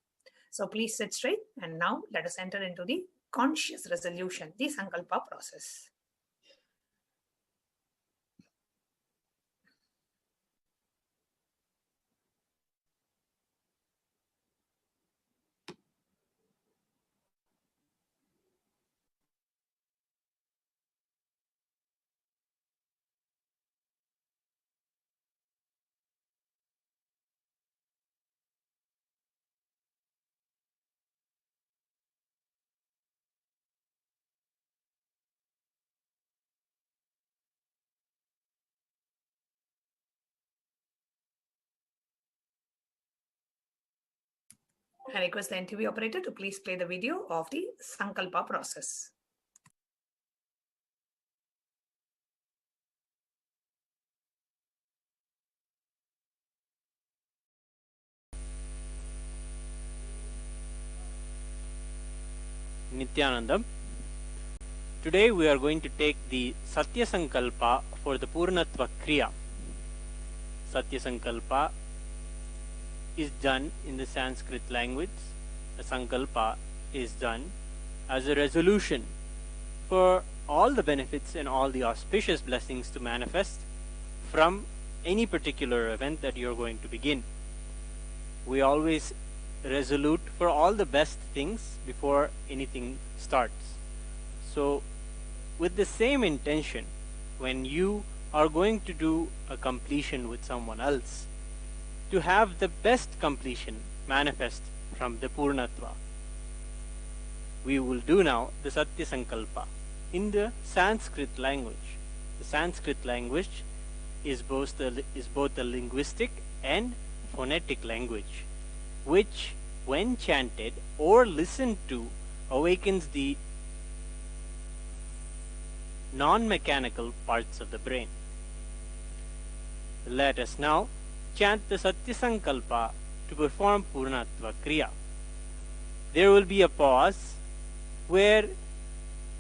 So please sit straight, and now let us enter into the conscious resolution, the Sankalpa process. I request the NTV operator to please play the video of the Sankalpa process. Nithyanandam. Today we are going to take the Satya Sankalpa for the Purnatva Kriya. Satya Sankalpa is done in the Sanskrit language. A Sankalpa is done as a resolution for all the benefits and all the auspicious blessings to manifest from any particular event that you are going to begin. We always resolute for all the best things before anything starts. So with the same intention, when you are going to do a completion with someone else, to have the best completion manifest from the Purnatva, we will do now the Satya Sankalpa in the Sanskrit language. The Sanskrit language is both a linguistic and phonetic language, which when chanted or listened to awakens the non-mechanical parts of the brain. Let us now chant the Satya Sankalpa to perform Purnatva Kriya. There will be a pause where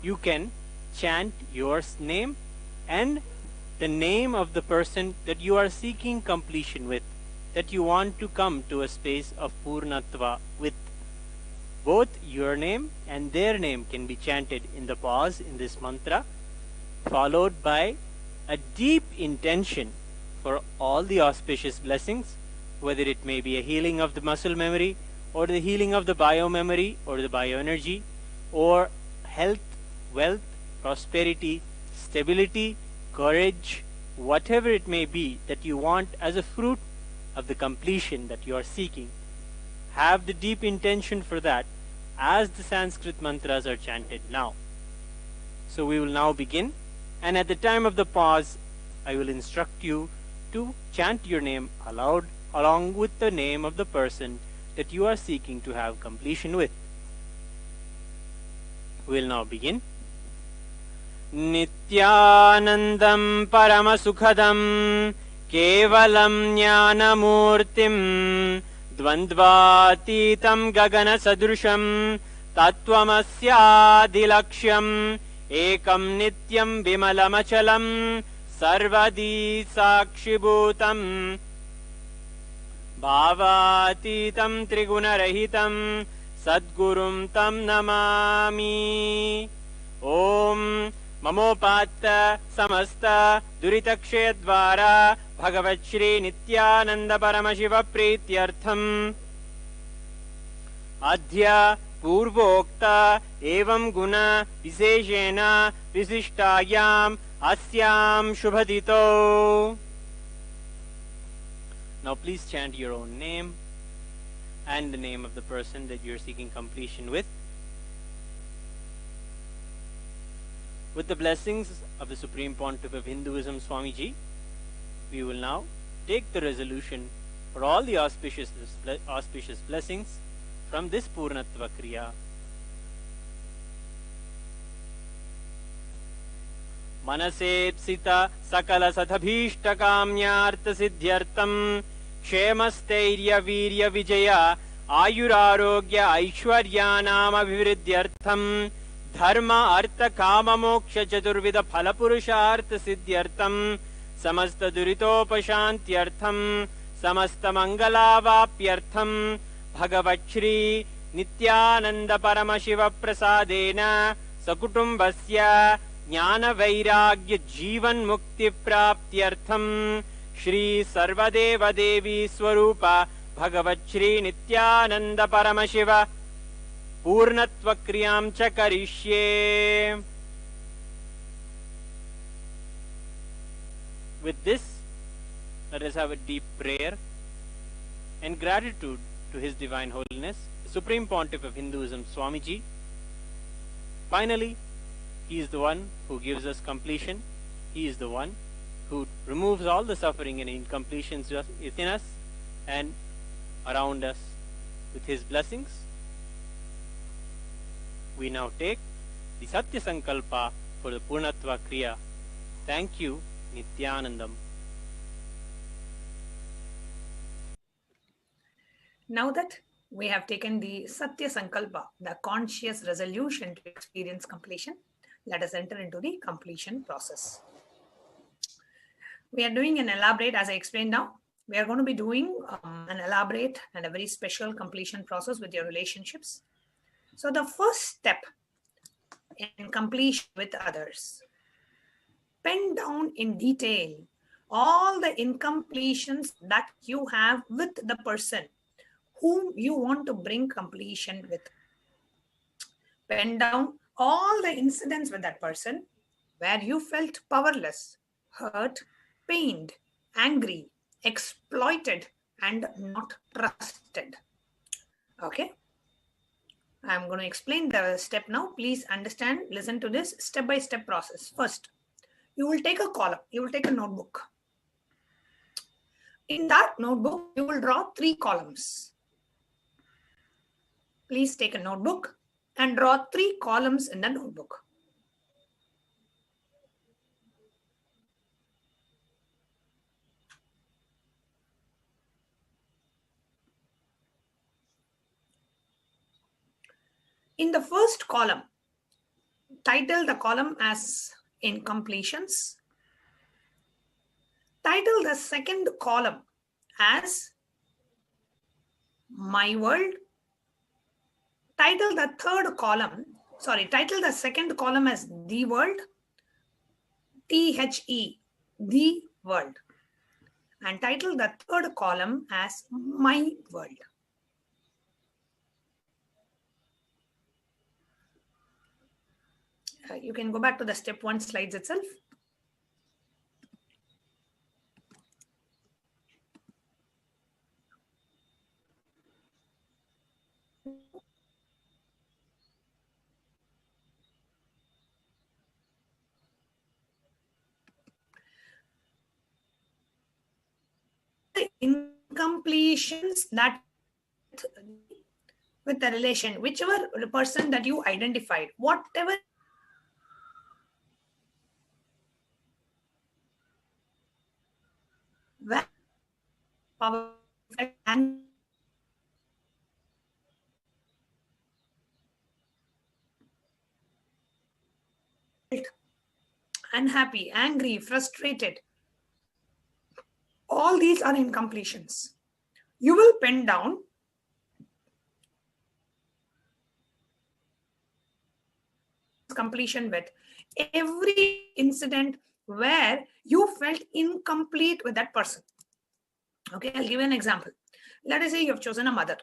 you can chant your name and the name of the person that you are seeking completion with, that you want to come to a space of Purnatva with. Both your name and their name can be chanted in the pause in this mantra, followed by a deep intention for all the auspicious blessings, whether it may be a healing of the muscle memory, or the healing of the biomemory or the bioenergy, or health, wealth, prosperity, stability, courage, whatever it may be that you want as a fruit of the completion that you are seeking. Have the deep intention for that as the Sanskrit mantras are chanted now. So we will now begin, and at the time of the pause, I will instruct you to chant your name aloud along with the name of the person that you are seeking to have completion with. We will now begin. Nithyanandam Paramasukhadam Kevalam Jnanamurtim Dvandvatitam Gagana Sadrusham Tattvamasya Ekam Nityam Vimalamachalam Sarvadi Sakshibhutam Bhavatitam Trigunarahitam Sadgurum Tam Namami. Om Mamopatta Samasta Duritakshedvara Bhagavat Shri Nithyananda Paramashiva Prityartham Adhya पूर्वोक्ता एवं गुण विशेषेण विशिष्टायाम अस्याम शुभदितो. Now please chant your own name and the name of the person that you're seeking completion with. With the blessings of the Supreme Pontiff of Hinduism, Swamiji, we will now take the resolution for all the auspicious blessings from this Purnatva Kriya. Manasepsita sakala sathabhishta kamyartha siddhyartam kshemastheirya virya vijaya ayurarogya aishwaryanam abhivridyartham dharma artha kama moksha chaturvida phalapurushartha siddhyartham samasta duritopashantyartham samasta mangalavapyartham Bhagavat Shri Nithyananda Paramashiva Prasadena Sakutumbasya Jnana Vairagya Jivan Mukti Praptyartham Shri Sarvadeva Devi Swarupa Bhagavat Shri Nithyananda Paramashiva Purnatva Kriyam Chakarishye. With this, let us have a deep prayer and gratitude to His Divine Holiness, the Supreme Pontiff of Hinduism, Swamiji. Finally, He is the one who gives us completion. He is the one who removes all the suffering and incompletions within us and around us with His blessings. We now take the Satya Sankalpa for the Purnatva Kriya. Thank you, Nithyanandam. Now that we have taken the Satya Sankalpa, the conscious resolution to experience completion, let us enter into the completion process. We are doing an elaborate, as I explained now, we are going to be doing an elaborate and a very special completion process with your relationships. So the first step in completion with others, pen down in detail all the incompletions that you have with the person whom you want to bring completion with. Pen down all the incidents with that person where you felt powerless, hurt, pained, angry, exploited, and not trusted. Okay? I'm going to explain the step now. Please understand, listen to this step-by-step process. First, you will take a column, you will take a notebook. In that notebook, you will draw 3 columns. Please take a notebook and draw 3 columns in the notebook. In the first column, title the column as incompletions. Title the second column as my world. Title the second column as the world, THE, the world. And title the third column as my world. You can go back to the step 1 slides itself. Incompletions that with the relation, whichever person that you identified, whatever power and unhappy, angry, frustrated, all these are incompletions. You will pen down completion with every incident where you felt incomplete with that person. Okay, I'll give you an example. Let us say you have chosen a mother.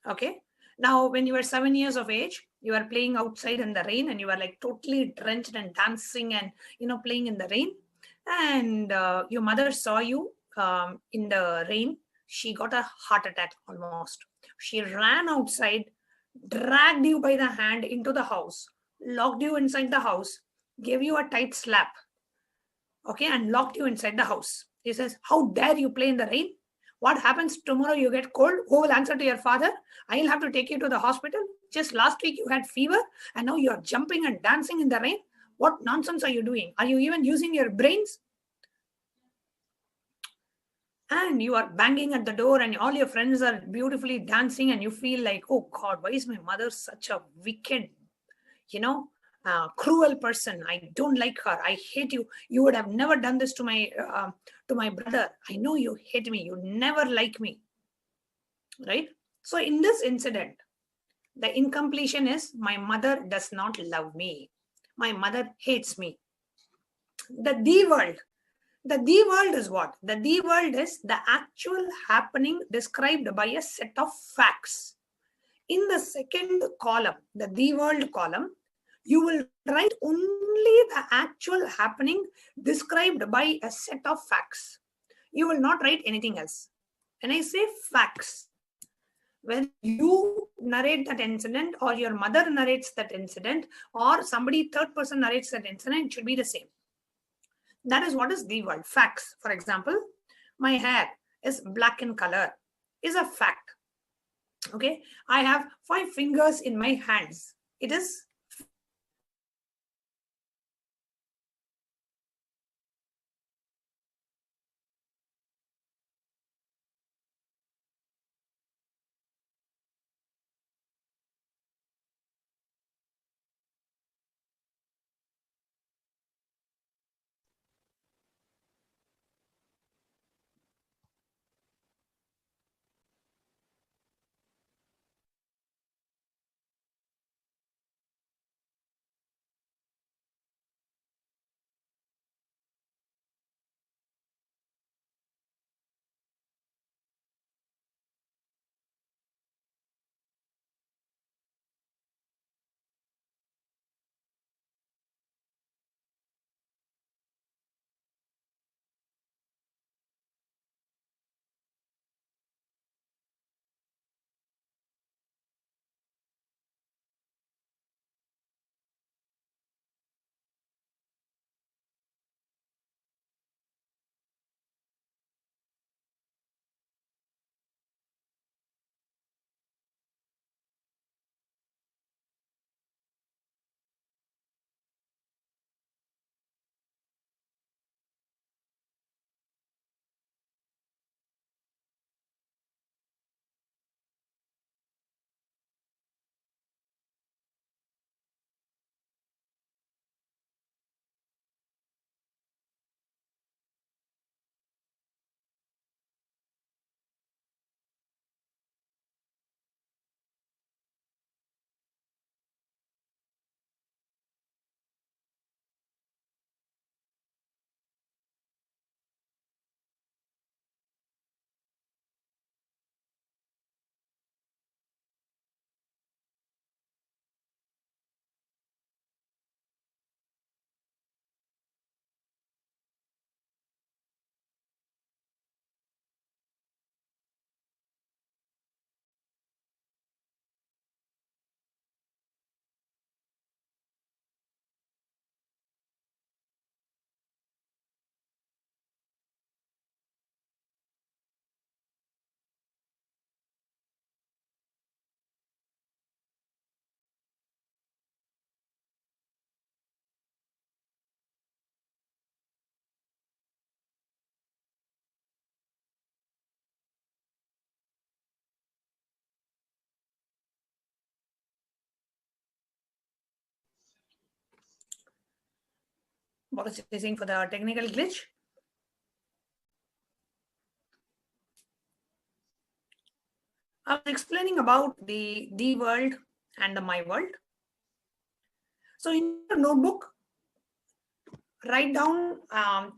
Okay, Now, when you were 7 years of age, you are playing outside in the rain and you are like totally drenched and dancing and, playing in the rain. And your mother saw you in the rain. She got a heart attack almost. She ran outside, dragged you by the hand into the house, locked you inside the house, gave you a tight slap, okay, and locked you inside the house. He says, how dare you play in the rain? What happens tomorrow? You get cold. Who will answer to your father? I'll have to take you to the hospital. Just last week you had fever and now you're jumping and dancing in the rain. What nonsense are you doing? Are you even using your brains? And you are banging at the door and all your friends are beautifully dancing and you feel like, oh God, why is my mother such a wicked, cruel person? I don't like her. I hate you. You would have never done this to my brother. I know you hate me. You never like me. Right? So in this incident, the incompletion is my mother does not love me. My mother hates me. The world. The world is what? The world is the actual happening described by a set of facts. In the second column, the world column, you will write only the actual happening described by a set of facts. You will not write anything else. When I say facts, when you narrate that incident or your mother narrates that incident or somebody third person narrates that incident, it should be the same. That is what is the world. Facts. For example, my hair is black in color is a fact. Okay. I have 5 fingers in my hands. It is apologizing for the technical glitch. I was explaining about the world and the my world. So in your notebook, write down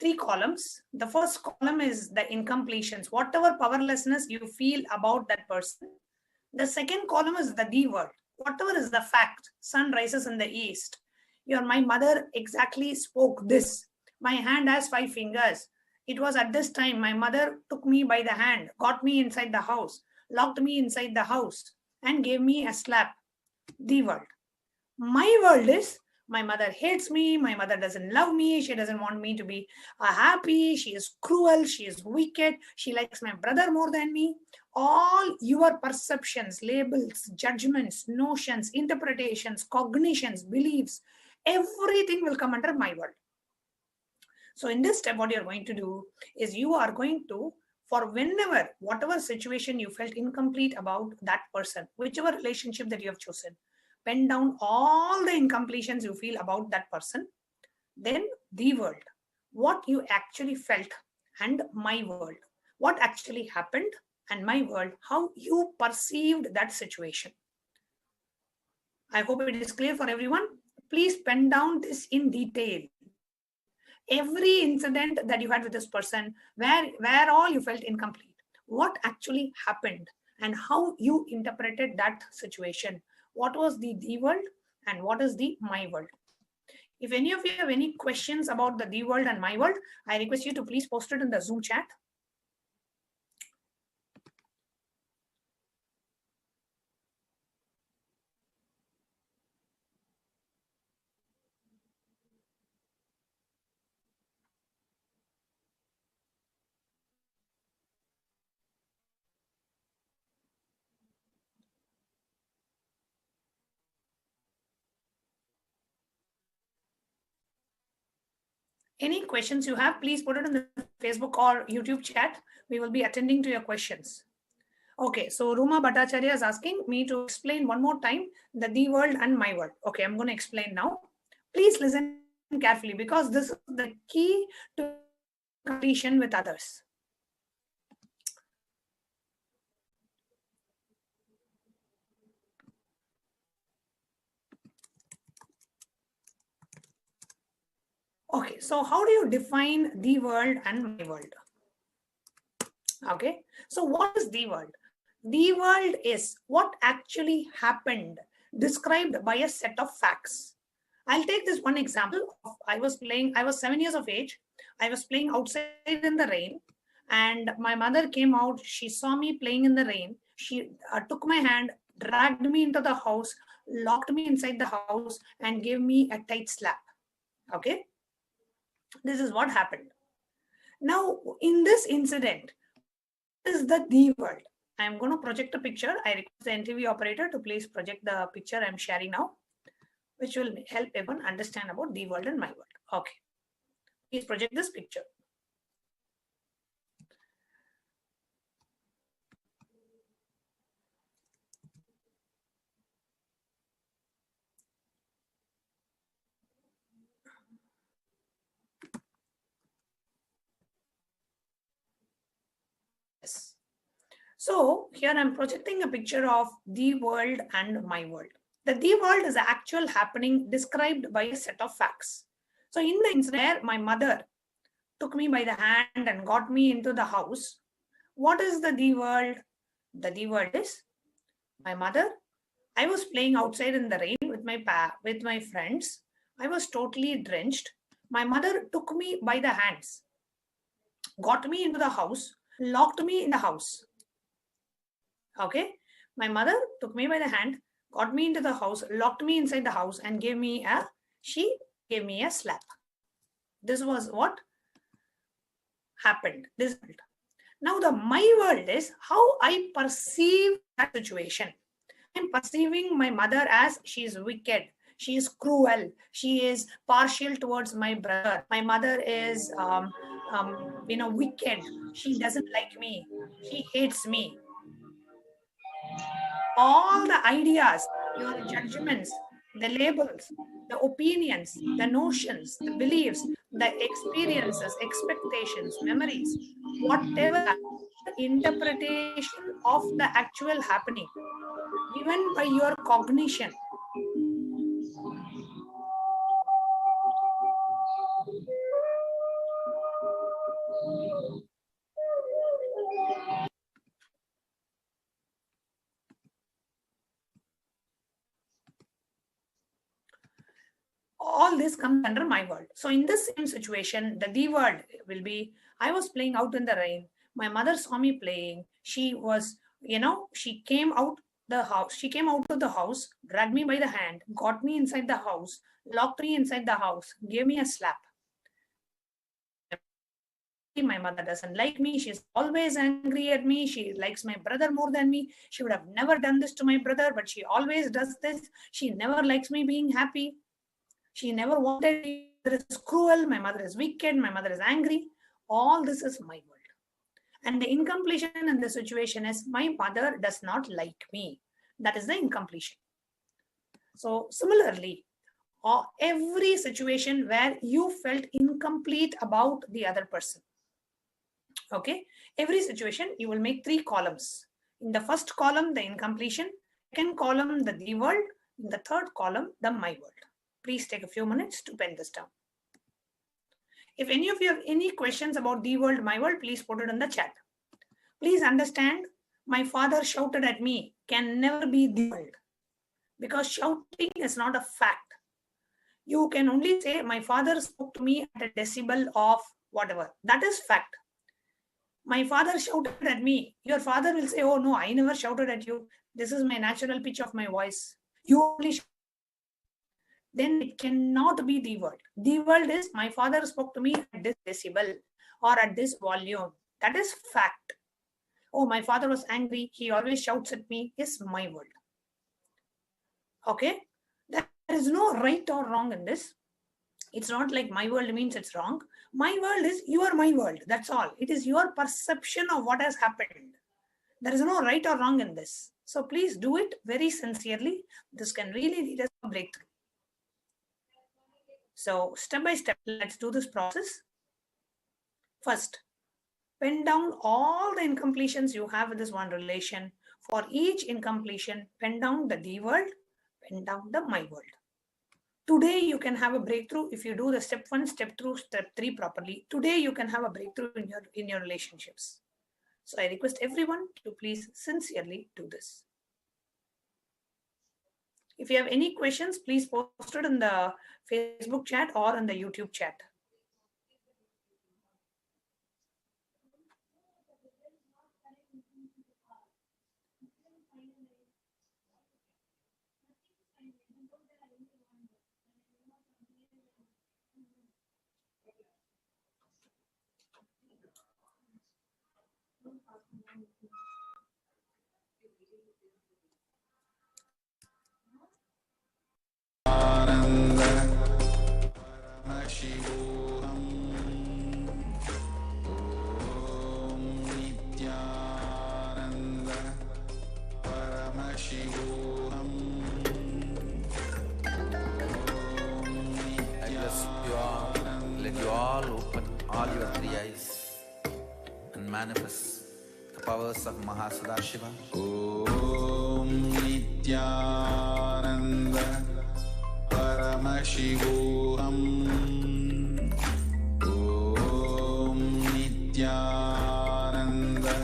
3 columns. The first column is the incompletions, whatever powerlessness you feel about that person. The second column is the D word. Whatever is the fact, sun rises in the east. My mother exactly spoke this. My hand has 5 fingers. It was at this time my mother took me by the hand, got me inside the house, locked me inside the house, and gave me a slap. The world. My world is my mother hates me, my mother doesn't love me, she doesn't want me to be happy, she is cruel, she is wicked, she likes my brother more than me. All your perceptions, labels, judgments, notions, interpretations, cognitions, beliefs, everything will come under my world. So in this step, what you're going to do is you are going to, for whenever, whatever situation you felt incomplete about that person, whichever relationship that you have chosen, pen down all the incompletions you feel about that person, then the world, what you actually felt, and my world, what actually happened, and my world, how you perceived that situation. I hope it is clear for everyone. Please pen down this in detail. Every incident that you had with this person, where all you felt incomplete, what actually happened, and how you interpreted that situation. What was the world and what is the my world? If any of you have any questions about the world and my world, I request you to please post it in the Zoom chat. Any questions you have, please put it in the Facebook or YouTube chat. We will be attending to your questions. Okay, so Ruma Bhattacharya is asking me to explain one more time the world and my world. Okay, I'm going to explain now. Please listen carefully because this is the key to completion with others. Okay, so how do you define the world and my world? Okay, so what is the world? The world is what actually happened, described by a set of facts. I'll take this one example. I was 7 years of age. I was playing outside in the rain, and my mother came out. She saw me playing in the rain. She took my hand, dragged me into the house, locked me inside the house, and gave me a tight slap. Okay, this is what happened. Now, in this incident, is the world. I'm going to project a picture. I request the NTV operator to please project the picture I'm sharing now, which will help everyone understand about the world and my world. Okay. Please project this picture. Yes. So here I'm projecting a picture of the world and my world. The world is actual happening described by a set of facts. So in the incident where my mother took me by the hand and got me into the house, what is the world? The world is my mother. I was playing outside in the rain with my friends. I was totally drenched. My mother took me by the hands, got me into the house, locked me in the house. Okay, my mother took me by the hand, got me into the house, locked me inside the house, and gave me a slap. This was what happened. Now my world is how I perceive that situation. I'm perceiving my mother as she is wicked, she is cruel, she is partial towards my brother. My mother is wicked. She doesn't like me. She hates me. All the ideas, your judgments, the labels, the opinions, the notions, the beliefs, the experiences, expectations, memories, whatever interpretation of the actual happening given by your cognition. this comes under my world. So in this same situation, the world will be, I was playing out in the rain. My mother saw me playing. She was, she came out the house. She came out of the house, dragged me by the hand, got me inside the house, locked me inside the house, gave me a slap. My mother doesn't like me. She's always angry at me. She likes my brother more than me. She would have never done this to my brother, but she always does this. She never likes me being happy. She never wanted me. My mother is cruel. My mother is wicked. My mother is angry. All this is my world. And the incompletion in the situation is my mother does not like me. That is the incompletion. So similarly, every situation where you felt incomplete about the other person. Okay, every situation you will make 3 columns. In the first column, the incompletion. Second column, the world. In the third column, the my world. Please take a few minutes to pen this down. If any of you have any questions about the world, my world, please put it in the chat. Please understand, my father shouted at me can never be the world, because shouting is not a fact. You can only say my father spoke to me at a decibel of whatever. That is fact. My father shouted at me. Your father will say, oh no, I never shouted at you. This is my natural pitch of my voice. You only then it cannot be the world. The world is my father spoke to me at this decibel or at this volume. That is fact. Oh, my father was angry. He always shouts at me. Is my world. Okay? There is no right or wrong in this. It's not like my world means it's wrong. My world is you are my world. That's all. It is your perception of what has happened. There is no right or wrong in this. So please do it very sincerely. This can really lead us to a breakthrough. So step by step, let's do this process. First, pen down all the incompletions you have with this one relation. For each incompletion, pen down the world, pen down the my world. Today you can have a breakthrough if you do the step 1, step 2, step 3 properly. Today you can have a breakthrough in your relationships. So I request everyone to please sincerely do this. If you have any questions, please post it in the Facebook chat or in the YouTube chat. Paramashivoham. Om Nithyananda Paramashivoham. I bless you all. Let you all open all your 3 eyes and manifest the powers of Mahasudashiva. Om Nithyananda Paramashivoham. Om Nithyananda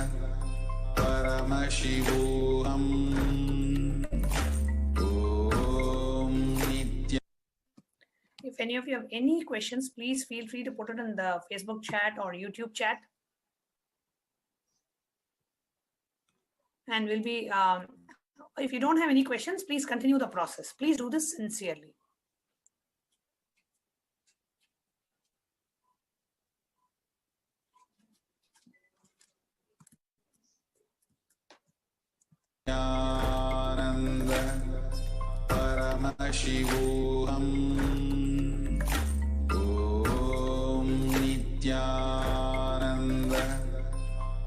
Paramashivoham. Om Nithyananda. If any of you have any questions, please feel free to put it in the Facebook chat or YouTube chat. And we'll be, if you don't have any questions, please continue the process. Please do this sincerely. Nithyananda Paramashivoham. Om Nithyananda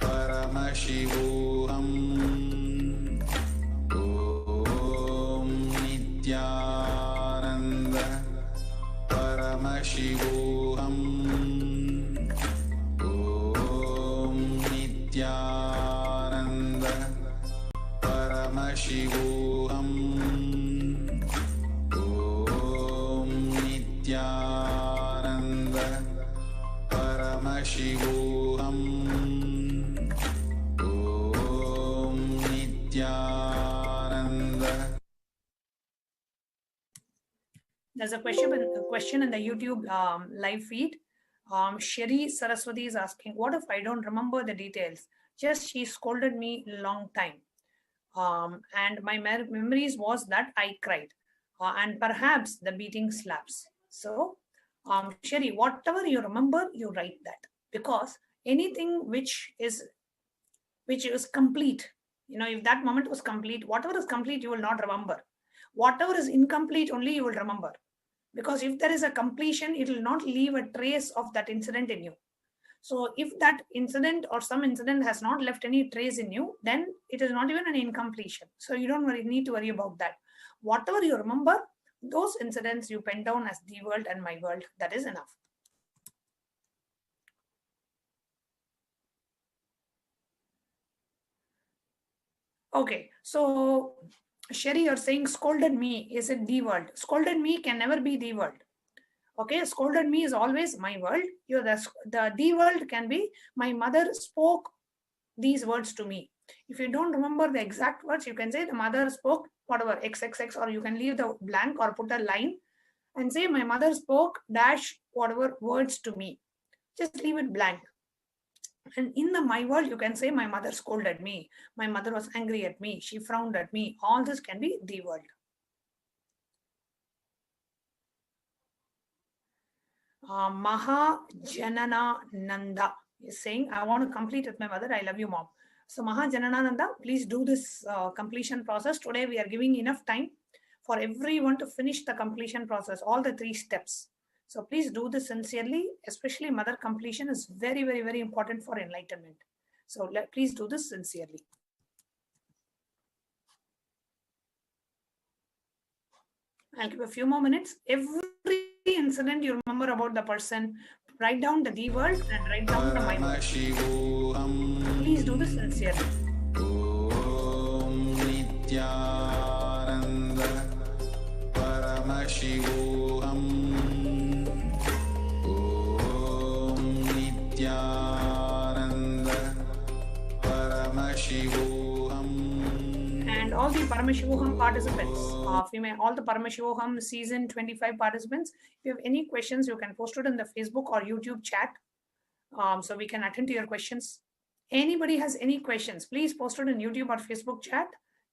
Paramashivoham. Om Nithyananda Paramashivoham. Om Nithyananda Paramashivoham. Om Nithyananda Paramashivoham. Om Nithyananda. There's a question in the YouTube live feed. Shri Saraswati is asking, what if I don't remember the details? Just she scolded me long time. And my memories was that I cried. And perhaps the beating slaps. So, Shri, whatever you remember, you write that. Because anything which is complete, if that moment was complete, whatever is complete, you will not remember. Whatever is incomplete, only you will remember. Because if there is a completion, it will not leave a trace of that incident in you. So if that incident or some incident has not left any trace in you, then it is not even an incompletion. So you don't need to worry about that. Whatever you remember, those incidents you pen down as the world and my world. That is enough. Okay, so Sherry, you're saying scolded me. Is it the world? Scolded me can never be the world. Okay, scolded me is always my world. The world can be my mother spoke these words to me. If you don't remember the exact words, you can say the mother spoke whatever XXX, or you can leave the blank or put a line and say my mother spoke dash whatever words to me. Just leave it blank. And in the my world, you can say my mother scolded me. My mother was angry at me. She frowned at me. All this can be the world. Mahajanana Nanda is saying, I want to complete with my mother. I love you, mom. So Mahajanana Nanda, please do this completion process. Today we are giving enough time for everyone to finish the completion process, all the 3 steps. So please do this sincerely, especially mother completion is very, very, very important for enlightenment. So please do this sincerely. I'll give a few more minutes. Every incident you remember about the person, write down the D word and write down the my word. Please do this sincerely. Om Nithyananda Paramashivoham. Om Nithyananda Paramashivoham. And all the Paramashivoham participants, all the Paramashivoham season 25 participants, if you have any questions, you can post it in the Facebook or YouTube chat, so we can attend to your questions. Anybody has any questions, please post it in YouTube or Facebook chat.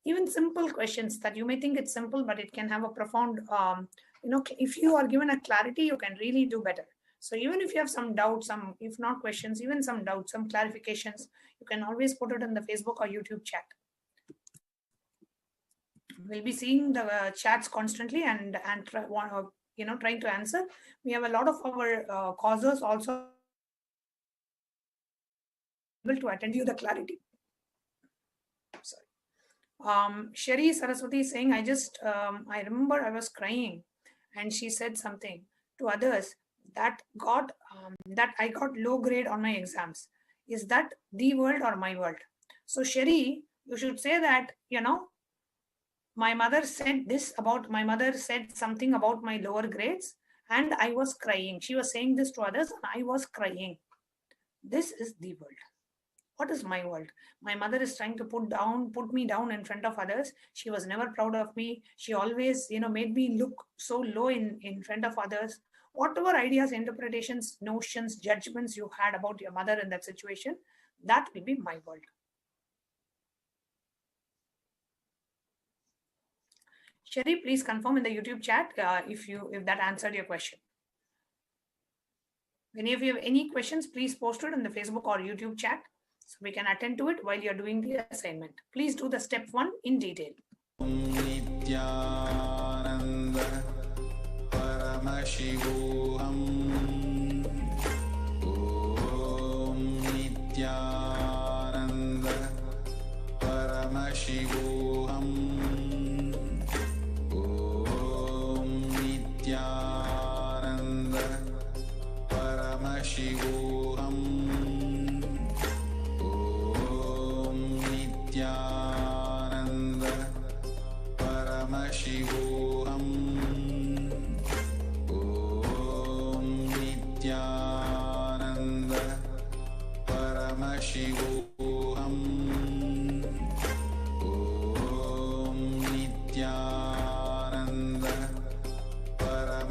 Even simple questions that you may think it's simple, but it can have a profound, if you are given a clarity, you can really do better. So even if you have some doubts, if not questions, even some doubts, some clarifications, you can always put it in the Facebook or YouTube chat. We'll be seeing the chats constantly and trying to answer. We have a lot of our causers also able to attend you the clarity. Sorry. Shri Saraswati is saying, I remember I was crying and she said something to others that I got low grade on my exams. Is that the world or my world? So Shri, you should say that, my mother said something about my lower grades and I was crying. She was saying this to others and I was crying. This is the world. What is my world? My mother is trying to put me down in front of others. She was never proud of me. She always, made me look so low in front of others. Whatever ideas, interpretations, notions, judgments you had about your mother in that situation, that will be my world. Sherry, please confirm in the YouTube chat if that answered your question. If you have any questions, please post it in the Facebook or YouTube chat so we can attend to it while you're doing the assignment. Please do the step 1 in detail. Om Nithyananda Paramashivoham. Om Nithyananda Paramashivoham. Nithyananda Paramashivoham. Om Nithyananda Paramashivoham. Om Nithyananda Paramashivoham. Om Nithyananda Paramashivoham.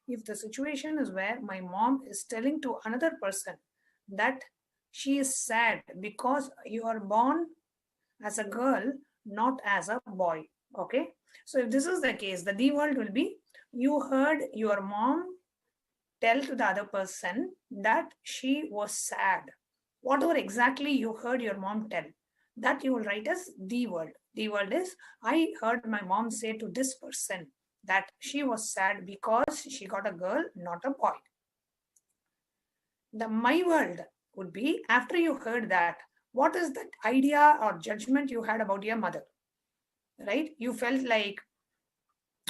If the situation is where my mom is telling to another person that she is sad because you are born as a girl, not as a boy. Okay. So if this is the case, the D word will be, you heard your mom tell to the other person that she was sad. Whatever exactly you heard your mom tell, that you will write as the word. The word is, I heard my mom say to this person that she was sad because she got a girl, not a boy. The my world would be, after you heard that, what is that idea or judgment you had about your mother? Right? You felt like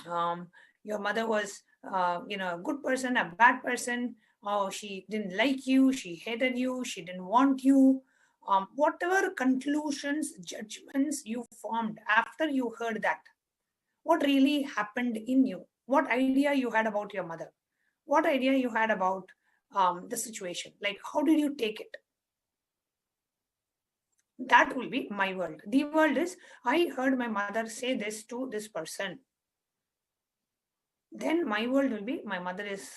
your mother was, a good person, a bad person. Oh, she didn't like you, she hated you, she didn't want you. Whatever conclusions, judgments you formed after you heard that, what really happened in you? What idea you had about your mother? What idea you had about the situation? Like, how did you take it? That will be my world. The world is, I heard my mother say this to this person. Then my world will be, my mother is,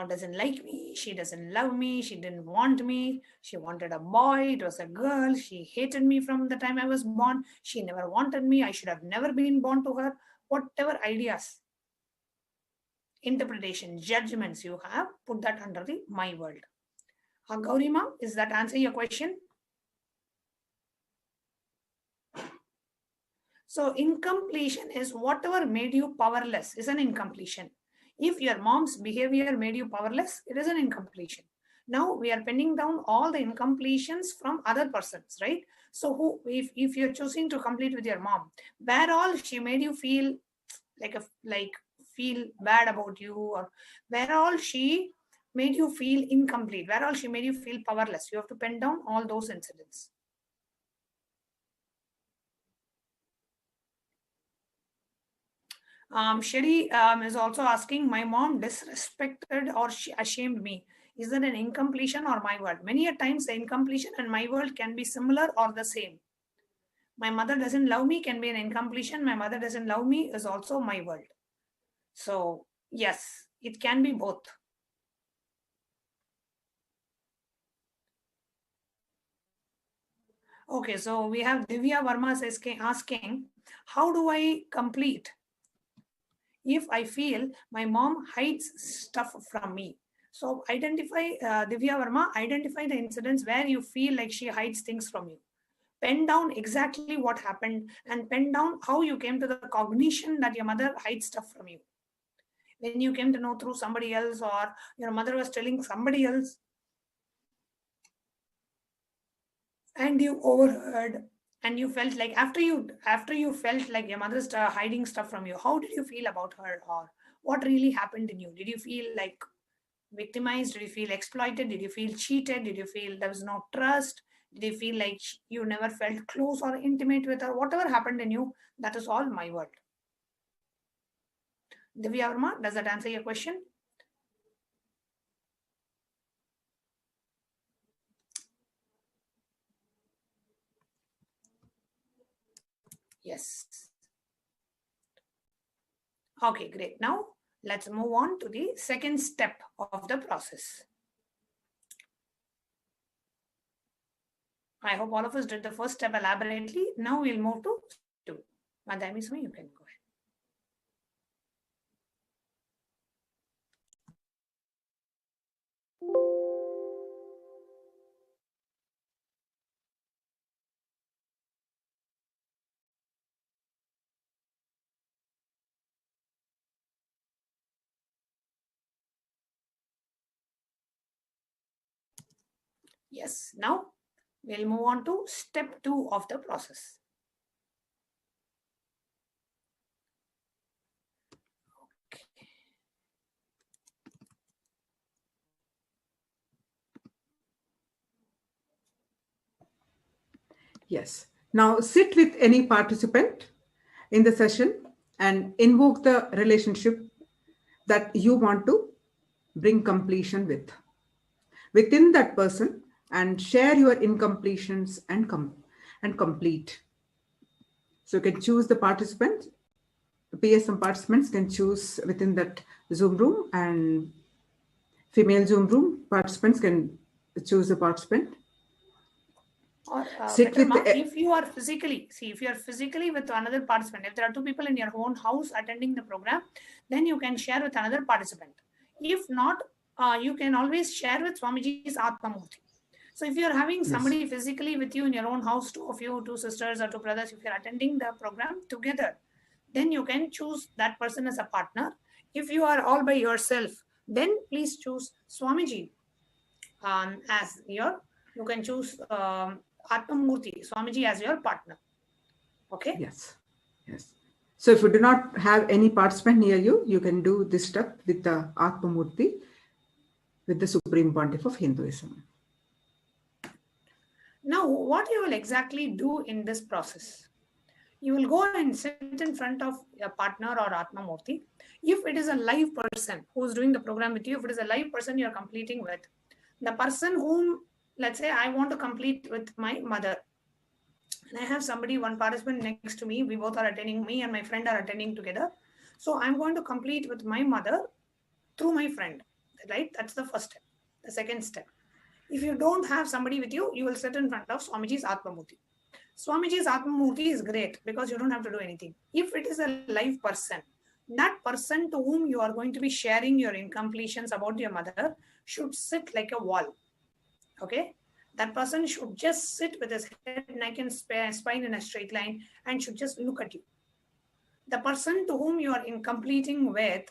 doesn't like me, she doesn't love me, she didn't want me, she wanted a boy, it was a girl, she hated me from the time I was born, she never wanted me, I should have never been born to her. Whatever ideas, interpretation, judgments you have, put that under the my world. Gauri ma'am, is that answer your question? So incompletion is whatever made you powerless is an incompletion. If your mom's behavior made you powerless, it is an incompletion. Now we are penning down all the incompletions from other persons, right? So if you're choosing to complete with your mom, where all she made you feel feel bad about you, or where all she made you feel incomplete, where all she made you feel powerless, you have to pen down all those incidents. Sherry is also asking, my mom disrespected or ashamed me. Is that an incompletion or my world? Many a times the incompletion and my world can be similar or the same. My mother doesn't love me can be an incompletion. My mother doesn't love me is also my world. So yes, it can be both. Okay, so we have Divya Verma asking, how do I complete if I feel my mom hides stuff from me? So identify, Divya Verma, identify the incidents where you feel like she hides things from you. Pen down exactly what happened and pen down how you came to the cognition that your mother hides stuff from you. When you came to know through somebody else, or your mother was telling somebody else and you overheard, and you felt like after you felt like your mother's hiding stuff from you, how did you feel about her, or what really happened in you? Did you feel like victimized? Did you feel exploited? Did you feel cheated? Did you feel there was no trust? Did you feel like you never felt close or intimate with her? Whatever happened in you, that is all my world. Divya Verma, does that answer your question? Yes. Okay, great. Now let's move on to the second step of the process. I hope all of us did the first step elaborately. Now we'll move to 2. Madhami, you can go ahead. Yes, now we'll move on to step 2 of the process. Okay. Yes. Now sit with any participant in the session and invoke the relationship that you want to bring completion with within that person, and share your incompletions and complete. So you can choose the participant PSM participants can choose within that Zoom room, and female Zoom room participants can choose a participant. Or Sit better, with Ma, the, if you are physically, see, if you are physically with another participant, if there are two people in your own house attending the program, then you can share with another participant. If not, you can always share with Swamiji's Atmamurti. So if you are having somebody physically with you in your own house, two of you, two sisters or two brothers, if you are attending the program together, then you can choose that person as a partner. If you are all by yourself, then please choose Swamiji as your, you can choose Atmamurti, Swamiji as your partner. Okay? yes. So if you do not have any participant near you, you can do this step with the Atmamurti, with the Supreme Pontiff of Hinduism. Now, what you will exactly do in this process? You will go and sit in front of a partner or Atmamurti. If it is a live person who is doing the program with you, if it is a live person you are completing with, the person whom, let's say, I want to complete with my mother. And I have somebody, one participant next to me, we both are attending, me and my friend are attending together. So I'm going to complete with my mother through my friend, right? That's the first step. The second step, if you don't have somebody with you, you will sit in front of Swamiji's Atmamurti. Swamiji's Atmamurti is great because you don't have to do anything. If it is a live person, that person to whom you are going to be sharing your incompletions about your mother should sit like a wall. Okay? That person should just sit with his head, neck and spine in a straight line and should just look at you. The person to whom you are completing with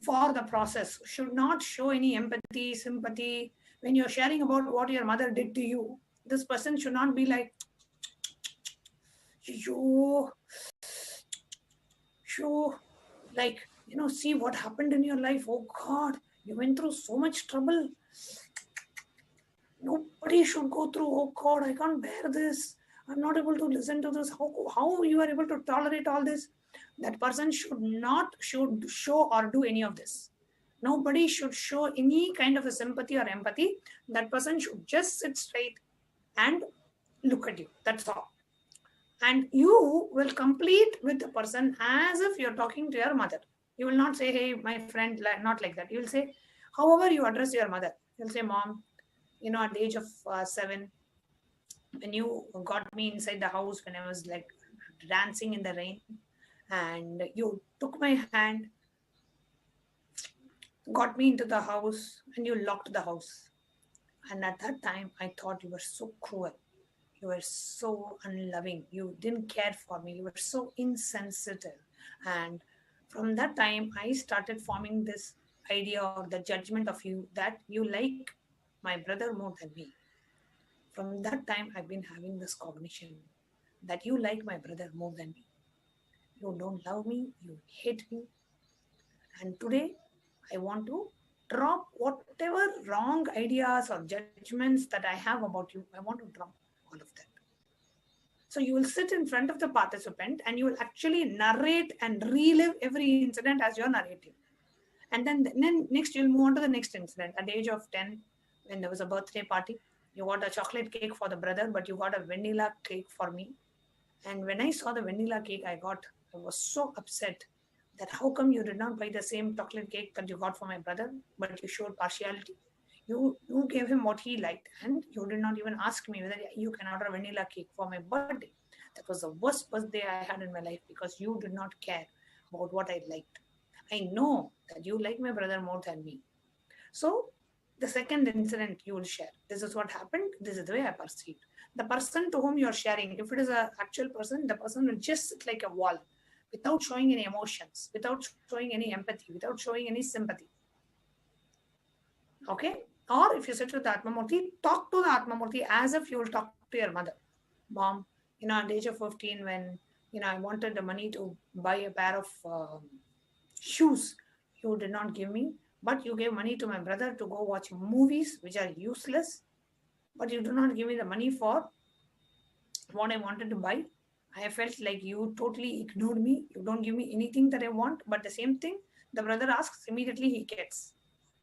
for the process should not show any empathy, sympathy. When you're sharing about what your mother did to you, this person should not be like, you, like, see what happened in your life. Oh God, you went through so much trouble. Nobody should go through. Oh God, I can't bear this. I'm not able to listen to this. How you are able to tolerate all this? That person should show or do any of this. Nobody should show any kind of a sympathy or empathy. That person should just sit straight and look at you. That's all. And you will complete with the person as if you're talking to your mother. You will not say, hey, my friend, not like that. You will say, however you address your mother. You'll say, Mom, at the age of 7, when you got me inside the house, when I was like dancing in the rain, and you took my hand, got me into the house, and you locked the house. And at that time, I thought you were so cruel. You were so unloving. You didn't care for me. You were so insensitive. And from that time, I started forming this idea or the judgment of you that you like my brother more than me. From that time, I've been having this cognition that you like my brother more than me. You don't love me. You hate me. And today, I want to drop whatever wrong ideas or judgments that I have about you. I want to drop all of that. So you will sit in front of the participant and you will actually narrate and relive every incident as you're narrating. And then next you'll move on to the next incident. At the age of 10, when there was a birthday party, you got a chocolate cake for the brother, but you got a vanilla cake for me. And when I saw the vanilla cake, I was so upset that how come you did not buy the same chocolate cake that you got for my brother, but you showed partiality. You gave him what he liked, and you did not even ask me whether you can order a vanilla cake for my birthday. That was the worst birthday I had in my life because you did not care about what I liked. I know that you like my brother more than me. So the second incident you will share. This is what happened. This is the way I perceived. The person to whom you are sharing, if it is an actual person, the person will just sit like a wall without showing any emotions, without showing any empathy, without showing any sympathy. Okay? Or if you sit with the Atmamurti, talk to the Atmamurti as if you will talk to your mother. Mom, at the age of 15, when I wanted the money to buy a pair of shoes, you did not give me, but you gave money to my brother to go watch movies which are useless, but you do not give me the money for what I wanted to buy. I felt like you totally ignored me. You don't give me anything that I want, but the same thing the brother asks, immediately he gets.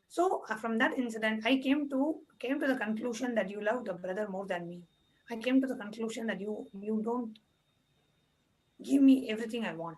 So from that incident, I came to the conclusion that you love the brother more than me. I came to the conclusion that you don't give me everything I want.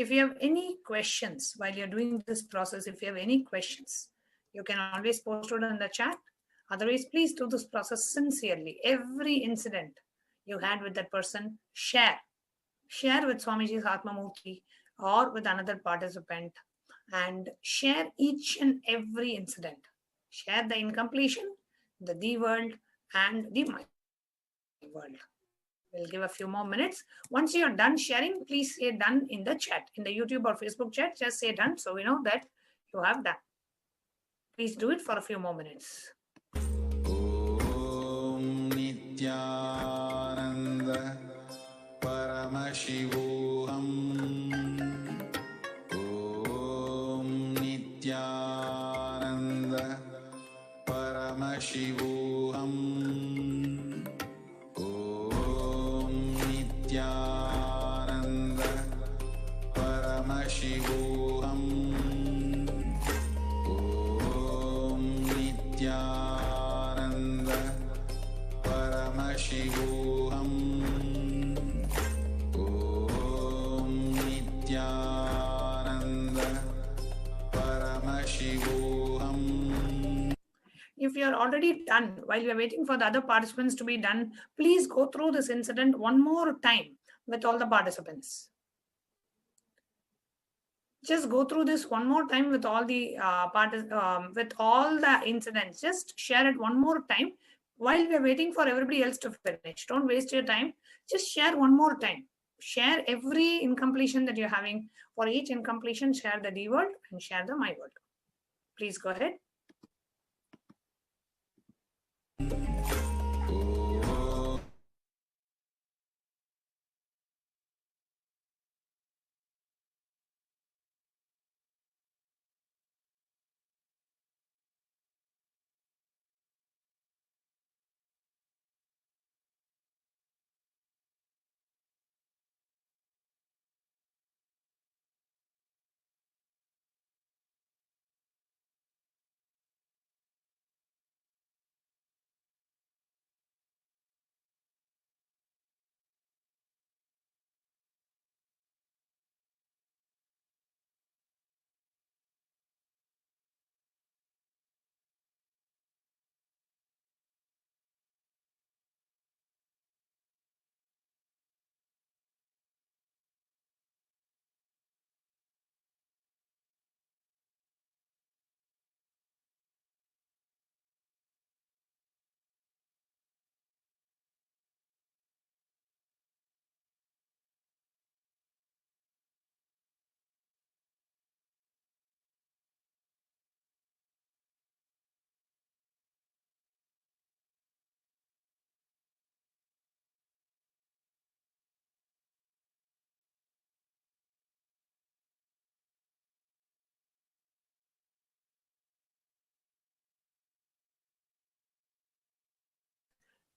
If you have any questions while you're doing this process, if you have any questions, you can always post it in the chat. Otherwise, please do this process sincerely. Every incident you had with that person, share. Share with Swamiji's Atma Murti or with another participant, and share each and every incident. Share the incompletion, the world, and the my world. We'll give a few more minutes. Once you're done sharing, please say done in the chat. In the YouTube or Facebook chat, just say done so we know that you have done. Please do it for a few more minutes. Om Nithyananda Paramashivoham. Om Nithyananda Paramashivoham. Om Nithyananda Paramashivoham. Om Nithyananda Paramashivoham. Om Nithyananda Paramashivoham. If you're already done, while you're waiting for the other participants to be done, please go through this incident one more time with all the participants. Just go through this one more time with all the with all the incidents. Just share it one more time while we're waiting for everybody else to finish. Don't waste your time. Just share one more time. Share every incompletion that you're having. For each incompletion, share the D word and share the my word. Please go ahead.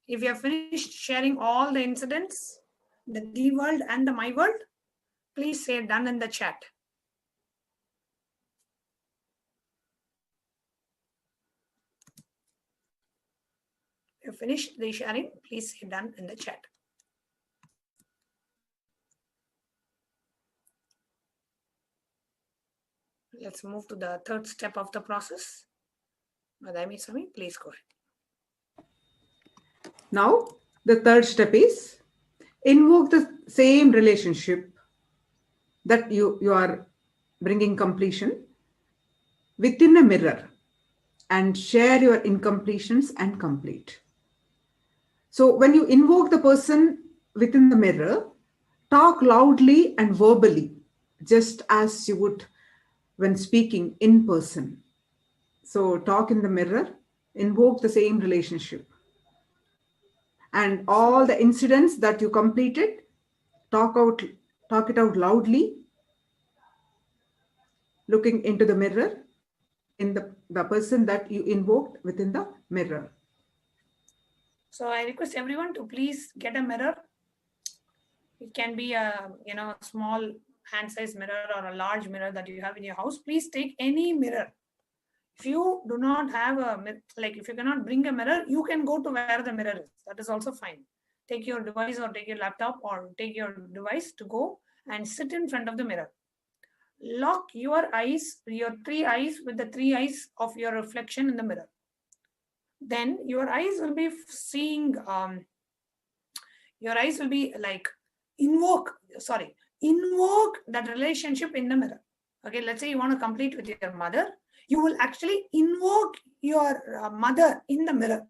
If you have finished sharing all the incidents, the D world and the my world, please say done in the chat. If you have finished the sharing, please say done in the chat. Let's move to the third step of the process. Madhami Swami, please go ahead. Now, the third step is invoke the same relationship that you are bringing completion within a mirror and share your incompletions and complete. So when you invoke the person within the mirror, talk loudly and verbally, just as you would when speaking in person. So talk in the mirror, invoke the same relationship. And all the incidents that you completed, talk it out loudly, looking into the mirror, in the person that you invoked within the mirror. So I request everyone to please get a mirror. It can be a small hand-sized mirror or a large mirror that you have in your house. Please take any mirror. If you do not have if you cannot bring a mirror, you can go to where the mirror is. That is also fine. Take your device or take your laptop or take your device to go and sit in front of the mirror. lock your eyes, your 3 eyes, with the 3 eyes of your reflection in the mirror. Then your eyes will be seeing, your eyes will be like invoke that relationship in the mirror. Okay, let's say you want to complete with your mother. You will actually invoke your mother in the mirror.